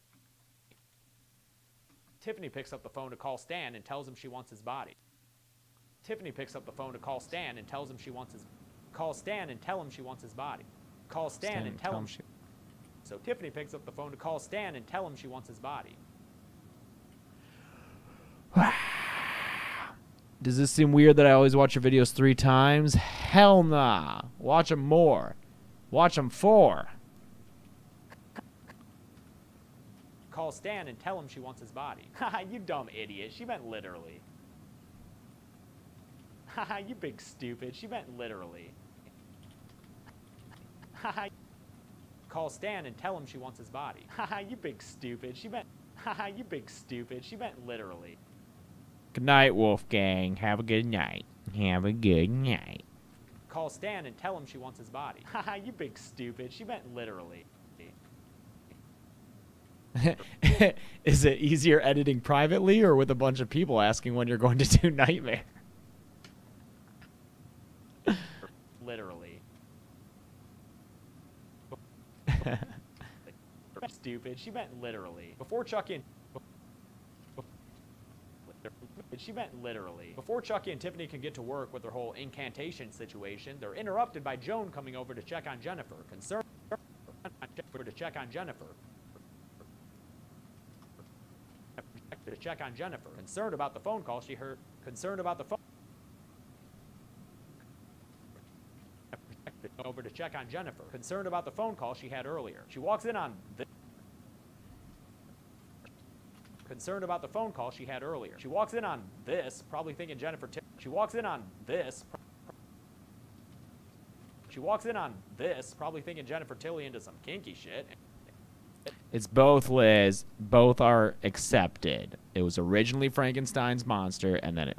Tiffany picks up the phone to call Stan and tells him she wants his body. Tiffany picks up the phone to call Stan and tells him she wants his. Call Stan and tell him she wants his body. Call Stan and tell him. So Tiffany picks up the phone to call Stan and tell him she wants his body. Does this seem weird that I always watch your videos 3 times? Hell nah. Watch them more. Watch them 4. Call Stan and tell him she wants his body. Haha, you dumb idiot. She meant literally. Haha, you big stupid. She meant literally. Haha. Call Stan and tell him she wants his body. Haha, you big stupid. She meant. Haha, you big stupid. She meant literally. Good night, Wolfgang. Have a good night. Have a good night. Call Stan and tell him she wants his body. Haha, you big stupid. She meant literally. Is it easier editing privately or with a bunch of people asking when you're going to do Nightmare? Literally. Stupid. She meant literally. Before Chucky and... She meant literally. Before Chucky and Tiffany can get to work with their whole incantation situation, they're interrupted by Joan coming over to check on Jennifer. Concerned to check on Jennifer. To check on Jennifer. Concerned about the phone call she heard. Concerned about the phone. Over to check on Jennifer. Concerned about the phone call she had earlier. She walks in on this. Concerned about the phone call she had earlier. She walks in on this, probably thinking Jennifer. She walks in on this. She walks in on this, probably thinking Jennifer Tilly into some kinky shit. It's both, Liz. Both are accepted. It was originally Frankenstein's monster, and then it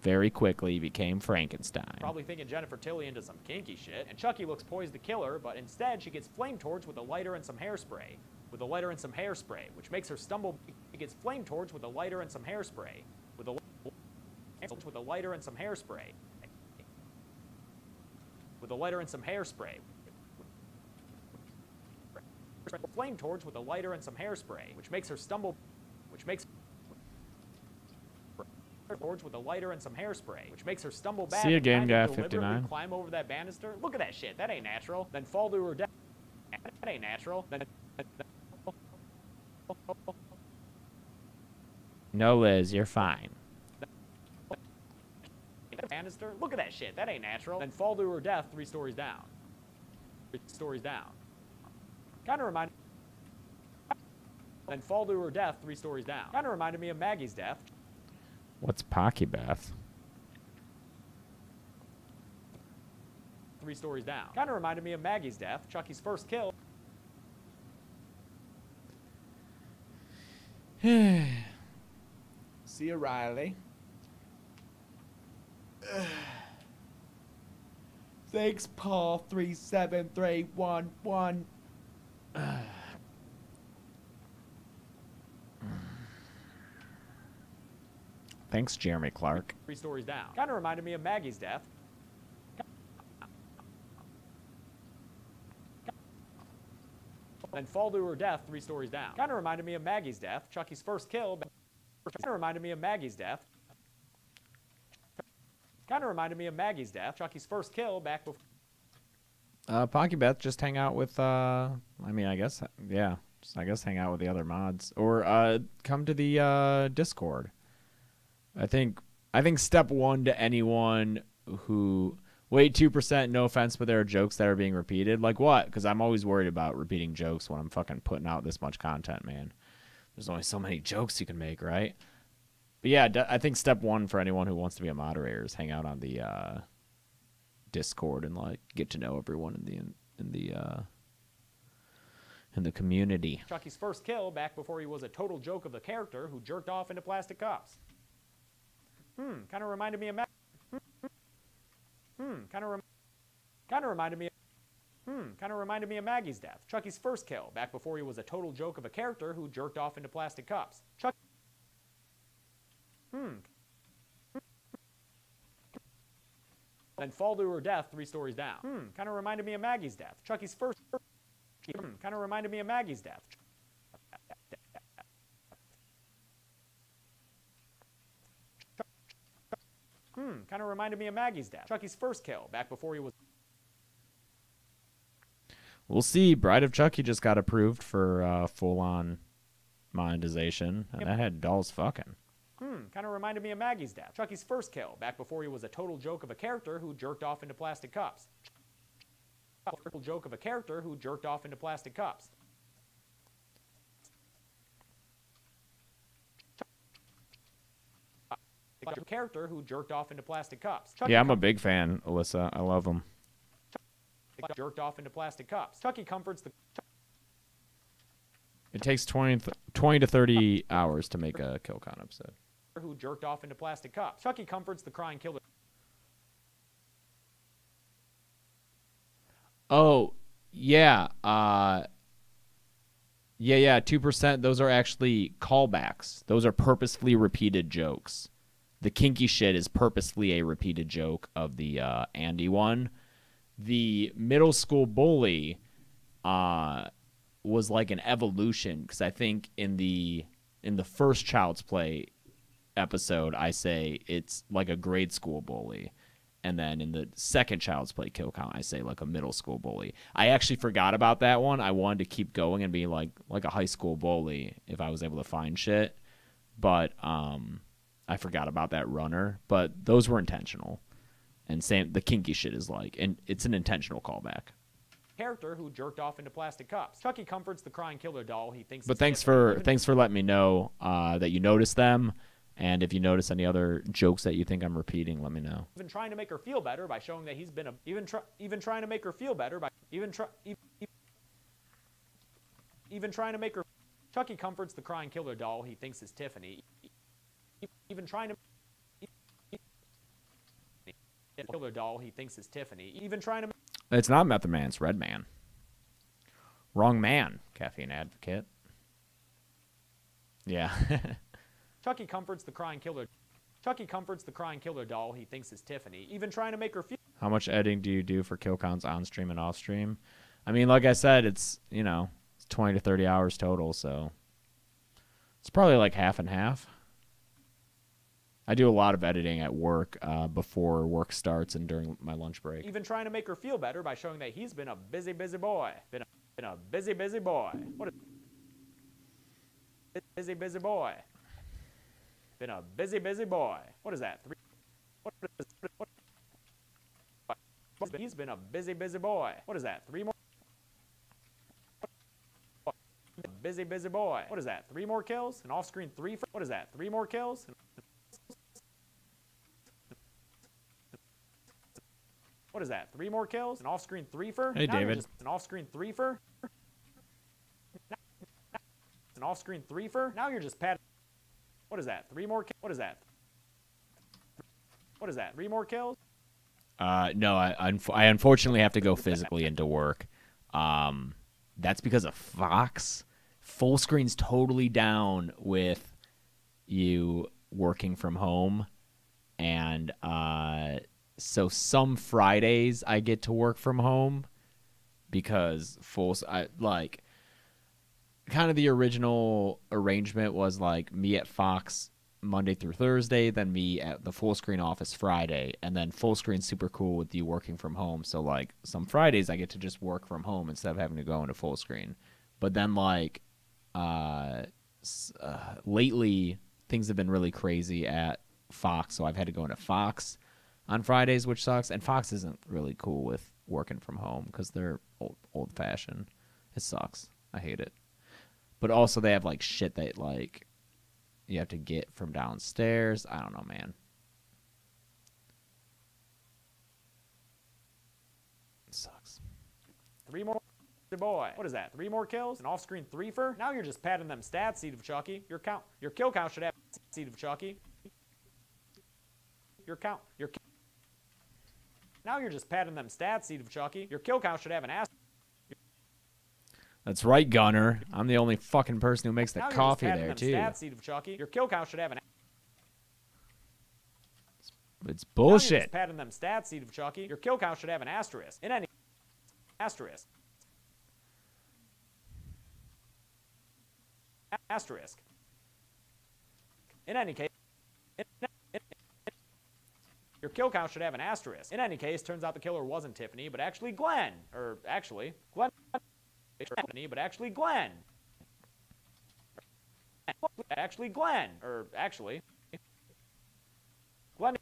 very quickly became Frankenstein. Probably thinking Jennifer Tilly into some kinky shit. And Chucky looks poised to kill her, but instead she gets flamed towards with a lighter and some hairspray. With a lighter and some hairspray, which makes her stumble. She gets flamed towards with a lighter and some hairspray. With a lighter and some hairspray. With a lighter and some hairspray. Flame torch with a lighter and some hairspray, which makes her stumble. Which makes torch with a lighter and some hairspray, which makes her stumble back. See you again, guy. Deliberately 59. Climb over that banister. Look at that shit. That ain't natural. Then fall to her death. That ain't natural. Then. No, Liz, you're fine. Banister. Look at that shit. That ain't natural. Then fall to her death 3 stories down. stories down. Kind of reminded. Then fall to her death 3 stories down. Kind of reminded me of Maggie's death. What's Pocky Bath? 3 stories down. Kind of reminded me of Maggie's death. Chucky's first kill. See you, Riley. Thanks, Paul 37311. Thanks, Jeremy Clark. 3 stories down. Kind of reminded me of Maggie's death. Then fall to her death 3 stories down. Kind of reminded me of Maggie's death. Chucky's first kill. Kind of reminded me of Maggie's death. Kind of reminded me of Maggie's death. Chucky's first kill back before. Pocky Beth, just hang out with, I mean, I guess, yeah. Just, I guess hang out with the other mods. Or come to the Discord. I think step 1 to anyone who... Wait, 2%, no offense, but there are jokes that are being repeated. Like what? Because I'm always worried about repeating jokes when I'm fucking putting out this much content, man. There's only so many jokes you can make, right? But yeah, I think step 1 for anyone who wants to be a moderator is hang out on the Discord and like get to know everyone in the community. Chucky's first kill back before he was a total joke of a character who jerked off into plastic cups. Kind of reminded me of kind of reminded me of Maggie's death. Chucky's first kill back before he was a total joke of a character who jerked off into plastic cups. Then fall to her death 3 stories down. Kind of reminded me of Maggie's death. Chucky's first kind of reminded me of Maggie's death. Kind of reminded me of Maggie's death. Chucky's first kill back before he was. We'll see. Bride of Chucky just got approved for full-on monetization, and that had dolls fucking. Kind of reminded me of Maggie's death. Chucky's first kill back before he was a total joke of a character who jerked off into plastic cups. Total joke of a character who jerked off into plastic cups. Character who jerked off into plastic cups. Yeah, I'm a big fan, Alyssa. I love them. Jerked off into plastic cups. Chucky comforts the. It takes 20 to 30 hours to make a KillCon episode. Who jerked off into plastic cups. Chucky comforts the crying killer. Oh, yeah. Yeah, 2%. Those are actually callbacks. Those are purposefully repeated jokes. The kinky shit is purposely a repeated joke of the Andy one. The middle school bully was like an evolution, because I think in the first Child's Play episode, I say it's like a grade school bully. And then in the second Child's Play kill count, I say like a middle school bully. I actually forgot about that one. I wanted to keep going and be like a high school bully if I was able to find shit. But I forgot about that runner. But those were intentional. And same, the kinky shit is like, and it's an intentional callback. Character who jerked off into plastic cups. Chucky comforts the crying killer doll. He thinks. But thanks for letting me know that you noticed them, and if you notice any other jokes that you think I'm repeating, let me know. Even trying to make her feel better by showing that he's been a even trying to make her feel better by even trying to make her. Chucky comforts the crying killer doll. He thinks is Tiffany. Even trying to. Killer doll. He thinks is Tiffany. Even trying to. It's not Method Man, it's Red Man. Wrong man, caffeine advocate. Yeah. Chucky comforts the crying killer. Chucky comforts the crying killer doll. He thinks is Tiffany. Even trying to make her feel. How much editing do you do for kill counts on stream and off stream? I mean, like I said, it's, it's 20 to 30 hours total, so it's probably like half and half. I do a lot of editing at work before work starts and during my lunch break. Even trying to make her feel better by showing that he's been a busy boy. Been a busy boy. What is busy boy? Been a busy boy. What is that? He's been a busy boy. What is that? 3 more. busy, busy boy. What is that? 3 more kills? An off-screen 3 for? What is that? 3 more kills? What is that? 3 more kills? An off-screen 3 for? Hey, Now you're David. just an off-screen 3 for? An off-screen 3 for? Now you're just patting. What is that? 3 more? What is that? What is that? 3 more kills? No, I unfortunately have to go physically into work. That's because of Fox. Full screen's totally down with you working from home, and so some Fridays I get to work from home because kind of the original arrangement was like me at Fox Monday through Thursday, then me at the full screen office Friday, and then full screen's super cool with you working from home. So like some Fridays I get to just work from home instead of having to go into full screen. But then like lately things have been really crazy at Fox, so I've had to go into Fox on Fridays, which sucks. And Fox isn't really cool with working from home because they're old fashioned. It sucks. I hate it. But also they have like shit that like you have to get from downstairs. I don't know, man. It sucks. 3 more? Boy. What is that? 3 more kills? An off-screen 3 for? Now you're just padding them stats, Seed of Chucky. Your kill count should have Seed of Chucky. Now you're just padding them stats, Seed of Chucky. Your kill count should have an ass. That's right, Gunner. I'm the only fucking person who makes the Now you're coffee just padding there, them too. Stats, Seed of Chucky. Your kill count should have an. It's Now you're bullshit. just padding them stats, Seed of Chucky. Your kill count should have an asterisk. In any asterisk. Asterisk. In any case, your kill count should have an asterisk. In any case, turns out the killer wasn't Tiffany, but actually Glenn. Or actually, Glenn. But actually Glenn. Actually Glenn. Or actually. Glenn.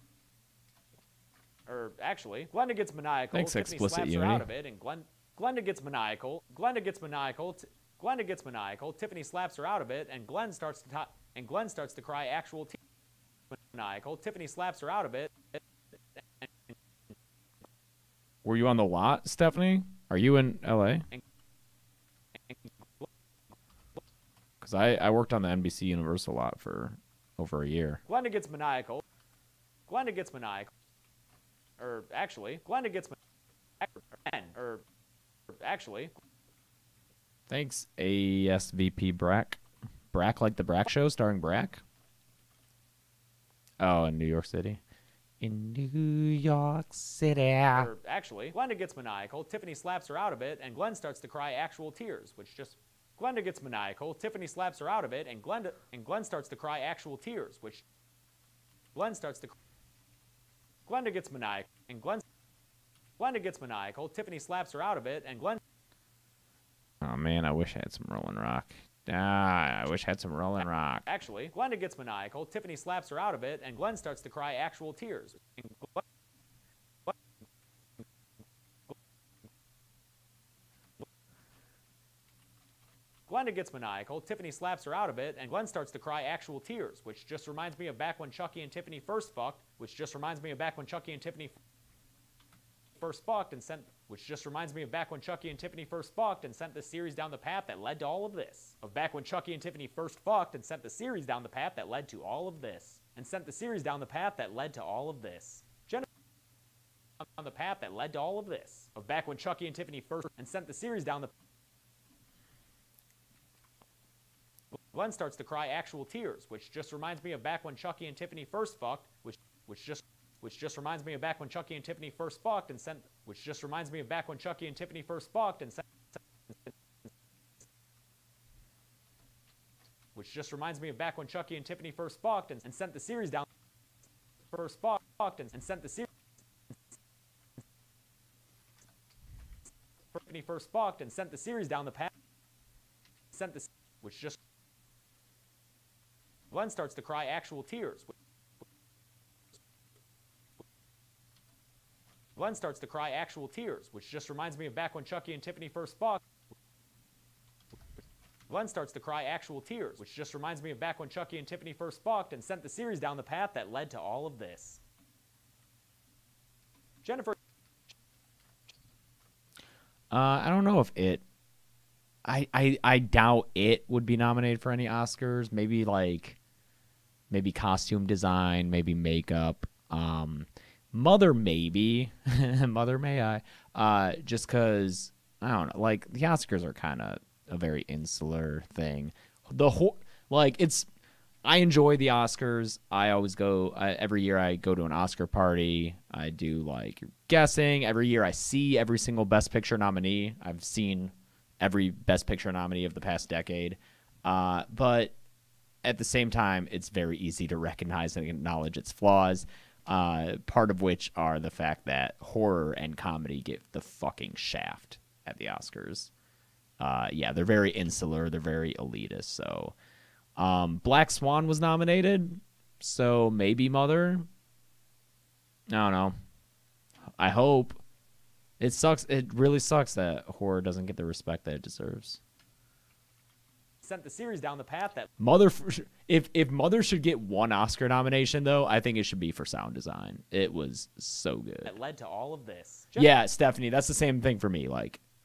Or actually, Glenda gets maniacal. Thanks, Tiffany explicit slaps her Unity. out of it, and Glenda gets maniacal. Glenda gets maniacal. Glenda gets maniacal. Tiffany slaps her out of it, and Glenn starts to cry actual maniacal. Tiffany slaps her out of it. Were you on the lot, Stephanie? Are you in LA? Because I worked on the NBC Universal lot for over a year. Glenda gets maniacal. Glenda gets maniacal. Or actually, Glenda gets maniacal. Or actually. Thanks, ASVP Brack. Brack like the Brack Show starring Brack? Oh, in New York City. In New York City. Or actually, Glenda gets maniacal. Tiffany slaps her out of it, and Glenn starts to cry actual tears, which just. Glenda gets maniacal. Tiffany slaps her out of it, and Glenn starts to cry actual tears, which. Glenda gets maniacal, and Glenda gets maniacal. Tiffany slaps her out of it, and Glenn. Oh, man, I wish I had some Rolling Rock. I wish I had some Rolling Rock. Actually, Glenda gets maniacal. Tiffany slaps her out of it, and Glenn starts to cry actual tears. Glenda gets maniacal. Tiffany slaps her out of it, and Glenn starts to cry actual tears, which just reminds me of back when Chucky and Tiffany first fucked. Which just reminds me of back when Chucky and Tiffany first fucked and sent. Which just reminds me of back when Chucky and Tiffany first fucked and sent the series down the path that led to all of this. Of back when Chucky and Tiffany first fucked and sent the series down the path that led to all of this. And sent the series down the path that led to all of this. On the path that led to all of this. Of back when Chucky and Tiffany first and sent the series down the. Glenn starts to cry actual tears, which just reminds me of back when Chucky and Tiffany first fucked, which just reminds me of back when Chucky and Tiffany first fucked and sent. Which just reminds me of back when Chucky and Tiffany first fucked and sent. Which just reminds me of back when Chucky and Tiffany first fucked and sent the series down. First fucked and sent the series. Tiffany first fucked and sent the series down the path. Sent the. Which just. Glenn starts to cry actual tears. Glenn starts to cry actual tears, which just reminds me of back when Chucky and Tiffany first fucked. Glenn starts to cry actual tears, which just reminds me of back when Chucky and Tiffany first fucked and sent the series down the path that led to all of this. Jennifer. I don't know if it. I doubt it would be nominated for any Oscars. Maybe maybe costume design, maybe makeup. Mother maybe. Mother may I. Just because I don't know. Like the Oscars are kind of a very insular thing. I enjoy the Oscars. I always go every year. I go to an Oscar party. I do guessing. Every year I see every single Best Picture nominee. I've seen every Best Picture nominee of the past decade. But at the same time, it's very easy to recognize and acknowledge its flaws. Part of which are the fact that horror and comedy get the fucking shaft at the Oscars. Yeah, they're very insular. They're very elitist. So. Black Swan was nominated, so maybe Mother. I don't know. I hope. It sucks. It really sucks that horror doesn't get the respect that it deserves. Sent the series down the path that Mother. If Mother should get one Oscar nomination, though, I think it should be for sound design. It was so good. That led to all of this. Yeah, Stephanie, that's the same thing for me.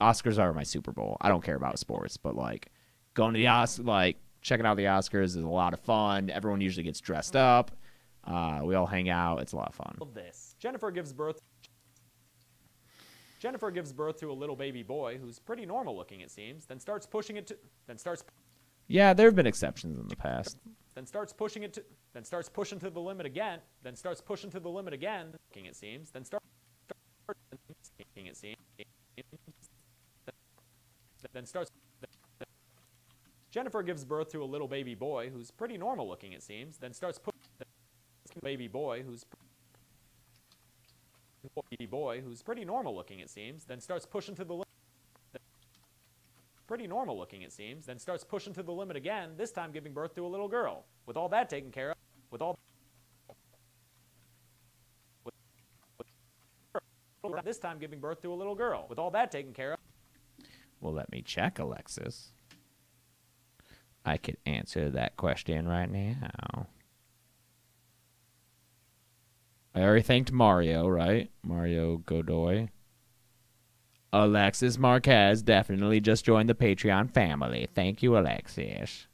Oscars are my Super Bowl. I don't care about sports, but going to the Oscars, checking out the Oscars is a lot of fun. Everyone usually gets dressed up. We all hang out. It's a lot of fun. This. Jennifer gives birth to a little baby boy who's pretty normal looking, it seems. Then starts pushing it to. Yeah, there have been exceptions in the past. Then starts pushing to the limit again. Then starts pushing to the limit again. It seems. Then starts. It seems. Then starts. Jennifer gives birth to a little baby boy who's pretty normal looking, it seems. Then starts pushing baby boy who's pretty normal looking, it seems. Then starts pushing to the limit. Pretty normal looking, it seems. Then starts pushing to the limit again. This time giving birth to a little girl. With all that taken care of. This time giving birth to a little girl. With all that taken care of. Well, let me check, Alexis. I could answer that question right now. I already thanked Mario, right? Mario Godoy. Alexis Marquez definitely just joined the Patreon family. Thank you, Alexis.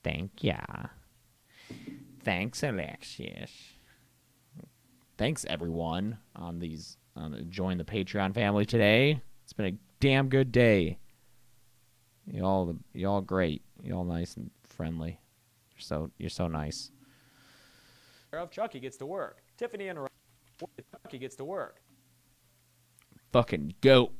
Thank ya. Thanks, Alexis. Thanks, everyone, on join the Patreon family today. It's been a damn good day. Y'all great. Y'all nice and friendly. You're so nice. Chucky gets to work. Tiffany and Chucky gets to work. Fucking goat.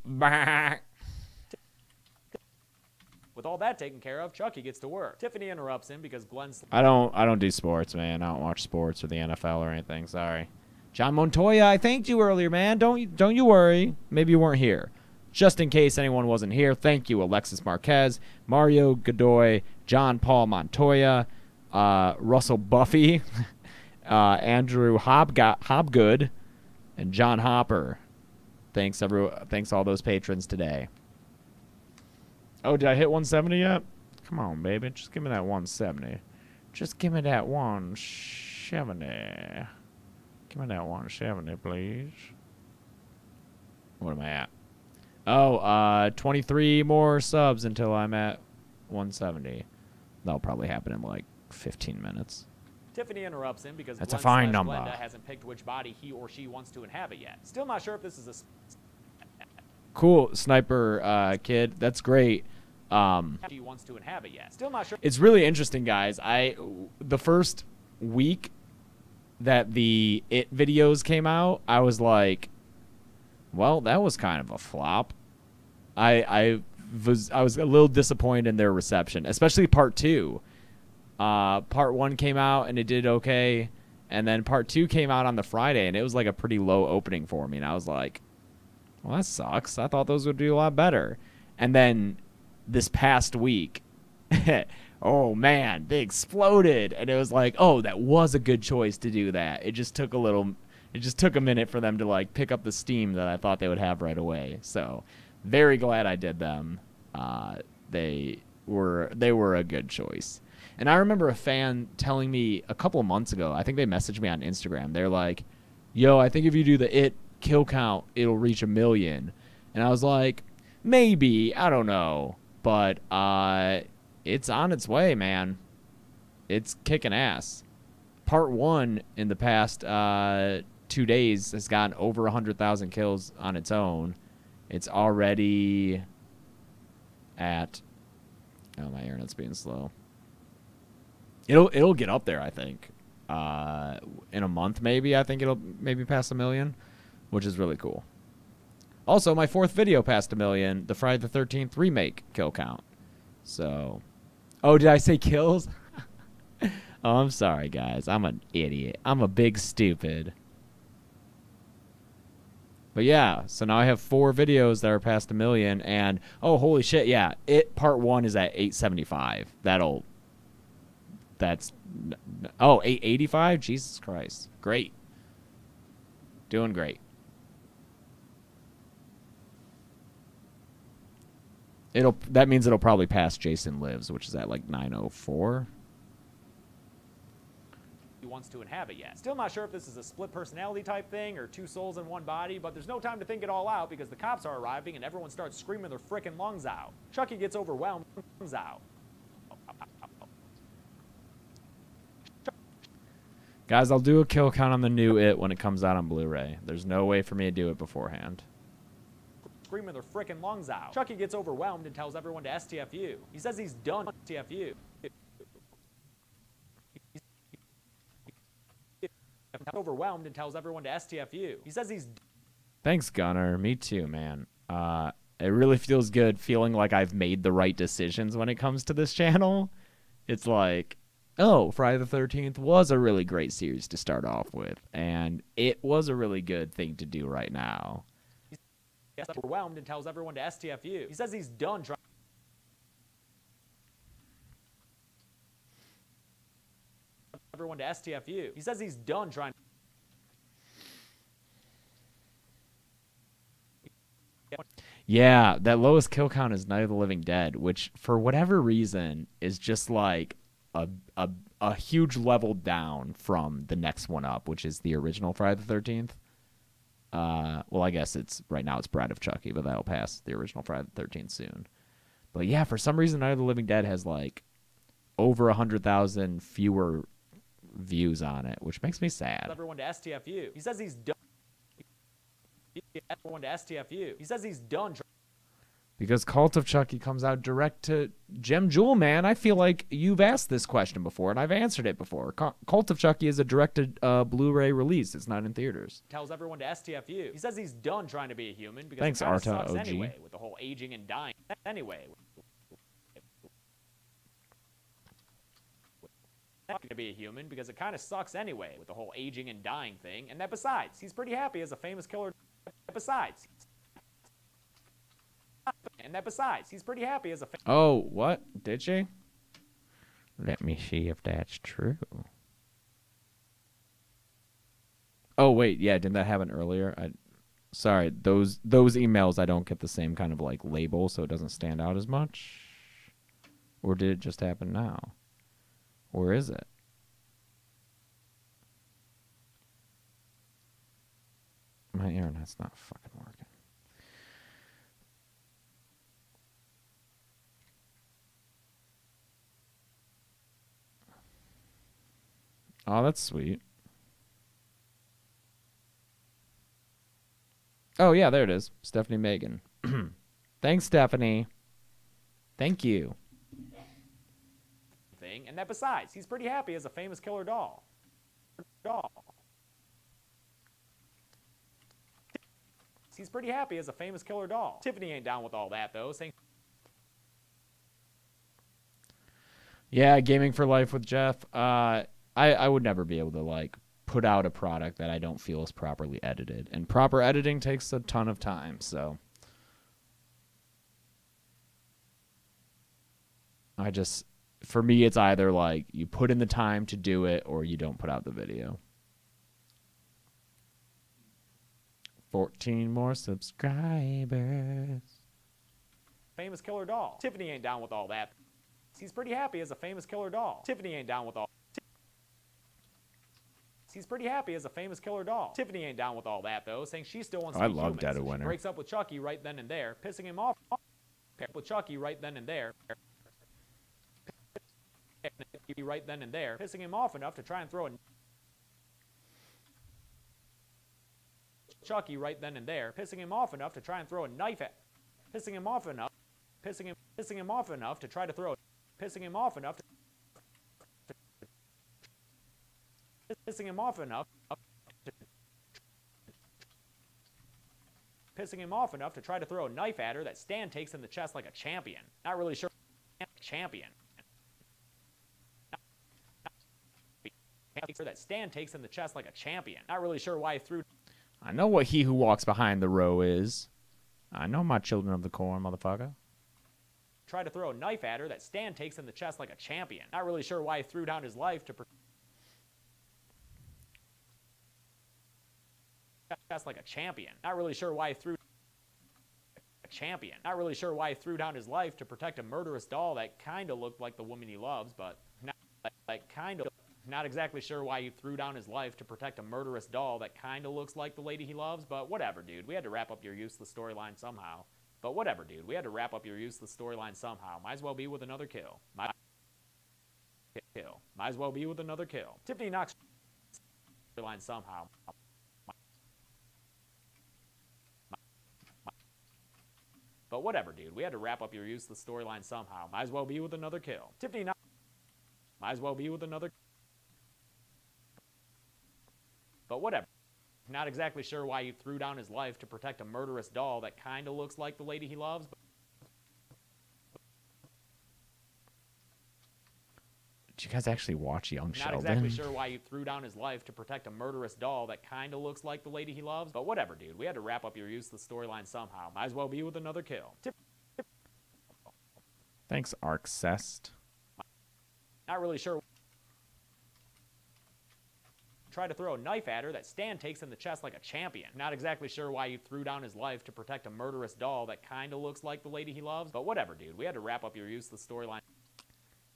With all that taken care of, Chucky gets to work. Tiffany interrupts him because Glenn's. I don't do sports, man. I don't watch sports or the NFL or anything. Sorry. John Montoya, I thanked you earlier, man. Don't you worry. Maybe you weren't here. Just in case anyone wasn't here, thank you, Alexis Marquez, Mario Godoy, John Paul Montoya, Russell Buffy, Andrew Hobgood, and John Hopper. Thanks all those patrons today. Oh, did I hit 170 yet? Come on, baby. Just give me that 170. Just give me that 170. Give me that 170, please. What am I at? Oh, 23 more subs until I'm at 170. That'll probably happen in 15 minutes. Tiffany interrupts him because that's a fine number. Glenda hasn't picked which body he or she wants to inhabit yet. Still not sure if this is a cool sniper kid. That's great. She wants to inhabit yet. Still not sure. It's really interesting, guys. The first week that the It videos came out, I was like, well, that was kind of a flop. I was a little disappointed in their reception, especially part 2. Part 1 came out and it did okay, and then part 2 came out on the Friday and it was a pretty low opening for me, and I was like, well, that sucks. I thought those would do a lot better. And then this past week, oh man, they exploded, and it was like, oh, that was a good choice to do that. It just took a minute for them to pick up the steam that I thought they would have right away. So very glad I did them. they were a good choice. And I remember a fan telling me a couple of months ago, I think they messaged me on Instagram. They're like, yo, I think if you do the It kill count, it'll reach 1 million. And I was like, maybe, I don't know. But it's on its way, man. It's kicking ass. Part 1 in the past 2 days has gotten over 100,000 kills on its own. It's already at... Oh, my internet's being slow. It'll get up there, I think. In a month, maybe. I think it'll maybe pass 1 million, which is really cool. Also, my 4th video passed 1 million, the Friday the 13th remake kill count. So, oh, did I say kills? Oh, I'm sorry, guys. I'm an idiot. I'm a big stupid. But yeah, so now I have 4 videos that are past 1 million, and oh, holy shit, yeah, It Part 1 is at 875. That's, oh, 885? Jesus Christ. Great. Doing great. That means it'll probably pass Jason Lives, which is at like 904. He wants to inhabit yet. Still not sure if this is a split personality type thing or 2 souls in 1 body, but there's no time to think it all out because the cops are arriving and everyone starts screaming their frickin' lungs out. Chucky gets overwhelmed. Lungs out. Guys, I'll do a kill count on the new It when it comes out on Blu-ray. There's no way for me to do it beforehand. Screaming their frickin' lungs out. Chucky gets overwhelmed and tells everyone to STFU. He says he's done STFU. Overwhelmed and tells everyone to STFU. He says he's... Thanks, Gunner. Me too, man. It really feels good feeling like I've made the right decisions when it comes to this channel. It's like, oh, Friday the 13th was a really great series to start off with, and it was a really good thing to do right now. He's overwhelmed and tells everyone to STFU. He says he's done trying... everyone to STFU. He says he's done trying... Yeah, that lowest kill count is Night of the Living Dead, which for whatever reason is just like a huge level down from the next one up, which is the original Friday the 13th. Well, I guess it's right now it's Bride of Chucky, but that'll pass the original Friday the 13th soon. But yeah, for some reason, Night of the Living Dead has like over 100,000 fewer views on it, which makes me sad. Everyone to STFU. He says he's done. Everyone to STFU. He says he's done. Because Cult of Chucky comes out direct to Gem Jewel, man. I feel like you've asked this question before, and I've answered it before. Cult of Chucky is a directed Blu-ray release. It's not in theaters. Tells everyone to STFU. He says he's done trying to be a human because thanks, it kind of Arta sucks OG. anyway with the whole aging and dying. Anyway. To be a human because it kind of sucks anyway with the whole aging and dying thing. And that besides, he's pretty happy as a famous killer. Besides. And that besides, he's pretty happy as a... Oh, what? Did she? Let me see if that's true. Oh, wait. Yeah, didn't that happen earlier? Sorry, those emails, I don't get the same kind of, like, label, so it doesn't stand out as much. Or did it just happen now? Or is it? My internet's not fucking working. Oh, that's sweet. Oh, yeah, there it is. Stephanie Megan. Thanks, Stephanie. Thank you. And that besides, he's pretty happy as a famous killer doll. He's pretty happy as a famous killer doll. Tiffany ain't down with all that, though, saying... Yeah, Gaming for Life with Jeff. I would never be able to, like, put out a product that I don't feel is properly edited. And proper editing takes a ton of time, so... For me, it's either, like, you put in the time to do it or you don't put out the video. 14 more subscribers. famous killer doll. Tiffany ain't down with all that. He's pretty happy as a famous killer doll. Tiffany ain't down with all. He's pretty happy as a famous killer doll. Tiffany ain't down with all that though, saying she still wants to be human. Dead of So she Winter. breaks up with Chucky right then and there, pissing him off. With Chucky right then and there. Right then and there, pissing him off enough to try and throw a Chucky right then and there, pissing him off enough to try and throw a knife at, pissing him off enough to try to throw, pissing him off enough to try to throw a knife at her that Stan takes in the chest like a champion. Not really sure. Champion. That Stan takes in the chest like a champion. Not really sure why he threw. I know what he who walks behind the row is. I know my children of the corn, motherfucker. Try to throw a knife at her that Stan takes in the chest like a champion. Not really sure why he threw down his life to chest like a champion. Not really sure why he threw a champion. Not really sure why he threw down his life to protect a murderous doll that kind of looked like the woman he loves, but not exactly sure why he threw down his life to protect a murderous doll that kind of looks like the lady he loves, but whatever, dude. We had to wrap up your useless storyline somehow. But whatever, dude. We had to wrap up your useless storyline somehow. Might as well be with another kill. Might as well be with another kill. Tiffany knocks storyline somehow. But whatever, dude. We had to wrap up your useless storyline somehow. Might as well be with another kill. Tiffany knocks. Might as well be with another. But whatever. Not exactly sure why he threw down his life to protect a murderous doll that kind of looks like the lady he loves. Did you guys actually watch Young Sheldon? Not exactly sure why he threw down his life to protect a murderous doll that kind of looks like the lady he loves. But whatever, dude. We had to wrap up your useless storyline somehow. Might as well be with another kill. Thanks, Arccest. Not really sure. Try to throw a knife at her that Stan takes in the chest like a champion. Not exactly sure why he threw down his life to protect a murderous doll that kind of looks like the lady he loves. But whatever, dude. We had to wrap up your useless storyline.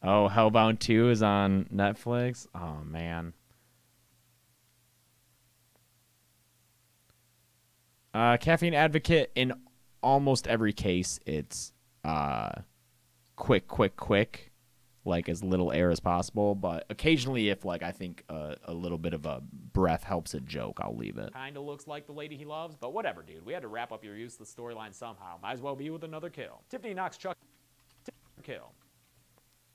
Oh, Hellbound 2 is on Netflix? Oh, man. Caffeine Advocate, in almost every case, it's quick. Like, as little air as possible. But occasionally, if, like, I think a little bit of a breath helps a joke, I'll leave it. Kind of looks like the lady he loves. But whatever, dude. We had to wrap up your useless storyline somehow. Might as well be with another kill. Tiffany knocks Chuck. Kill.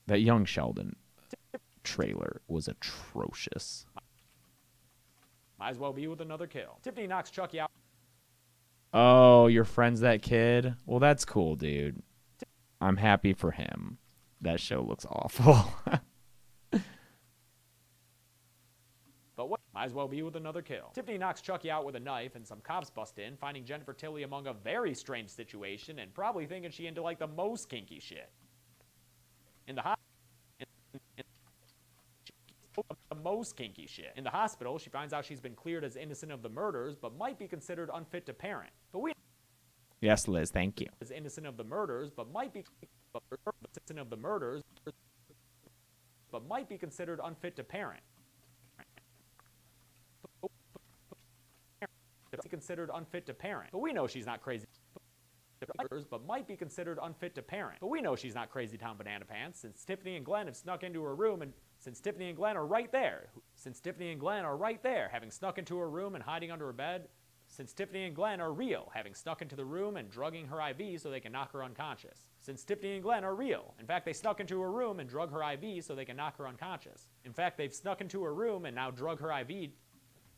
That Young Sheldon trailer was atrocious. Might as well be with another kill. Tiffany knocks Chucky out. Oh, your friend's that kid? Well, that's cool, dude. I'm happy for him. That show looks awful. But what? Might as well be with another kill. Tiffany knocks Chucky out with a knife, and some cops bust in, finding Jennifer Tilly among a very strange situation, and probably thinking she into like the most kinky shit. In the most kinky shit. In the hospital, she finds out she's been cleared as innocent of the murders, but might be considered unfit to parent. But we. Yes, Liz, thank you. Is innocent of the murders, but might be innocent of the murders, but might be considered unfit to parent. Considered unfit to parent. But we know she's not crazy. But might be considered unfit to parent. But we know she's not Crazy Town Banana Pants, since Tiffany and Glenn have snuck into her room, and since Tiffany and Glenn are right there. Since Tiffany and Glenn are right there, having snuck into her room and hiding under her bed. Since Tiffany and Glenn are real, having snuck into the room and drugging her IV so they can knock her unconscious. Since Tiffany and Glenn are real. In fact, they snuck into her room and drug her IV so they can knock her unconscious. In fact, they've snuck into her room and now drug her IV.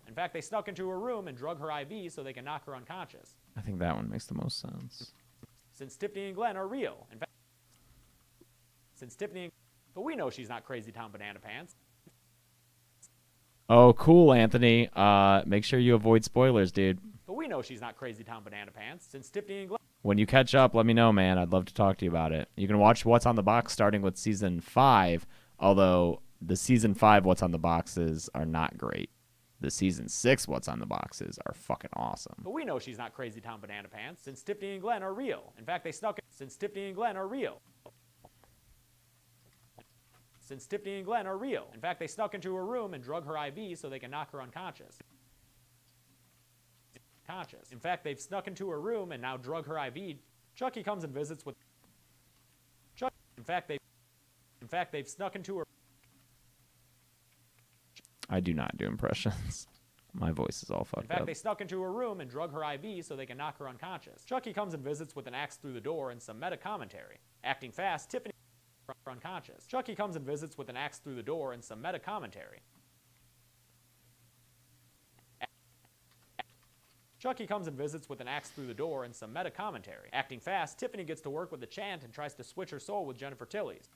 In fact, they snuck into her room and drug her IV so they can knock her unconscious. I think that one makes the most sense. Since Tiffany and Glenn are real. In fact, since Tiffany and... But we know she's not Crazy Town Banana Pants. Oh, cool, Anthony. Make sure you avoid spoilers, dude. But we know she's not Crazy Town Banana Pants. Since Tiffany and Glenn... When you catch up, let me know, man. I'd love to talk to you about it. You can watch What's on the Box starting with Season 5, although the Season 5 What's on the Boxes are not great. The season 6 what's on the boxes are fucking awesome. But we know she's not Crazy Town Banana Pants, since Tiffany and Glenn are real. In fact, they snuck in, since Tiffany and Glenn are real. Since Tiffany and Glenn are real. In fact, they snuck into her room and drug her IV so they can knock her unconscious. In fact, they've snuck into her room and now drug her IV. Chucky comes and visits with Chucky. In fact, they've snuck into her. I do not do impressions. My voice is all fucked up. In fact, they snuck into her room and drug her IV so they can knock her unconscious. Chucky comes and visits with an axe through the door and some meta commentary. Acting fast, Tiffany unconscious. Chucky comes and visits with an axe through the door and some meta commentary. Chucky comes and visits with an axe through the door and some meta commentary. Acting fast, Tiffany gets to work with the chant and tries to switch her soul with Jennifer Tilly's.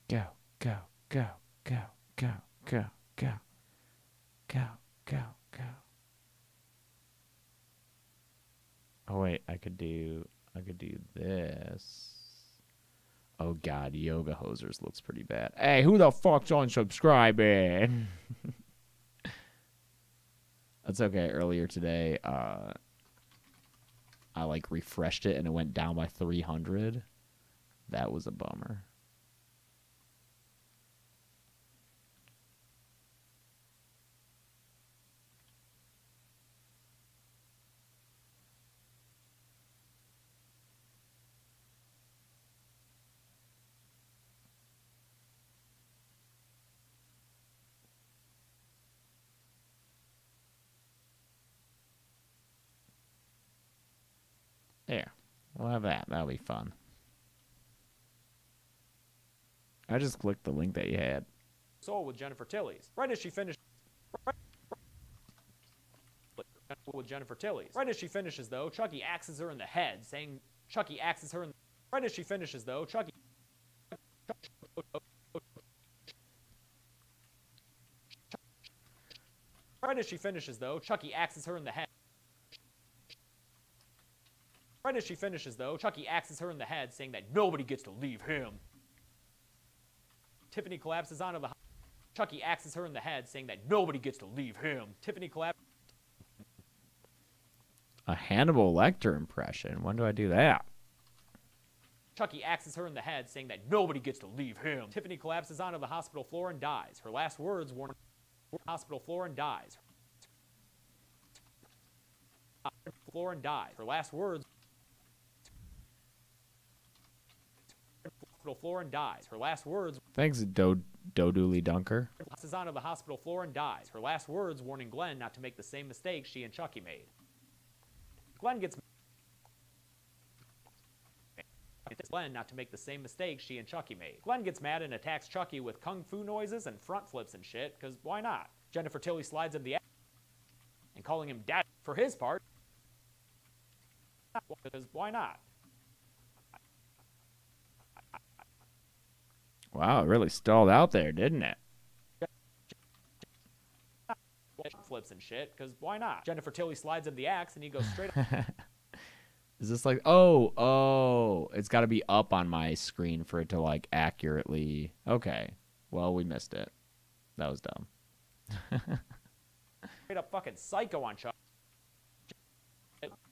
Go, go, go, go, go, go, go, go, go, go. Oh wait, I could do this. Oh god, Yoga Hosers looks pretty bad. Hey, who the fuck's unsubscribing? That's okay. Earlier today, I like refreshed it and it went down by 300. That was a bummer. There. We'll have that. That'll be fun. I just clicked the link that you had. Soul with Jennifer Tilly's. Right as she finished. With Jennifer Tilly's. Right as she finishes, though, Chucky axes her in the head, saying Chucky axes her in the... Right as she finishes, though, Chucky... Right as she finishes, though, Chucky axes her in the head. Right as she finishes, though, Chucky axes her in the head, saying that nobody gets to leave him. Tiffany collapses onto the... Chucky axes her in the head, saying that nobody gets to leave him. Tiffany collapses... A Hannibal Lecter impression. When do I do that? Chucky axes her in the head, saying that nobody gets to leave him. Tiffany collapses onto the hospital floor and dies. Her last words were... Hospital floor and dies. Floor and dies. Her last words... Floor and dies. Her last words... Thanks, Doodly Dunker. Collapses onto the hospital floor and dies. Her last words warning Glenn not to make the same mistake she and Chucky made. Glenn gets... Glenn not to make the same mistake she and Chucky made. Glenn gets mad and attacks Chucky with kung fu noises and front flips and shit, because why not? Jennifer Tilly slides him the ass and calling him dad for his part, because why not? Wow, it really stalled out there, didn't it? Flips and shit, because why not? Jennifer Tilly slides him the axe and he goes straight up. Is this like, oh, it's got to be up on my screen for it to like accurately. Okay, well, we missed it. That was dumb. Straight up fucking psycho on Chuck.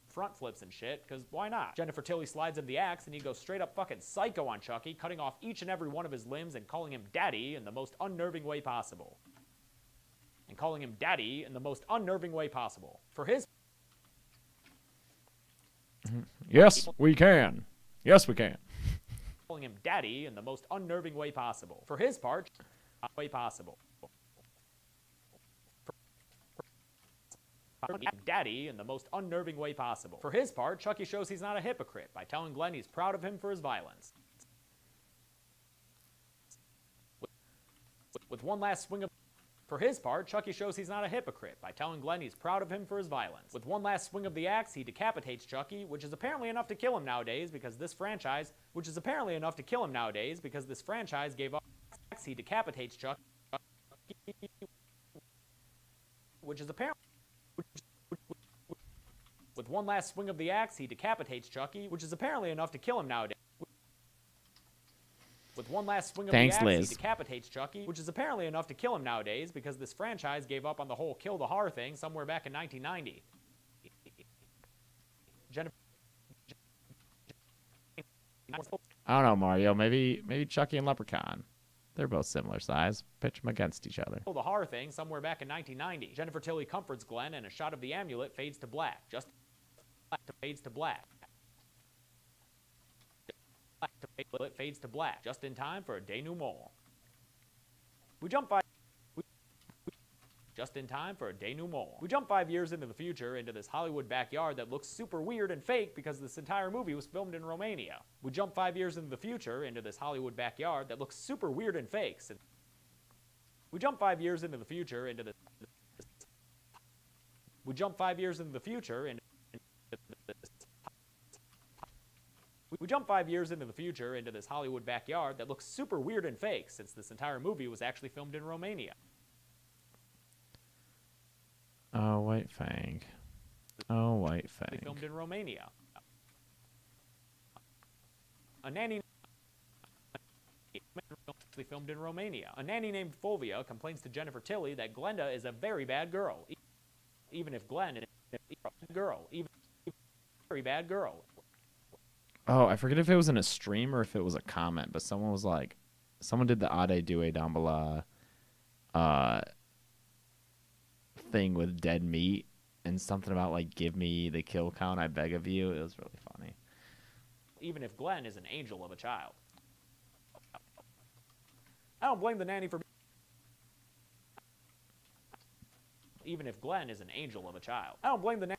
Front flips and shit, because why not? Jennifer Tilly slides him the axe and he goes straight up fucking psycho on Chucky, cutting off each and every one of his limbs and calling him daddy in the most unnerving way possible. And calling him daddy in the most unnerving way possible. For his... Yes, we can. Yes, we can. Calling him daddy in the most unnerving way possible. For his part, way possible. Daddy in the most unnerving way possible. For his part, Chucky shows he's not a hypocrite by telling Glenn he's proud of him for his violence. With one last swing of... For his part, Chucky shows he's not a hypocrite by telling Glenn he's proud of him for his violence. With one last swing of the axe, he decapitates Chucky, which is apparently enough to kill him nowadays because this franchise... Which is apparently enough to kill him nowadays because this franchise gave up... He decapitates Chucky, which is apparently... With one last swing of the axe, he decapitates Chucky, which is apparently enough to kill him nowadays. With one last swing of Thanks, the axe, Liz. he decapitates Chucky, which is apparently enough to kill him nowadays because this franchise gave up on the whole kill the horror thing somewhere back in 1990. Jennifer. I don't know, Mario. Maybe Chucky and Leprechaun. They're both similar size. Pitch them against each other. The horror thing somewhere back in 1990. Jennifer Tilly comforts Glenn, and a shot of the amulet fades to black. Just fades to black. It fades to black, just in time for a denouement. We jump 5. Just in time for a denouement. We jump 5 years into the future into this Hollywood backyard that looks super weird and fake because this entire movie was filmed in Romania. We jump 5 years into the future into this Hollywood backyard that looks super weird and fake. We jump 5 years into the future into this. We jump 5 years into the future into. We jump 5 years into the future into this Hollywood backyard that looks super weird and fake since this entire movie was actually filmed in Romania. Oh, White Fang. Oh, White Fang. Filmed in Romania. A nanny filmed in Romania. A nanny named Fulvia complains to Jennifer Tilly that Glenda is a very bad girl. Even if Glenn is a girl. Even very bad girl. Oh, I forget if it was in a stream or if it was a comment, but someone was like, someone did the Ade Due Dambala thing with dead meat and something about like, give me the kill count, I beg of you. It was really funny. Even if Glenn is an angel of a child. I don't blame the nanny for. Even if Glenn is an angel of a child. I don't blame the nanny.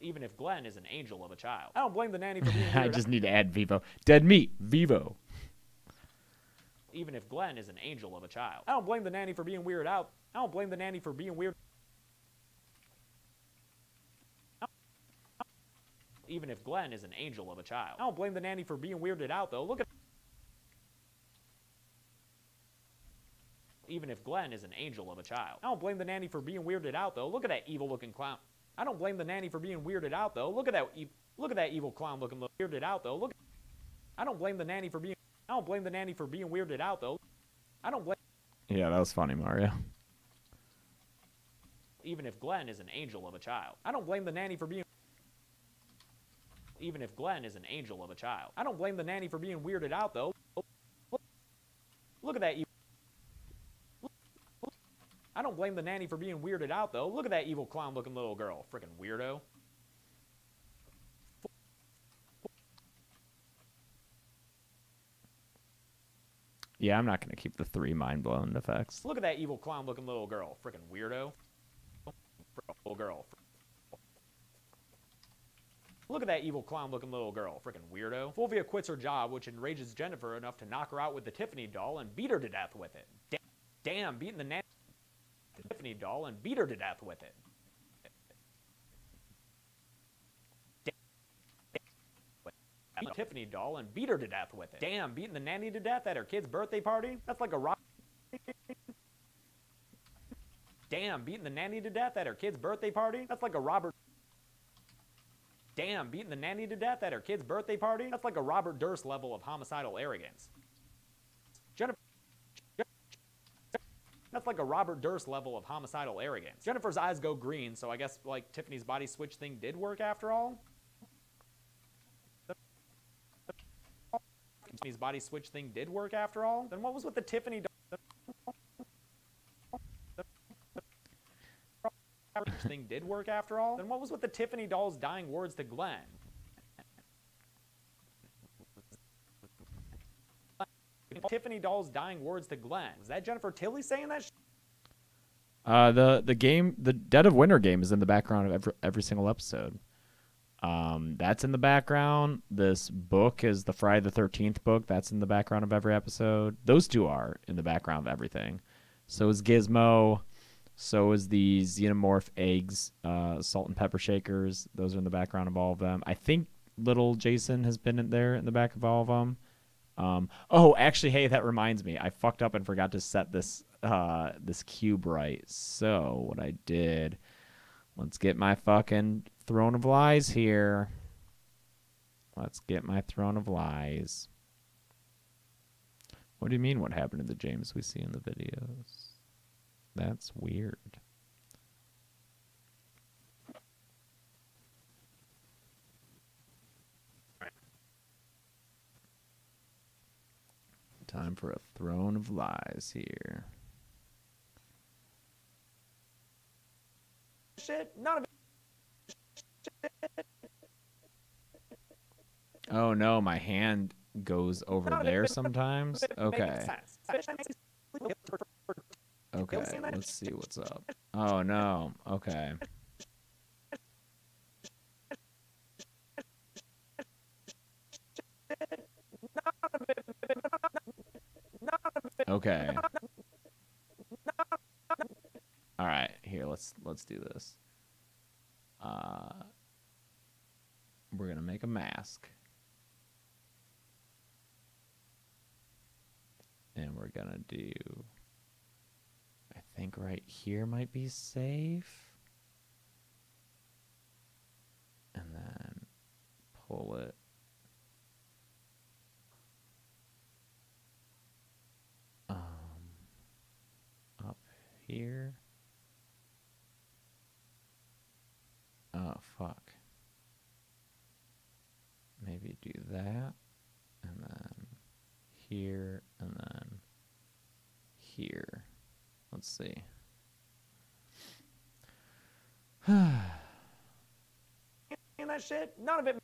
Even if Glenn is an angel of a child. I don't blame the nanny for being weird. I just need to add Vivo. Dead meat, Vivo. Even if Glenn is an angel of a child. I don't blame the nanny for being weirded out. I don't blame the nanny for being weird. Even if Glenn is an angel of a child. I don't blame the nanny for being weirded out, though. Look at. Even if Glenn is an angel of a child. I don't blame the nanny for being weirded out, though. Look at that evil-looking clown. I don't blame the nanny for being weirded out, though. Look at that evil clown looking weirded out, though. Look. I don't blame the nanny for being. I don't blame the nanny for being weirded out, though. I don't blame. Yeah, that was funny, Mario. Even if Glenn is an angel of a child. I don't blame the nanny for being. Even if Glenn is an angel of a child. I don't blame the nanny for being weirded out, though. Look at that evil. I don't blame the nanny for being weirded out, though. Look at that evil clown-looking little girl. Frickin' weirdo. Yeah, I'm not going to keep the 3 mind-blown effects. Look at that evil clown-looking little girl. Frickin' weirdo. Little girl. Look at that evil clown-looking little girl. Frickin' weirdo. Fulvia quits her job, which enrages Jennifer enough to knock her out with the Tiffany doll and beat her to death with it. Damn, beating the nanny Tiffany doll and beat her to death with it. Tiffany doll and beat her to death with it. Damn, beating the nanny to death at her kid's birthday party? That's like a Damn, beating the nanny to death at her kid's birthday party? That's like a Robert. Damn, beating the nanny to death at her kid's birthday party? That's like a Robert Durst level of homicidal arrogance. Jennifer. That's like a Robert Durst level of homicidal arrogance. Jennifer's eyes go green, so I guess, like, Tiffany's body switch thing did work after all? Tiffany's body switch thing did work after all? Then what was with the Tiffany thing did work after all? Then what was with the Tiffany doll's dying words to Glenn? Tiffany doll's dying words to Glenn. Was that Jennifer Tilly saying that? The game, the Dead of Winter game, is in the background of every single episode. That's in the background. This book is the Friday the 13th book. That's in the background of every episode. Those two are in the background of everything. So is Gizmo. So is the Xenomorph eggs, salt and pepper shakers. Those are in the background of all of them. I think little Jason has been in there in the back of all of them. Oh, actually, hey, that reminds me. I fucked up and forgot to set this this cube right. So what I did Let's get my fucking throne of lies here. Let's get my throne of lies. What do you mean, what happened to the James we see in the videos? That's weird. Time for a throne of lies here. Shit, none of it. Oh no, my hand goes over there sometimes. Okay. Okay, let's see what's up. Oh no. Okay. Okay. All right, here let's do this. We're gonna make a mask, and we're gonna do. I think right here might be safe, and then pull it. Up here. Oh, fuck. Maybe do that, and then here, and then here. Let's see. That shit, none of it.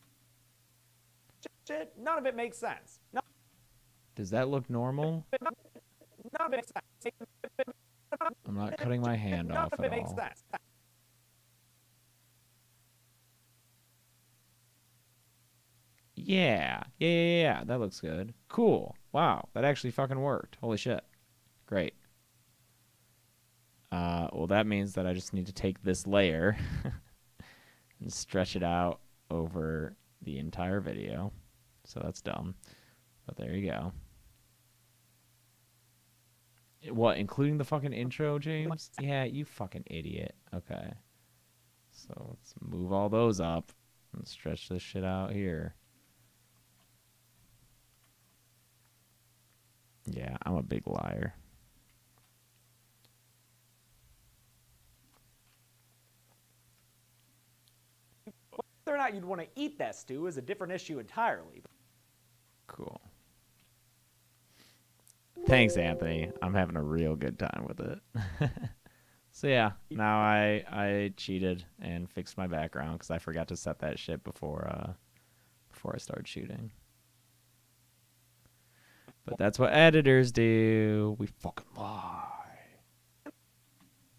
Shit, none of it makes sense. Does that look normal? None of it makes sense. I'm not cutting my hand off at all. Yeah. That looks good. Cool. Wow, that actually fucking worked. Holy shit. Great. Well, that means that I just need to take this layer and stretch it out over the entire video. So that's dumb. But there you go. What, including the fucking intro, James? Yeah, you fucking idiot. Okay. So let's move all those up and stretch this shit out here. Yeah, I'm a big liar. Whether or not you'd want to eat that stew is a different issue entirely. Cool. Thanks, Anthony. I'm having a real good time with it. So yeah, now I cheated and fixed my background because I forgot to set that shit before I started shooting. But that's what editors do. We fucking lie.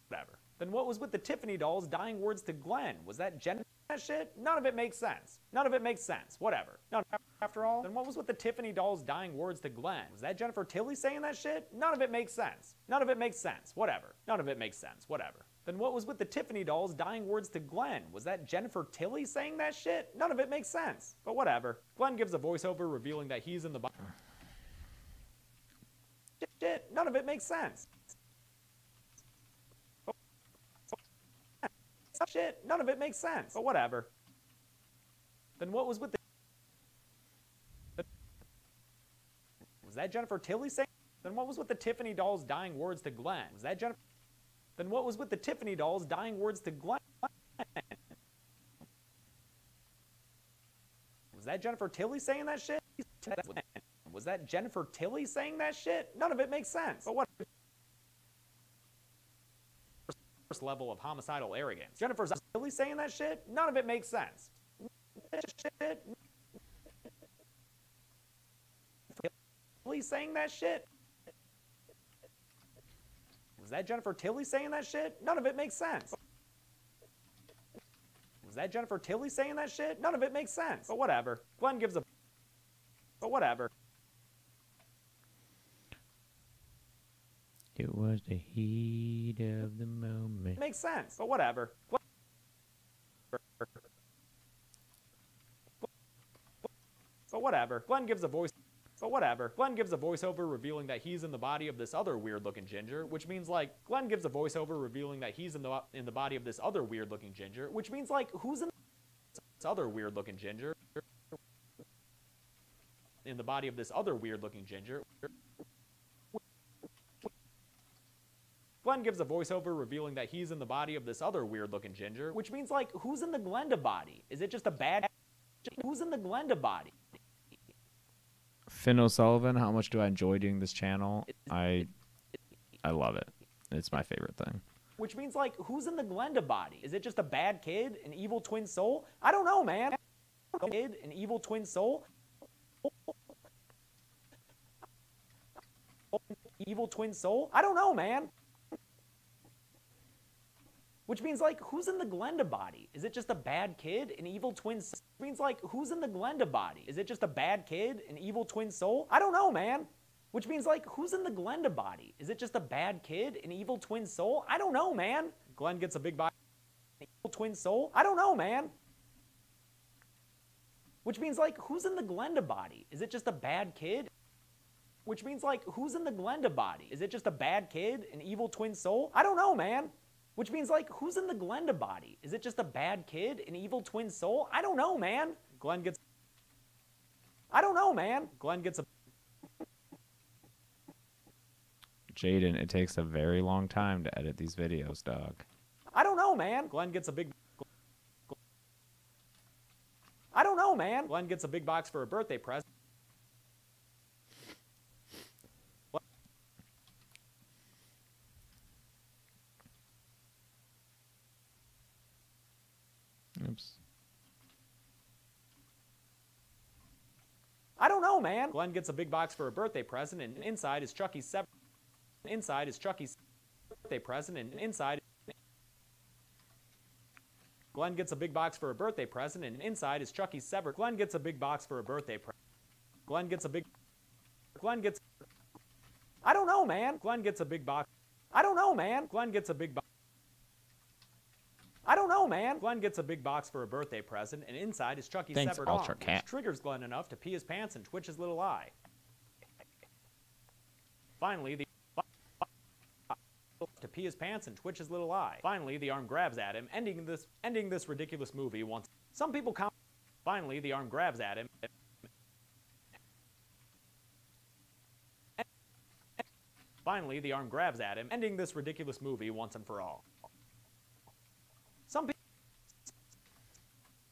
Whatever. Then what was with the Tiffany doll's dying words to Glenn? Was that Jen? That shit? None of it makes sense. None of it makes sense. Whatever. None. After all, then what was with the Tiffany doll's dying words to Glenn? Was that Jennifer Tilly saying that shit? None of it makes sense. None of it makes sense. Whatever. None of it makes sense. Whatever. Then what was with the Tiffany doll's dying words to Glenn? Was that Jennifer Tilly saying that shit? None of it makes sense. But whatever. Glenn gives a voiceover revealing that he's in the shit. None of it makes sense. Shit. None of it makes sense. But whatever. Then what was with the... Was that Jennifer Tilly saying? Then what was with the Tiffany doll's dying words to Glenn? Was that Jennifer? Then what was with the Tiffany doll's dying words to Glenn? Was that Jennifer Tilly saying that shit? Was that Jennifer Tilly saying that shit? None of it makes sense. But what? First level of homicidal arrogance. Jennifer Tilly saying that shit? None of it makes sense. Tilly saying that shit? Was that Jennifer Tilly saying that shit? None of it makes sense. Was that Jennifer Tilly saying that shit? None of it makes sense. But whatever. Glenn gives a... But whatever. It was the heat of the moment. Makes sense. But whatever. But whatever. Glenn gives a voice... But whatever. Glenn gives a voiceover revealing that he's in the body of this other weird-looking ginger, which means like Glenn gives a voiceover revealing that he's in the body of this other weird-looking ginger, which means like who's in this other weird-looking ginger? In the body of this other weird-looking ginger. Glenn gives a voiceover revealing that he's in the body of this other weird-looking ginger, which means like who's in the Glenda body? Is it just a bad? Who's in the Glenda body? Finn O'Sullivan, how much do I enjoy doing this channel? I love it. It's my favorite thing. Which means like who's in the Glenda body? Is it just a bad kid, an evil twin soul? I don't know, man. Kid, an evil twin soul? Evil twin soul? I don't know, man. Which means like who's in the Glenda body? Is it just a bad kid, an evil twin soul? Which means like who's in the Glenda body? Is it just a bad kid, an evil twin soul? I don't know, man. Which means like who's in the Glenda body? Is it just a bad kid, an evil twin soul? I don't know, man. Glenn gets a big body. Evil twin soul? I don't know, man. Which means like who's in the Glenda body? Is it just a bad kid? Which means like who's in the Glenda body? Is it just a bad kid, an evil twin soul? I don't know, man. Which means like who's in the Glenda body? Is it just a bad kid, an evil twin soul? I don't know, man. Glenn gets I don't know, man. Glenn gets a Jaden, it takes a very long time to edit these videos, dog. I don't know, man. Glenn gets a big I don't know, man. Glenn gets a big box for a birthday present. Oops. I don't know, man. Glenn gets a big box for a birthday present, and inside is Chucky's separate. Inside is Chucky's birthday present, and inside. Glenn gets a big box for a birthday present, and inside is Chucky's separate. Glenn gets a big box for a birthday present. Glenn gets a big. Glenn gets. I don't know, man. Glenn gets a big box. I don't know, man. Glenn gets a big box. I don't know, man. Glenn gets a big box for a birthday present, and inside is Chucky's Thanks, severed Ultra arm, Cat. which triggers Glenn enough to pee his pants and twitch his little eye. Finally, the arm grabs at him, ending this ridiculous movie once. Some people count. Finally, the arm grabs at him. Finally, the arm grabs at him, ending this ridiculous movie once and for all.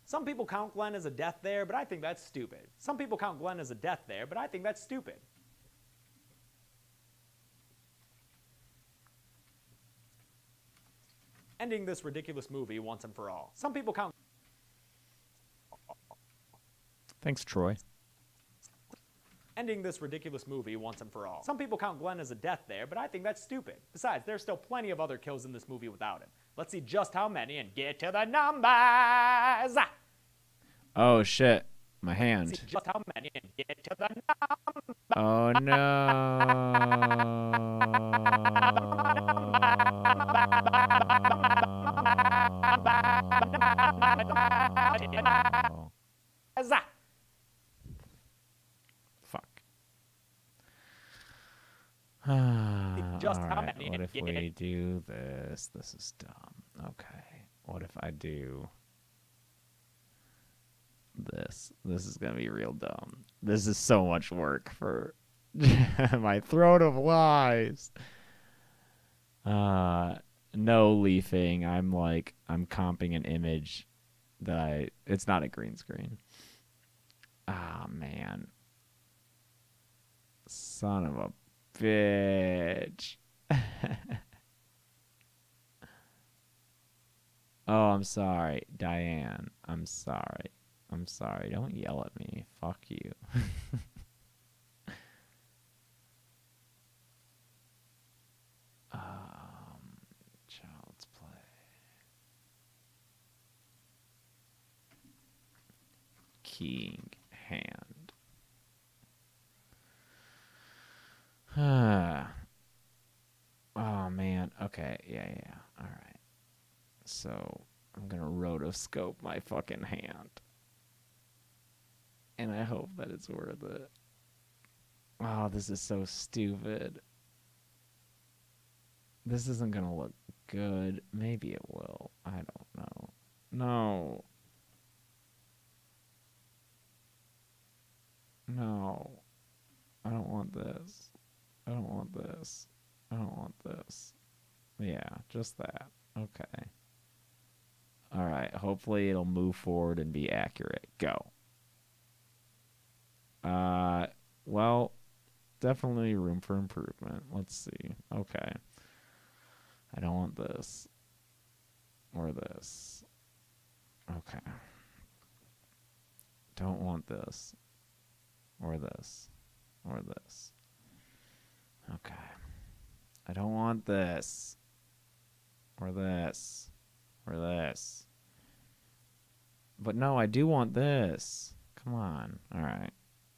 Some people count Glenn as a death there, but I think that's stupid. Some people count Glenn as a death there, but I think that's stupid. Ending this ridiculous movie once and for all. Some people count. Thanks, Troy. Ending this ridiculous movie once and for all. Some people count Glenn as a death there, but I think that's stupid. Besides, there's still plenty of other kills in this movie without him. Let's see just how many and get to the numbers. Oh shit, my hand. Let's see just how many and get to the numbers. Oh no. Fuck. Alright, what if we do this? This is dumb. Okay. What if I do this? This is gonna be real dumb. This is so much work for my throat of lies. No leafing. I'm comping an image that it's not a green screen. Ah, man. Son of a bitch. Oh, I'm sorry. Diane, I'm sorry. I'm sorry. Don't yell at me. Fuck you. Child's play. Keying hand. Oh man. Okay. Yeah. All right. So I'm gonna rotoscope my fucking hand, and I hope that it's worth it. Oh, this is so stupid. This isn't gonna look good. Maybe it will. I don't know. No. No. I don't want this. I don't want this. I don't want this. Yeah, just that. Okay. All right. Hopefully it'll move forward and be accurate. Go. Well, definitely room for improvement. Let's see. Okay. I don't want this. Or this. Okay. Don't want this. Or this. Or this. Okay. I don't want this. Or this. Or this. But no, I do want this. Come on. All right.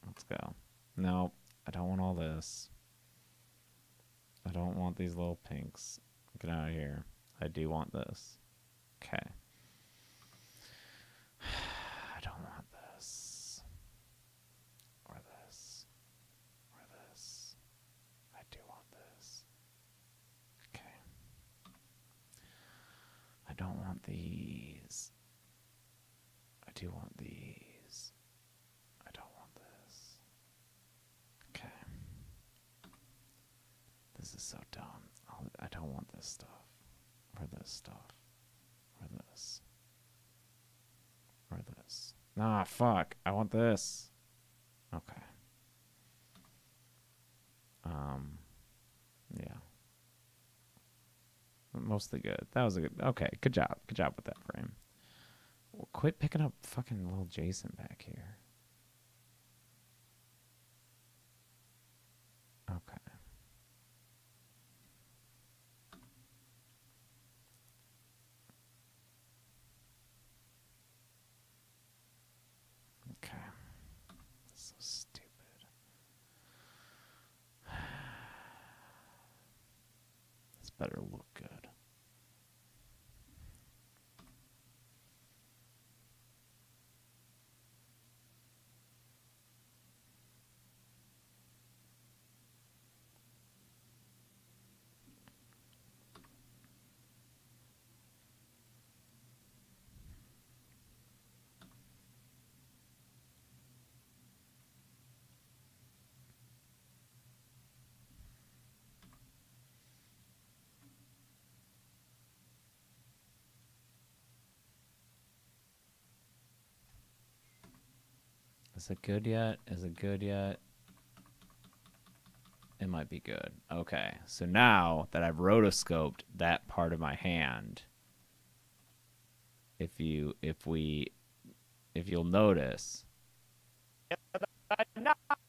Let's go. No, I don't want all this. I don't want these little pinks. Get out of here. I do want this. Okay. I don't want this. Or this. Or this. I do want this. Okay. I don't want these. I do want these. I don't want this. Okay. This is so dumb. I don't want this stuff. Or this stuff. Or this. Or this. Nah, fuck. I want this. Okay. Yeah. Mostly good. That was a good. Okay, good job. Good job with that frame. Well, quit picking up fucking little Jason back here. Okay. Okay. So stupid. This better look good. Is it good yet? Is it good yet? It might be good. Okay, so now that I've rotoscoped that part of my hand, if you'll notice.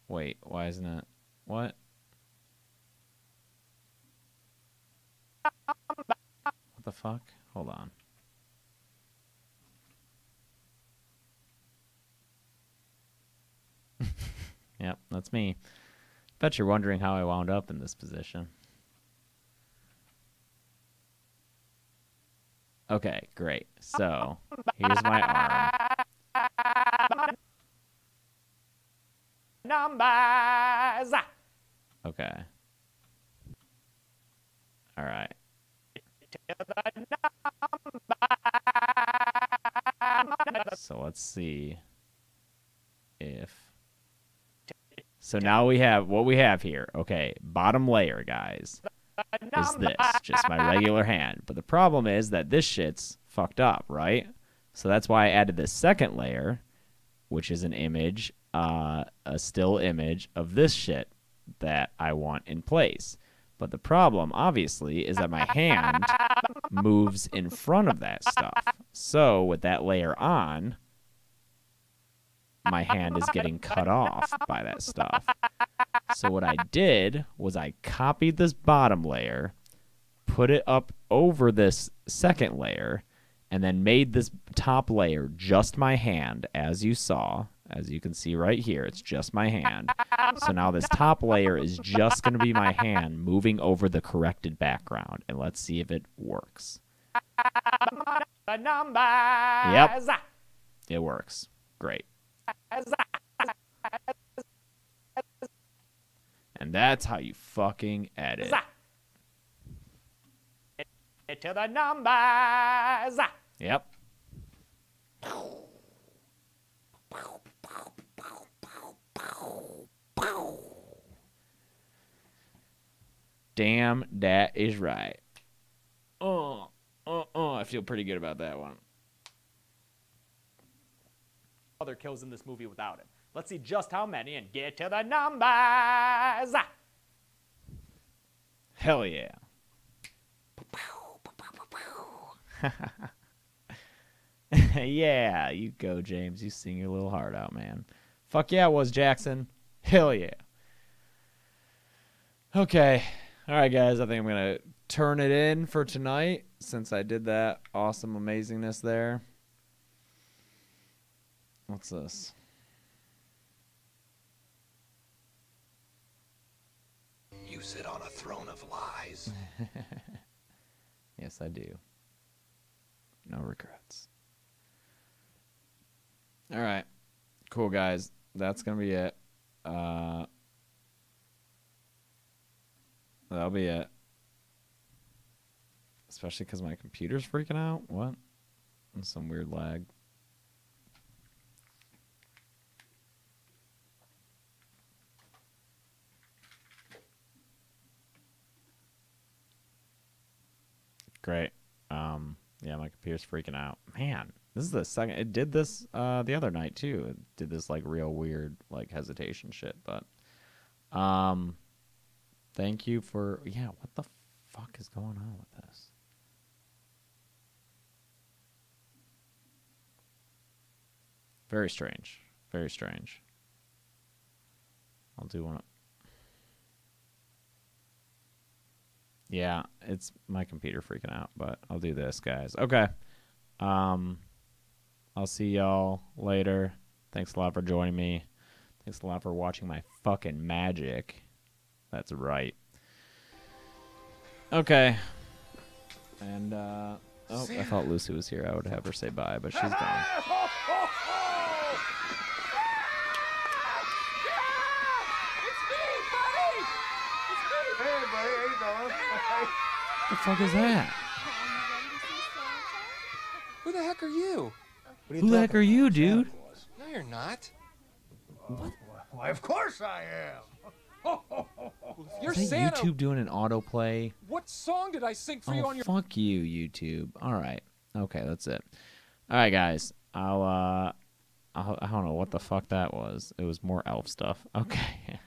Wait, why isn't it? What? What the fuck? Hold on. Yep, that's me. Bet you're wondering how I wound up in this position. Okay, great. So, here's my arm. Numbers. Okay. All right. So let's see if. So now we have what we have here. Okay, bottom layer, guys, is this, just my regular hand. But the problem is that this shit's fucked up, right? So that's why I added this second layer, which is an image, a still image of this shit that I want in place. But the problem, obviously, is that my hand moves in front of that stuff. So with that layer on, my hand is getting cut off by that stuff. So what I did was I copied this bottom layer, put it up over this second layer, and then made this top layer just my hand, as you saw. As you can see right here, it's just my hand. So now this top layer is just going to be my hand moving over the corrected background. And let's see if it works. Yep. It works. Great. that's how you fucking edit. Get to the numbers. Yep. Damn, that is right. I feel pretty good about that one. Other kills in this movie without him. Let's see just how many and get to the numbers. Hell yeah. Yeah, you go, James. You sing your little heart out, man. Fuck yeah, it was Jackson. Hell yeah. Okay. All right, guys. I think I'm going to turn it in for tonight since I did that awesome amazingness there. What's this? You sit on a throne of lies. Yes, I do. No regrets. All right. Cool, guys. That's going to be it. That'll be it. Especially because my computer's freaking out. What? There's some weird lag. Great. Yeah, my computer's freaking out. Man, this is the second. It did this the other night too. It did this like real weird like hesitation shit. But thank you for what the fuck is going on with this? Very strange. Very strange. I'll do one. Yeah, it's my computer freaking out, but I'll do this, guys. Okay. I'll see y'all later. Thanks a lot for joining me. Thanks a lot for watching my fucking magic. That's right. Okay. And, oh, I thought Lucy was here. I would have her say bye, but she's gone. What the fuck is that? Who the heck are you? Who the heck are you, dude? No, you're not. What? Why, of course I am. You're Is that Santa. YouTube doing an autoplay? What song did I sing for you on your... Fuck you, YouTube. All right. Okay, that's it. All right, guys. I don't know what the fuck that was. It was more elf stuff. Okay.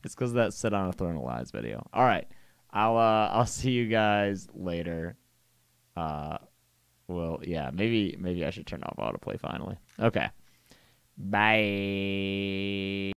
It's because of that Sit on a Throne of Lies video. All right. I'll see you guys later. Well, yeah, maybe I should turn off autoplay finally. Okay. Bye.